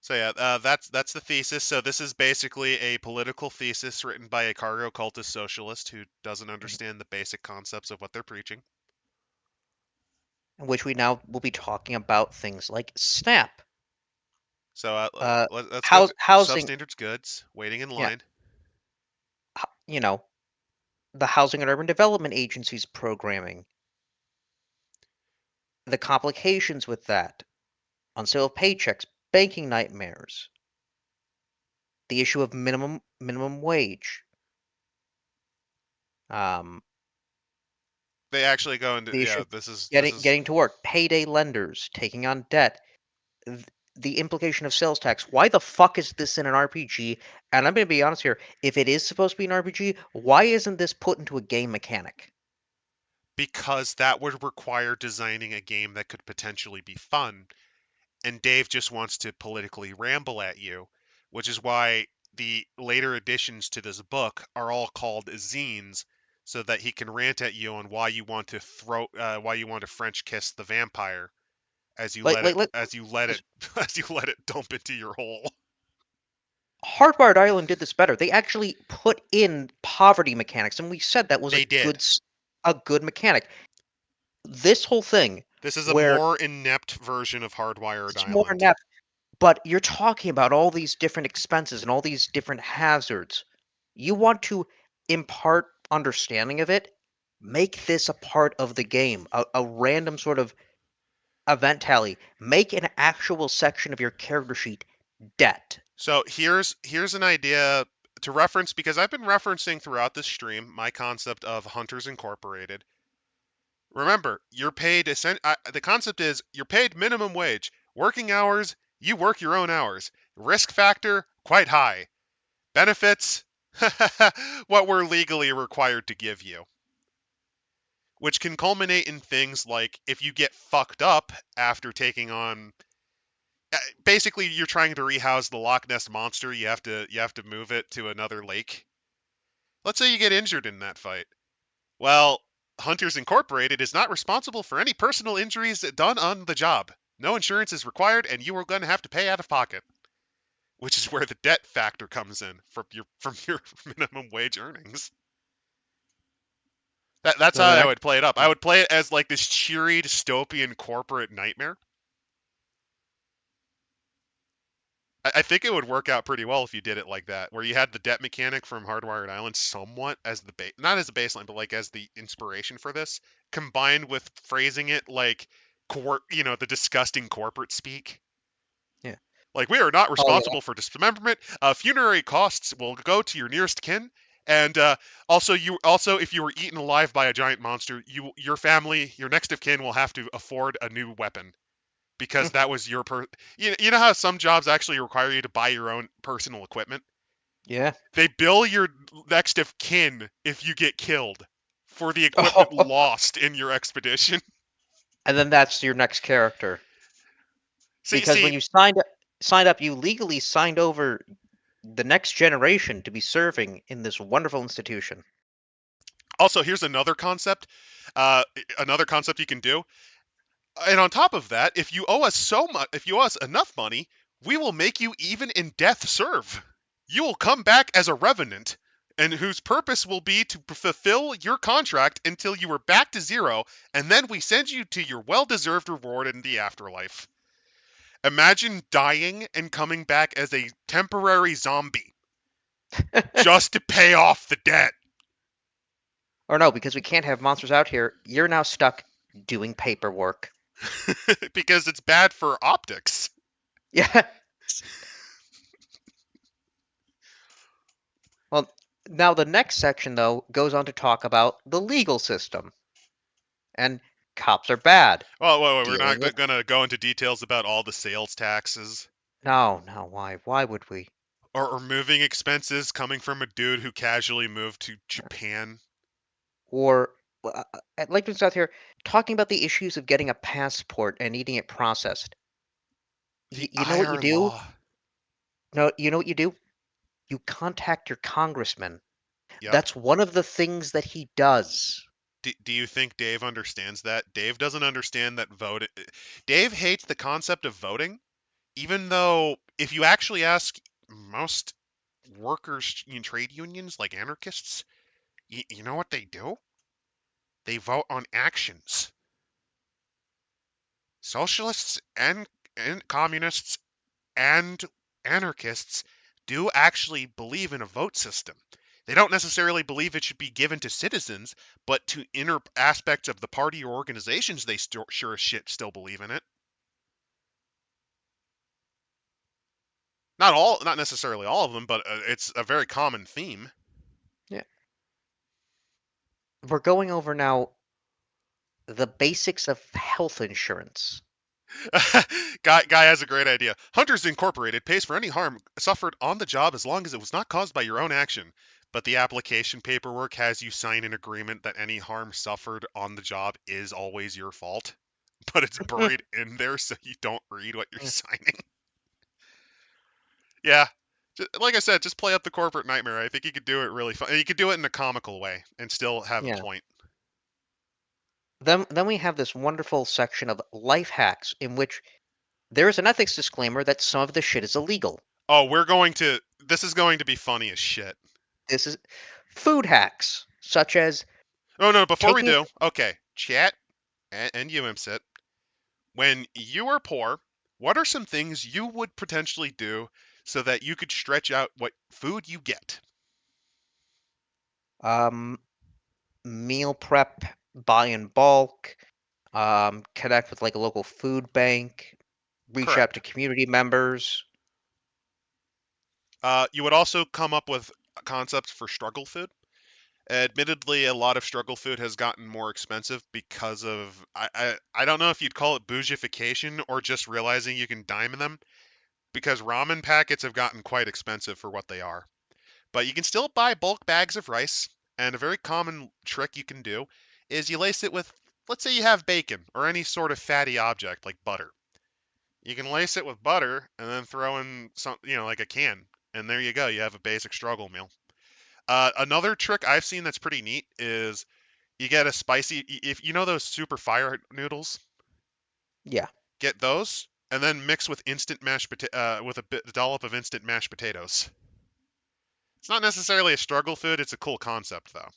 S1: So yeah, that's the thesis. So this is basically a political thesis written by a cargo cultist socialist who doesn't understand the basic concepts of what they're preaching.
S2: In which we now will be talking about things like SNAP,
S1: So let's go through
S2: housing,
S1: substandards goods, waiting in
S2: yeah,
S1: line.
S2: you know, the Housing and Urban Development Agency's programming, the complications with that, unstable paychecks, banking nightmares, the issue of minimum wage, um,
S1: They actually go into
S2: the issue
S1: yeah.
S2: of
S1: This is
S2: getting to work, payday lenders, taking on debt, the implication of sales tax. Why the fuck is this in an RPG? And I'm going to be honest here. If it is supposed to be an RPG, why isn't this put into a game mechanic?
S1: because that would require designing a game that could potentially be fun, and Dave just wants to politically ramble at you, which is why the later additions to this book are all called zines, so that he can rant at you on why you want to why you want to French kiss the vampire as you
S2: Like,
S1: let
S2: like,
S1: it
S2: like
S1: as you let it as you let it dump into your hole.
S2: Hardwired Island did this better. They actually put in poverty mechanics, and we said that was
S1: They did.
S2: a good mechanic. This whole thing,
S1: This is a
S2: where
S1: more inept version of Hardwired
S2: it's more
S1: Island.
S2: inept, but you're talking about all these different expenses and all these different hazards. You want to impart understanding of it, make this a part of the game, a random sort of event tally. Make an actual section of your character sheet debt.
S1: So here's an idea to reference because I've been referencing throughout this stream my concept of Hunters Incorporated. Remember, you're paid. The concept is you're paid minimum wage. Working hours, you work your own hours. Risk factor, quite high. Benefits, what we're legally required to give you. Which can culminate in things like if you get fucked up after taking on. Basically, you're trying to rehouse the Loch Ness monster. You have to move it to another lake. Let's say you get injured in that fight. Well, Hunters Incorporated is not responsible for any personal injuries done on the job. No insurance is required, and you are going to have to pay out of pocket, which is where the debt factor comes in from your minimum wage earnings. That's
S2: So
S1: how
S2: the
S1: I
S2: next,
S1: would play it up. I would play it as like this cheery dystopian corporate nightmare. I think it would work out pretty well if you did it like that, where you had the debt mechanic from Hardwired Island somewhat as the not as a baseline, but like as the inspiration for this, combined with phrasing it like the disgusting corporate speak.
S2: yeah.
S1: Like we are not
S2: Oh yeah.
S1: responsible for dismemberment. Funerary costs will go to your nearest kin, and also if you were eaten alive by a giant monster, your family, your next of kin will have to afford a new weapon because that was your you know how some jobs actually require you to buy your own personal equipment?
S2: Yeah.
S1: They bill your next of kin if you get killed for the equipment
S2: Oh,
S1: lost in your expedition.
S2: and then that's your next character.
S1: see
S2: Because
S1: see
S2: when you signed up, you legally signed over the next generation to be serving in this wonderful institution.
S1: Also, here's uh, another concept you can do. And on top of that, if you owe us if you owe us enough money, we will make you even in death serve. You will come back as a revenant, and whose purpose will be to fulfill your contract until you are back to zero, and then we send you to your well-deserved reward in the afterlife. Imagine dying and coming back as a temporary zombie just to pay off the debt.
S2: Or no, because we can't have monsters out here. You're now stuck doing paperwork.
S1: Because it's bad for optics.
S2: Yeah. Well, now the next section though goes on to talk about the legal system. And cops are bad.
S1: Well, we're
S2: Dealing
S1: not
S2: with
S1: going to go into details about all the sales taxes
S2: no, why? Why would we?
S1: or moving expenses coming from a dude who casually moved to Japan.
S2: Or I'd like to start here talking about the issues of getting a passport and eating it processed.
S1: The
S2: You know what you
S1: IR
S2: do?
S1: law.
S2: No, you know what you do? You contact your congressman.
S1: Yep.
S2: That's one of the things that he does.
S1: Do you think Dave understands that? Dave doesn't understand that vote. Dave hates the concept of voting, even though if you actually ask most workers in trade unions, like anarchists, you know what they do? They vote on actions. Socialists and communists and anarchists do actually believe in a vote system. They don't necessarily believe it should be given to citizens, but to inner aspects of the party or organizations, they sure as shit still believe in it. Not necessarily all of them, but it's a very common theme.
S2: Yeah. We're going over now the basics of health insurance.
S1: Guy has a great idea. Hunters Incorporated pays for any harm suffered on the job as long as it was not caused by your own action. But the application paperwork has you sign an agreement that any harm suffered on the job is always your fault. But it's buried in there so you don't read what you're signing. Yeah. Like I said, just play up the corporate nightmare. I think you could do it really fun. You could do it in a comical way and still have a
S2: Yeah.
S1: point.
S2: Then we have this wonderful section of life hacks in which there is an ethics disclaimer that some of the shit is illegal.
S1: Oh, this is going to be funny as shit.
S2: This is food hacks, such as
S1: Oh no, before we
S2: taking
S1: do, okay, chat and you, Imsit, when you are poor, what are some things you would potentially do so that you could stretch out what food you get?
S2: um, meal prep, buy in bulk, connect with like a local food bank, reach out
S1: Correct.
S2: to community members.
S1: You would also come up with concepts for struggle food. Admittedly, a lot of struggle food has gotten more expensive because of I don't know if you'd call it bougification or just realizing you can dime them because ramen packets have gotten quite expensive for what they are. But you can still buy bulk bags of rice, and a very common trick you can do is you lace it with, let's say you have bacon or any sort of fatty object like butter. You can lace it with butter and then throw in some, like a can, and there you go. You have a basic struggle meal. Another trick I've seen that's pretty neat is you get a spicy, if you know those super fire noodles,
S2: Yeah.
S1: get those, and then mix with instant mashed with a dollop of instant mashed potatoes. It's not necessarily a struggle food. It's a cool concept though.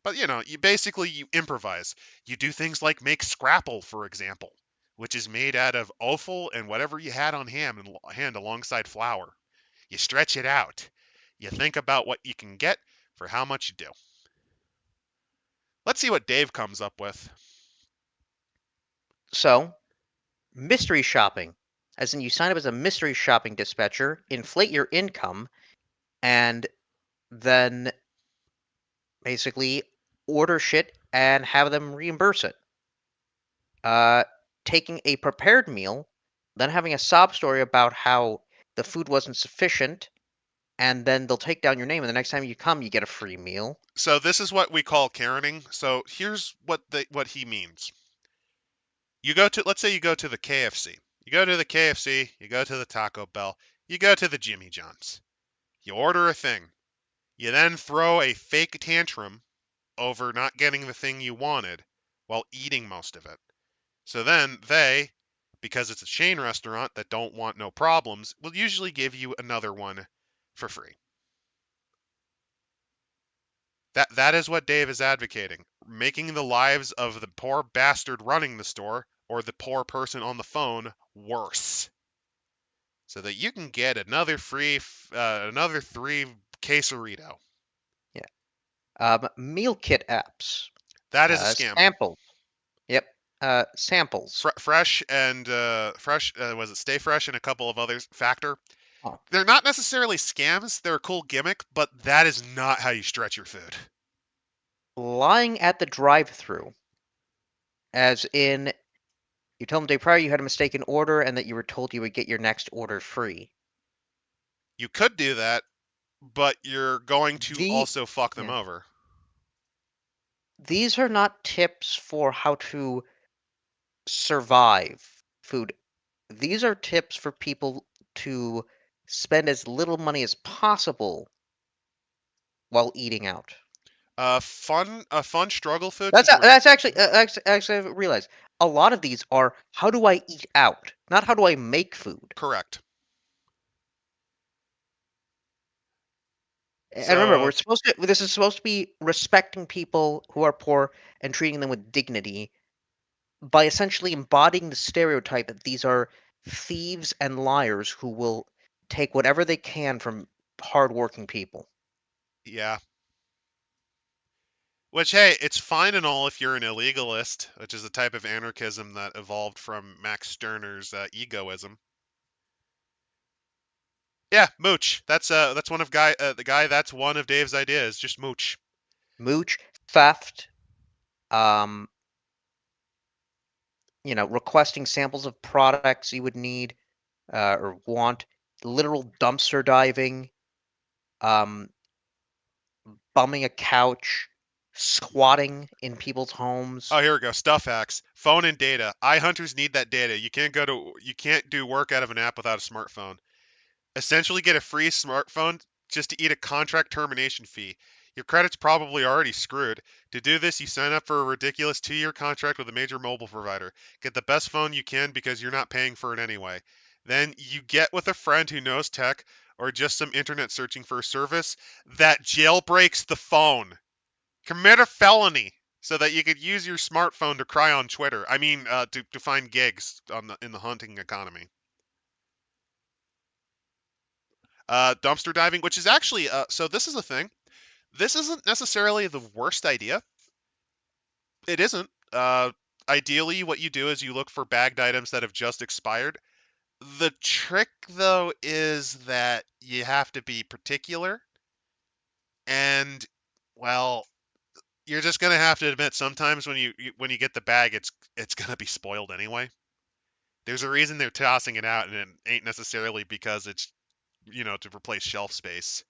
S1: But you improvise. You do things like make scrapple, for example, which is made out of offal and whatever you had on hand alongside flour. You stretch it out. You think about what you can get for how much you do. Let's see what Dave comes up with.
S2: So, mystery shopping, as in you sign up as a mystery shopping dispatcher, inflate your income, and then basically order shit and have them reimburse it. Uh, Taking a prepared meal, then having a sob story about how the food wasn't sufficient, and then they'll take down your name, and the next time you come, you get a free meal.
S1: So this is what we call Karening. So here's what he means. Let's say you go to the KFC. You go to the KFC, you go to the Taco Bell, you go to the Jimmy John's. You order a thing. You then throw a fake tantrum over not getting the thing you wanted while eating most of it. So then because it's a chain restaurant that don't want no problems, will usually give you another one for free. That is what Dave is advocating, making the lives of the poor bastard running the store or the poor person on the phone worse, so that you can get another another 3 quesarito.
S2: Yeah. Meal kit apps.
S1: That is a scam.
S2: Samples. Yep. Samples.
S1: Fresh and Fresh was it Stay Fresh and a couple of others. Factor.
S2: Oh.
S1: They're not necessarily scams. They're a cool gimmick, but that is not how you stretch your food.
S2: Lying at the drive-through. As in, you tell them the day prior you had a mistaken order and that you were told you would get your next order free.
S1: You could do that, but you're going to
S2: The
S1: also fuck them
S2: yeah.
S1: over.
S2: These are not tips for how to survive food. These are tips for people to spend as little money as possible while eating out.
S1: A fun struggle food since we're
S2: That's actually I realized a lot of these are how do I eat out, not how do I make food.
S1: correct.
S2: And remember,
S1: So
S2: this is supposed to be respecting people who are poor and treating them with dignity by essentially embodying the stereotype that these are thieves and liars who will take whatever they can from hardworking people.
S1: yeah. Which, hey, it's fine and all if you're an illegalist, which is a type of anarchism that evolved from Max Stirner's egoism. Yeah, mooch. That's one of the guy. That's one of Dave's ideas. Just mooch.
S2: Mooch, theft, um, requesting samples of products you would need or want, literal dumpster diving, um, bumming a couch, squatting in people's homes.
S1: Oh, here we go. Stuff hacks. Phone and data. iHunters need that data. You can't do work out of an app without a smartphone. Essentially get a free smartphone just to eat a contract termination fee. Your credit's probably already screwed. To do this, you sign up for a ridiculous 2-year contract with a major mobile provider. Get the best phone you can because you're not paying for it anyway. Then you get with a friend who knows tech or just some internet searching for a service that jailbreaks the phone. Commit a felony so that you could use your smartphone to cry on Twitter. I mean, to find gigs in the hunting economy. Dumpster diving, which is actually so this is a thing. This isn't necessarily the worst idea. It isn't. Ideally, what you do is you look for bagged items that have just expired. The trick, though, is that you have to be particular, and well, you're just gonna have to admit sometimes when you get the bag, it's gonna be spoiled anyway. There's a reason they're tossing it out, and it ain't necessarily because it's to replace shelf space.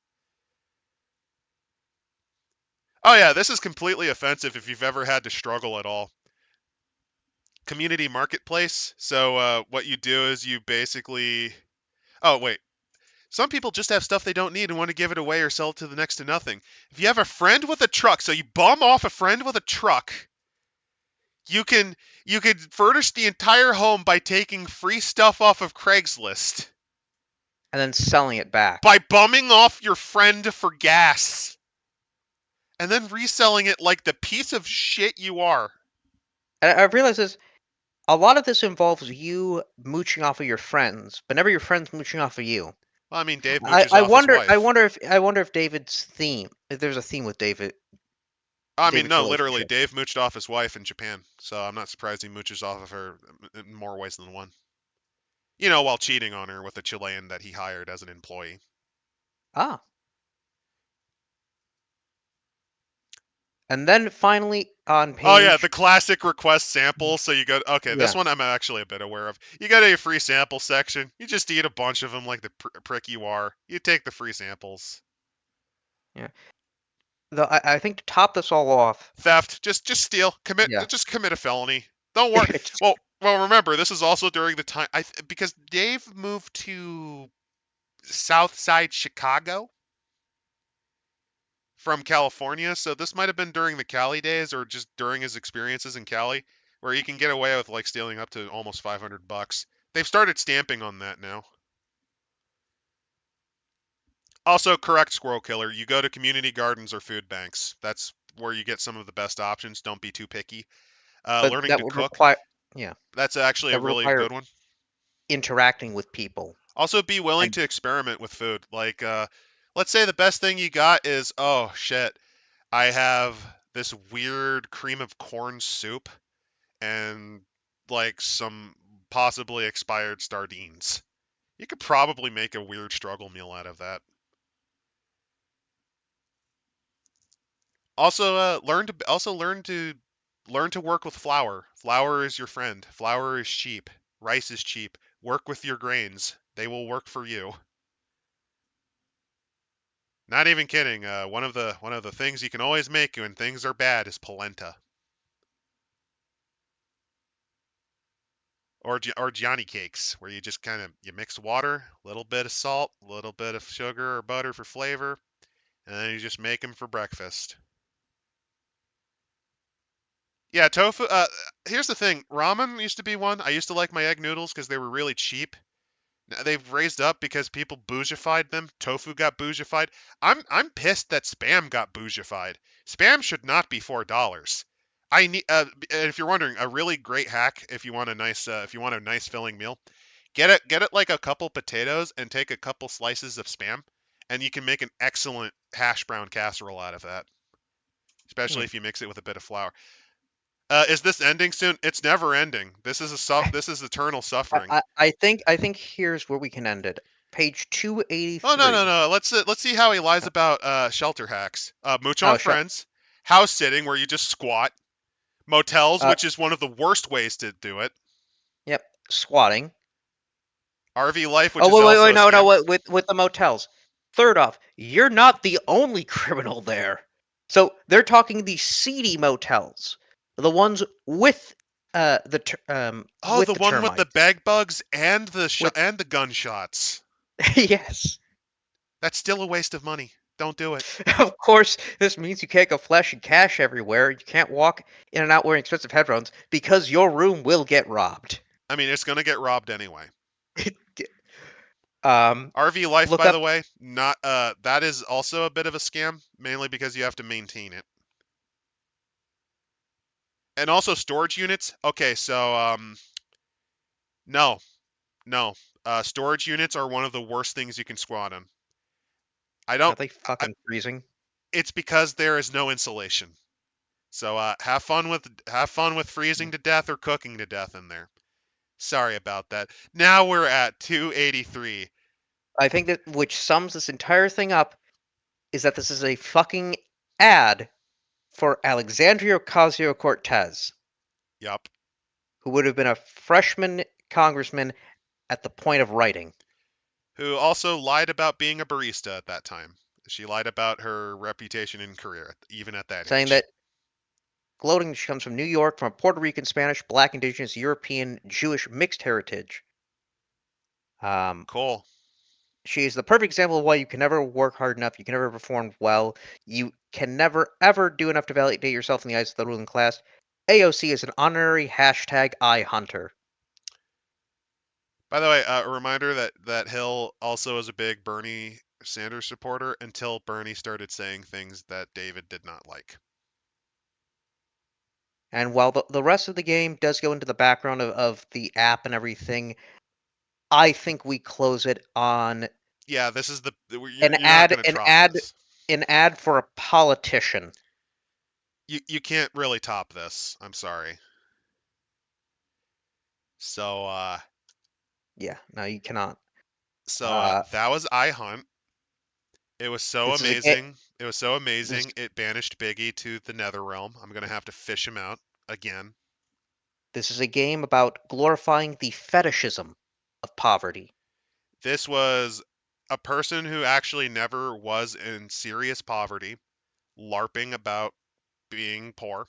S1: Oh yeah, this is completely offensive if you've ever had to struggle at all. Community marketplace. So what you do is you basically. Oh wait, some people just have stuff they don't need and want to give it away or sell it to the next to nothing. If you have a friend with a truck, so you bum off a friend with a truck, you can you could furnish the entire home by taking free stuff off of Craigslist.
S2: And then selling it back.
S1: By bumming off your friend for gas. And then reselling it like the piece of shit you are.
S2: And I realize this. A lot of this involves you mooching off of your friends, but never your friends mooching off of you.
S1: Well, I mean, Dave
S2: I,
S1: mooches
S2: I
S1: off his
S2: wonder. I
S1: wife.
S2: wonder if. I wonder if David's theme. If there's a theme with David.
S1: I mean,
S2: David's
S1: no, literally,
S2: relationship.
S1: Dave mooched off his wife in Japan, so I'm not surprised he mooches off of her in more ways than one. While cheating on her with a Chilean that he hired as an employee.
S2: Ah. And then finally on
S1: Oh yeah,
S2: page.
S1: the classic request sample. So you go, okay, this
S2: Yeah.
S1: one I'm actually a bit aware of. You go to a free sample section. You just eat a bunch of them like the prick you are. You take the free samples.
S2: Yeah. I think to top this all off.
S1: Theft, just steal,
S2: Yeah.
S1: just commit a felony. Don't worry. Well, remember this is also during the time because Dave moved to South Side Chicago from California, so this might have been during the Cali days or just during his experiences in Cali, where you can get away with like stealing up to almost $500. They've started stamping on that now. Also, correct squirrel killer. You go to community gardens or food banks. That's where you get some of the best options. Don't be too picky.
S2: But
S1: Learning
S2: that
S1: to
S2: would
S1: cook.
S2: require. Yeah.
S1: That's actually a
S2: That would
S1: really
S2: require
S1: good one.
S2: interacting with people.
S1: Also, be willing
S2: And
S1: to experiment with food. Like, let's say the best thing you got is, oh shit, I have this weird cream of corn soup and like some possibly expired sardines. You could probably make a weird struggle meal out of that. Also, learn to learn to work with flour. Flour is your friend. Flour is cheap. Rice is cheap. Work with your grains. They will work for you. Not even kidding. One of the things you can always make when things are bad is polenta or Johnny cakes, where you just kind of you mix water, a little bit of salt, a little bit of sugar or butter for flavor, and then you just make them for breakfast. Yeah, tofu. Here's the thing. Ramen used to be one. I used to like my egg noodles because they were really cheap. Now they've raised up because people bougified them. Tofu got bougified. I'm pissed that spam got bougified. Spam should not be $4. I need. If you're wondering, a really great hack if you want a nice filling meal, get it like a couple potatoes and take a couple slices of spam, and you can make an excellent hash brown casserole out of that. Especially
S2: Hmm.
S1: if you mix it with a bit of flour. Is this ending soon? It's never ending. This is eternal suffering.
S2: I think here's where we can end it. Page
S1: Oh no
S2: 283.
S1: no no. Let's see how he lies about shelter hacks. Mooch
S2: Oh,
S1: on friends, house sitting where you just squat, motels,
S2: uh,
S1: which is one of the worst ways to do it.
S2: yep, squatting.
S1: RV life, which
S2: Oh,
S1: is
S2: wait,
S1: also
S2: wait,
S1: a
S2: no, no,
S1: scam.
S2: with the motels. Third off, you're not the only criminal there. So they're talking the seedy motels, the ones with
S1: Oh,
S2: with
S1: the
S2: the
S1: one with the
S2: termites.
S1: bed bugs and
S2: With
S1: and the gunshots.
S2: yes,
S1: That's still a waste of money. Don't do it.
S2: of course, this means you can't go flashing cash everywhere. You can't walk in and out wearing expensive headphones because your room will get robbed.
S1: I mean, it's gonna get robbed anyway.
S2: um,
S1: RV life,
S2: look
S1: by
S2: up
S1: the way, not that is also a bit of a scam, mainly because you have to maintain it. And also storage units. Okay, so no, no. Storage units are one of the worst things you can squat on. I
S2: are
S1: don't.
S2: they fucking freezing?
S1: It's because there is no insulation. So have fun with freezing to death or cooking to death in there. Sorry about that. Now we're at 283.
S2: I think that which sums this entire thing up is that this is a fucking ad for Alexandria Ocasio-Cortez,
S1: Yup.
S2: who would have been a freshman congressman at the point of writing,
S1: Who also lied about being a barista at that time. She lied about her reputation and career, even at that
S2: saying
S1: age.
S2: that gloating she comes from New York, from a Puerto Rican, Spanish, Black, Indigenous, European, Jewish mixed heritage. Um,
S1: Cool.
S2: she is the perfect example of why you can never work hard enough, you can never perform well, you can never ever do enough to validate yourself in the eyes of the ruling class. AOC is an honorary hashtag iHunter.
S1: By the way, a reminder that Hill also is a big Bernie Sanders supporter until Bernie started saying things that David did not like.
S2: And while the rest of the game does go into the background of the app and everything, I think we close it on
S1: Yeah, this is the
S2: an
S1: you're not
S2: ad,
S1: going to
S2: an
S1: top
S2: ad,
S1: this.
S2: an ad for a politician.
S1: You can't really top this. I'm sorry. So
S2: Yeah, no, you cannot.
S1: so
S2: Uh,
S1: that was iHunt. It was so
S2: this is a game.
S1: amazing. It was so
S2: This
S1: amazing. It banished Biggie to the Nether Realm. I'm gonna have to fish him out again.
S2: this is a game about glorifying the fetishism of poverty.
S1: This was a person who actually never was in serious poverty, LARPing about being poor.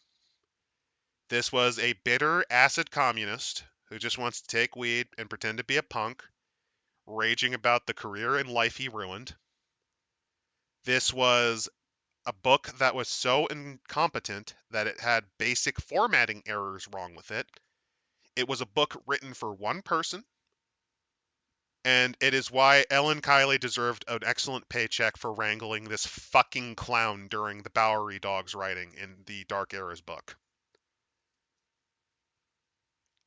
S1: This was a bitter acid communist who just wants to take weed and pretend to be a punk, raging about the career and life he ruined. This was a book that was so incompetent that it had basic formatting errors wrong with it. It was a book written for one person, and it is why Ellen Kiley deserved an excellent paycheck for wrangling this fucking clown during the Bowery Dogs writing in the Dark Eras book.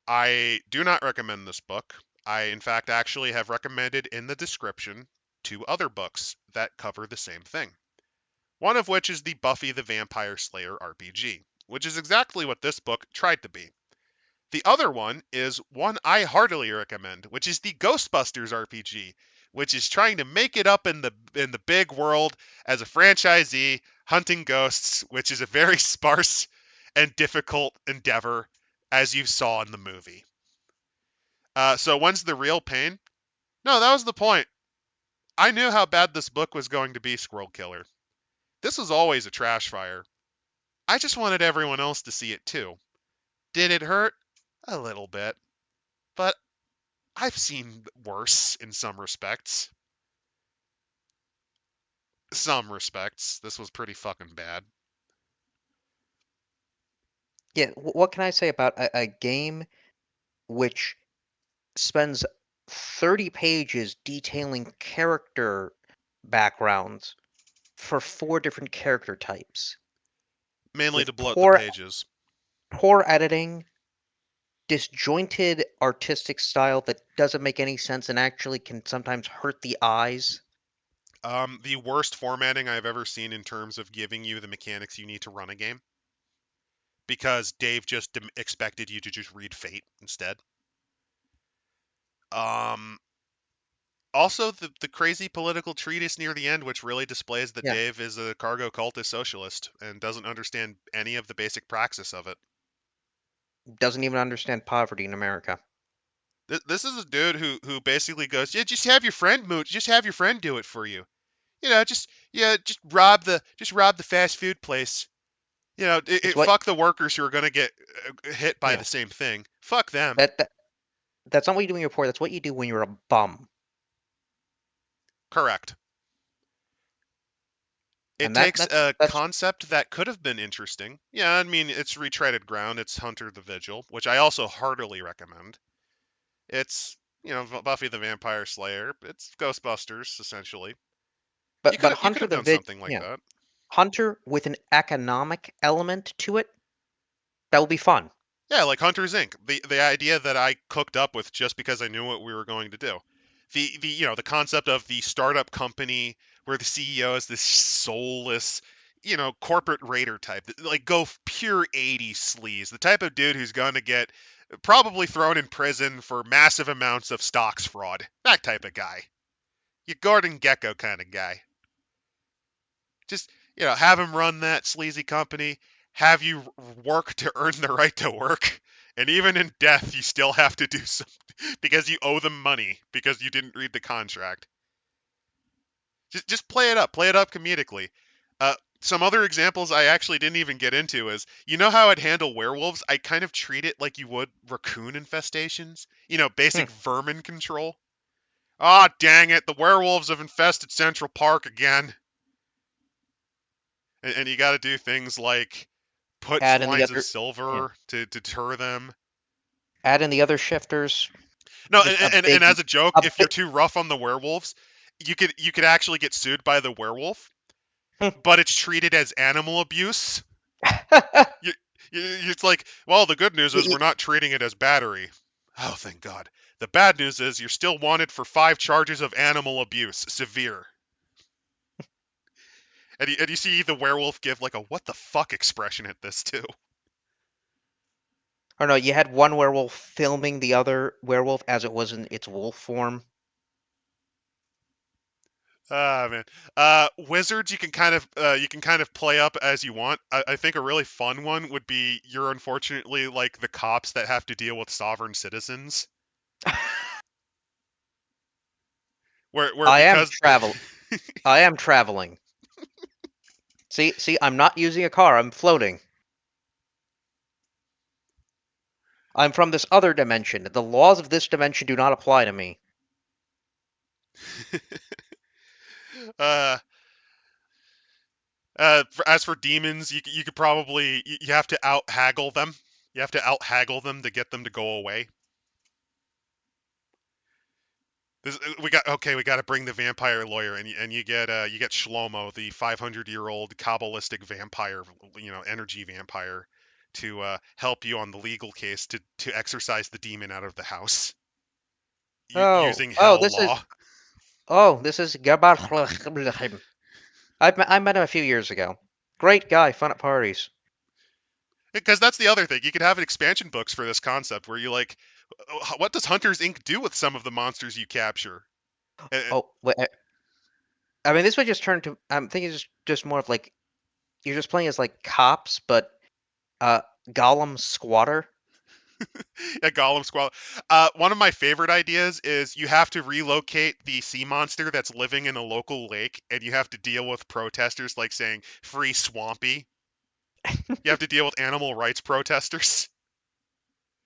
S1: I do not recommend this book. I, in fact, actually have recommended in the description two other books that cover the same thing. One of which is the Buffy the Vampire Slayer RPG, which is exactly what this book tried to be. The other one is one I heartily recommend, which is the Ghostbusters RPG, which is trying to make it up in the big world as a franchisee hunting ghosts, which is a very sparse and difficult endeavor as you saw in the movie. So when's the real pain? No, that was the point. I knew how bad this book was going to be, Squirrel Killer. This was always a trash fire. I just wanted everyone else to see it too. Did it hurt? A little bit. But I've seen worse in some respects. Some respects. This was pretty fucking bad.
S2: Yeah, what can I say about a game which spends 30 pages detailing character backgrounds for 4 different character types
S1: Mainly to
S2: with
S1: bloat the
S2: poor
S1: pages.
S2: editing, disjointed artistic style that doesn't make any sense and actually can sometimes hurt the eyes.
S1: The worst formatting I've ever seen in terms of giving you the mechanics you need to run a game. Because Dave just expected you to just read Fate instead. Also, the crazy political treatise near the end, which really displays that
S2: Yeah,
S1: Dave is a cargo cultist socialist and doesn't understand any of the basic praxis of it.
S2: doesn't even understand poverty in America.
S1: This is a dude who basically goes, yeah, just have your friend just have your friend do it for you. Just rob the fast food place.
S2: It's what
S1: Fuck the workers who are gonna get hit by
S2: yeah.
S1: the same thing. Fuck them.
S2: That's not what you do when you're poor. That's what you do when you're a bum.
S1: Correct. It
S2: And that
S1: takes
S2: that's
S1: a
S2: that's
S1: concept that could have been interesting. Yeah, I mean, it's retreaded ground. It's Hunter the Vigil, which I also heartily recommend. It's, Buffy the Vampire Slayer. It's Ghostbusters, essentially. You
S2: but
S1: could you could
S2: Hunter
S1: have
S2: the
S1: done
S2: Vid
S1: something like
S2: yeah.
S1: that.
S2: Hunter with an economic element to it, that will be fun.
S1: Yeah, like Hunter's Inc. The idea that I cooked up with just because I knew what we were going to do. The concept of the startup company where the CEO is this soulless, corporate raider type, like go pure 80s sleaze, the type of dude who's going to get probably thrown in prison for massive amounts of stocks fraud. That type of guy. Your Gordon Gecko kind of guy. Just, have him run that sleazy company, have you work to earn the right to work, and even in death, you still have to do something because you owe them money because you didn't read the contract. Just play it up comedically. Some other examples I actually didn't even get into is, how I'd handle werewolves? I kind of treat it like you would raccoon infestations.
S2: Hmm.
S1: Basic vermin control. Ah, dang it, the werewolves have infested Central Park again. And you got to do things like put
S2: Add in the
S1: lines of
S2: other yeah.
S1: silver to deter them.
S2: Add in the other shifters.
S1: No,
S2: Just
S1: and as a joke,
S2: a
S1: if you're
S2: big
S1: too rough on the werewolves, you could actually get sued by the werewolf, but it's treated as animal abuse. You, it's like, well, the good news is we're not treating it as battery. Oh, thank God. The bad news is you're still wanted for 5 charges of animal abuse, severe. And you see the werewolf give like a what the fuck expression at this too.
S2: Or no, you had one werewolf filming the other werewolf as it was in its wolf form.
S1: Ah man, wizards you can kind of play up as you want. I think a really fun one would be you're unfortunately like the cops that have to deal with sovereign citizens, where
S2: I am
S1: because
S2: travel. I am traveling. See, I'm not using a car. I'm floating. I'm from this other dimension. The laws of this dimension do not apply to me.
S1: uh as for demons, you could probably you have to out haggle them. You have to out haggle them to get them to go away. We got to bring the vampire lawyer, and you get Shlomo, the 500-year-old kabbalistic vampire, energy vampire, to help you on the legal case to exorcise the demon out of the house
S2: Oh,
S1: using hell law.
S2: this is Gabar. I met him a few years ago. Great guy, fun at parties.
S1: Because that's the other thing. You could have expansion books for this concept where you like, what does Hunter's Inc. do with some of the monsters you capture? And,
S2: Oh, wait, I mean, this would just turn to. I'm thinking just more of like you're just playing as like cops, but Gollum Squatter.
S1: Yeah, Gollum Squall. One of my favorite ideas is you have to relocate the sea monster that's living in a local lake, and you have to deal with protesters like saying "free Swampy." You have to deal with animal rights protesters.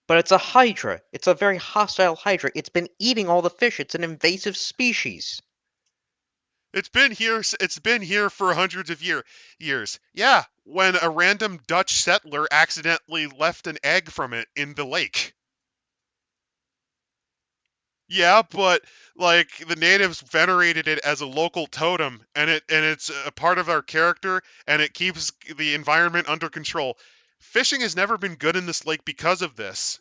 S2: But it's a hydra. It's a very hostile hydra. It's been eating all the fish. It's an invasive species.
S1: It's been here. It's been here for hundreds of years. Yeah, when a random Dutch settler accidentally left an egg from it in the lake. Yeah, but like the natives venerated it as a local totem, and it's a part of our character, and it keeps the environment under control. Fishing has never been good in this lake because of this.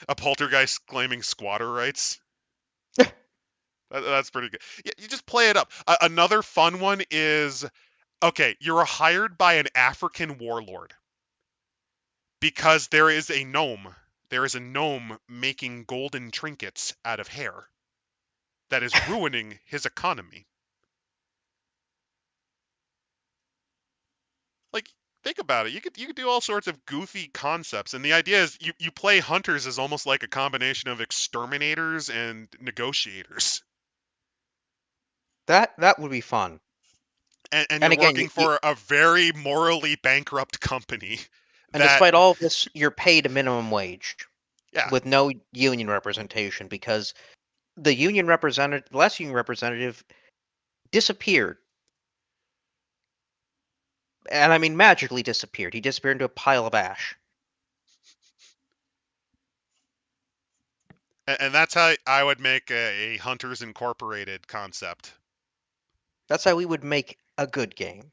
S1: A poltergeist claiming squatter rights. That's pretty good. Yeah, you just play it up. Another fun one is okay. You're hired by an African warlord because there is a gnome. There is a gnome making golden trinkets out of hair that is ruining his economy. Like, think about it. You could do all sorts of goofy concepts, and the idea is you play hunters as almost like a combination of exterminators and negotiators,
S2: That would be fun.
S1: and
S2: And
S1: you're
S2: again,
S1: working for a very morally bankrupt company
S2: and
S1: that,
S2: despite all of this, you're paid a minimum wage
S1: yeah.
S2: with no union representation because the last union representative disappeared. And I mean magically disappeared. He disappeared into a pile of ash.
S1: And that's how I would make a Hunters Incorporated concept.
S2: That's how we would make a good game.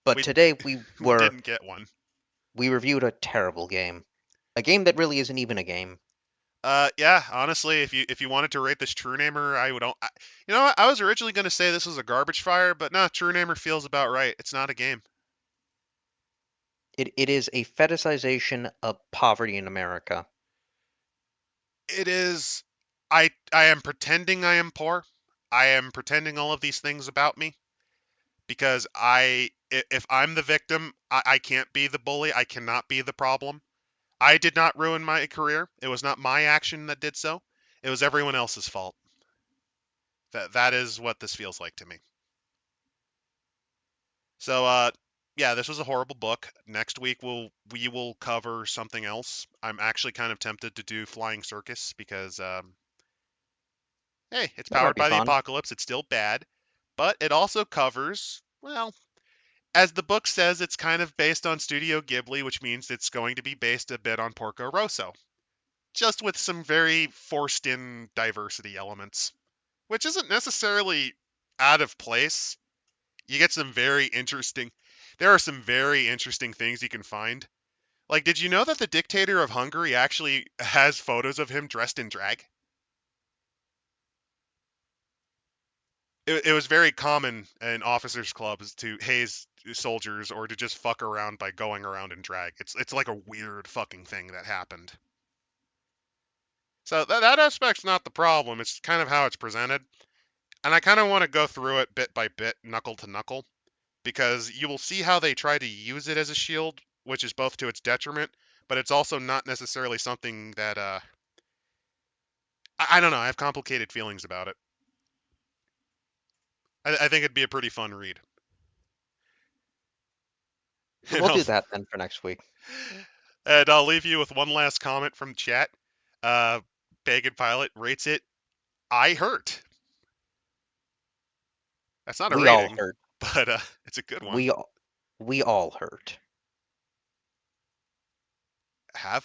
S2: But
S1: We
S2: today
S1: we didn't get one.
S2: we reviewed a terrible game. A game that really isn't even a game.
S1: Yeah, honestly, if you wanted to rate this True Namer, I would. You know what? I was originally going to say this was a garbage fire, but no, True Namer feels about right. It's not a game.
S2: It is a fetishization of poverty in America.
S1: It is. I am pretending I am poor. I am pretending all of these things about me because if I'm the victim, I can't be the bully. I cannot be the problem. I did not ruin my career. It was not my action that did so. It was everyone else's fault. That is what this feels like to me. So yeah, this was a horrible book. Next week we will cover something else. I'm actually kind of tempted to do Flying Circus because hey, it's
S2: That might
S1: powered
S2: be
S1: by the
S2: fun.
S1: apocalypse. It's still bad, but it also covers, well, as the book says, it's kind of based on Studio Ghibli, which means it's going to be based a bit on Porco Rosso, just with some very forced in diversity elements, which isn't necessarily out of place. You get some very interesting, there are some very interesting things you can find. Like, did you know that the dictator of Hungary actually has photos of him dressed in drag? It was very common in officers' clubs to haze soldiers or to just fuck around by going around in drag. It's like a weird fucking thing that happened. So that aspect's not the problem. It's kind of how it's presented. And I kind of want to go through it bit by bit, knuckle to knuckle, because you will see how they try to use it as a shield, which is both to its detriment, but it's also not necessarily something that I don't know. I have complicated feelings about it. I think it'd be a pretty fun read. And
S2: We'll
S1: I'll,
S2: do that then for next week.
S1: and I'll leave you with one last comment from chat. Uh, Pagan Pilot rates it I hurt. That's not a
S2: We all
S1: rating,
S2: hurt.
S1: but it's a good one.
S2: We all hurt.
S1: Have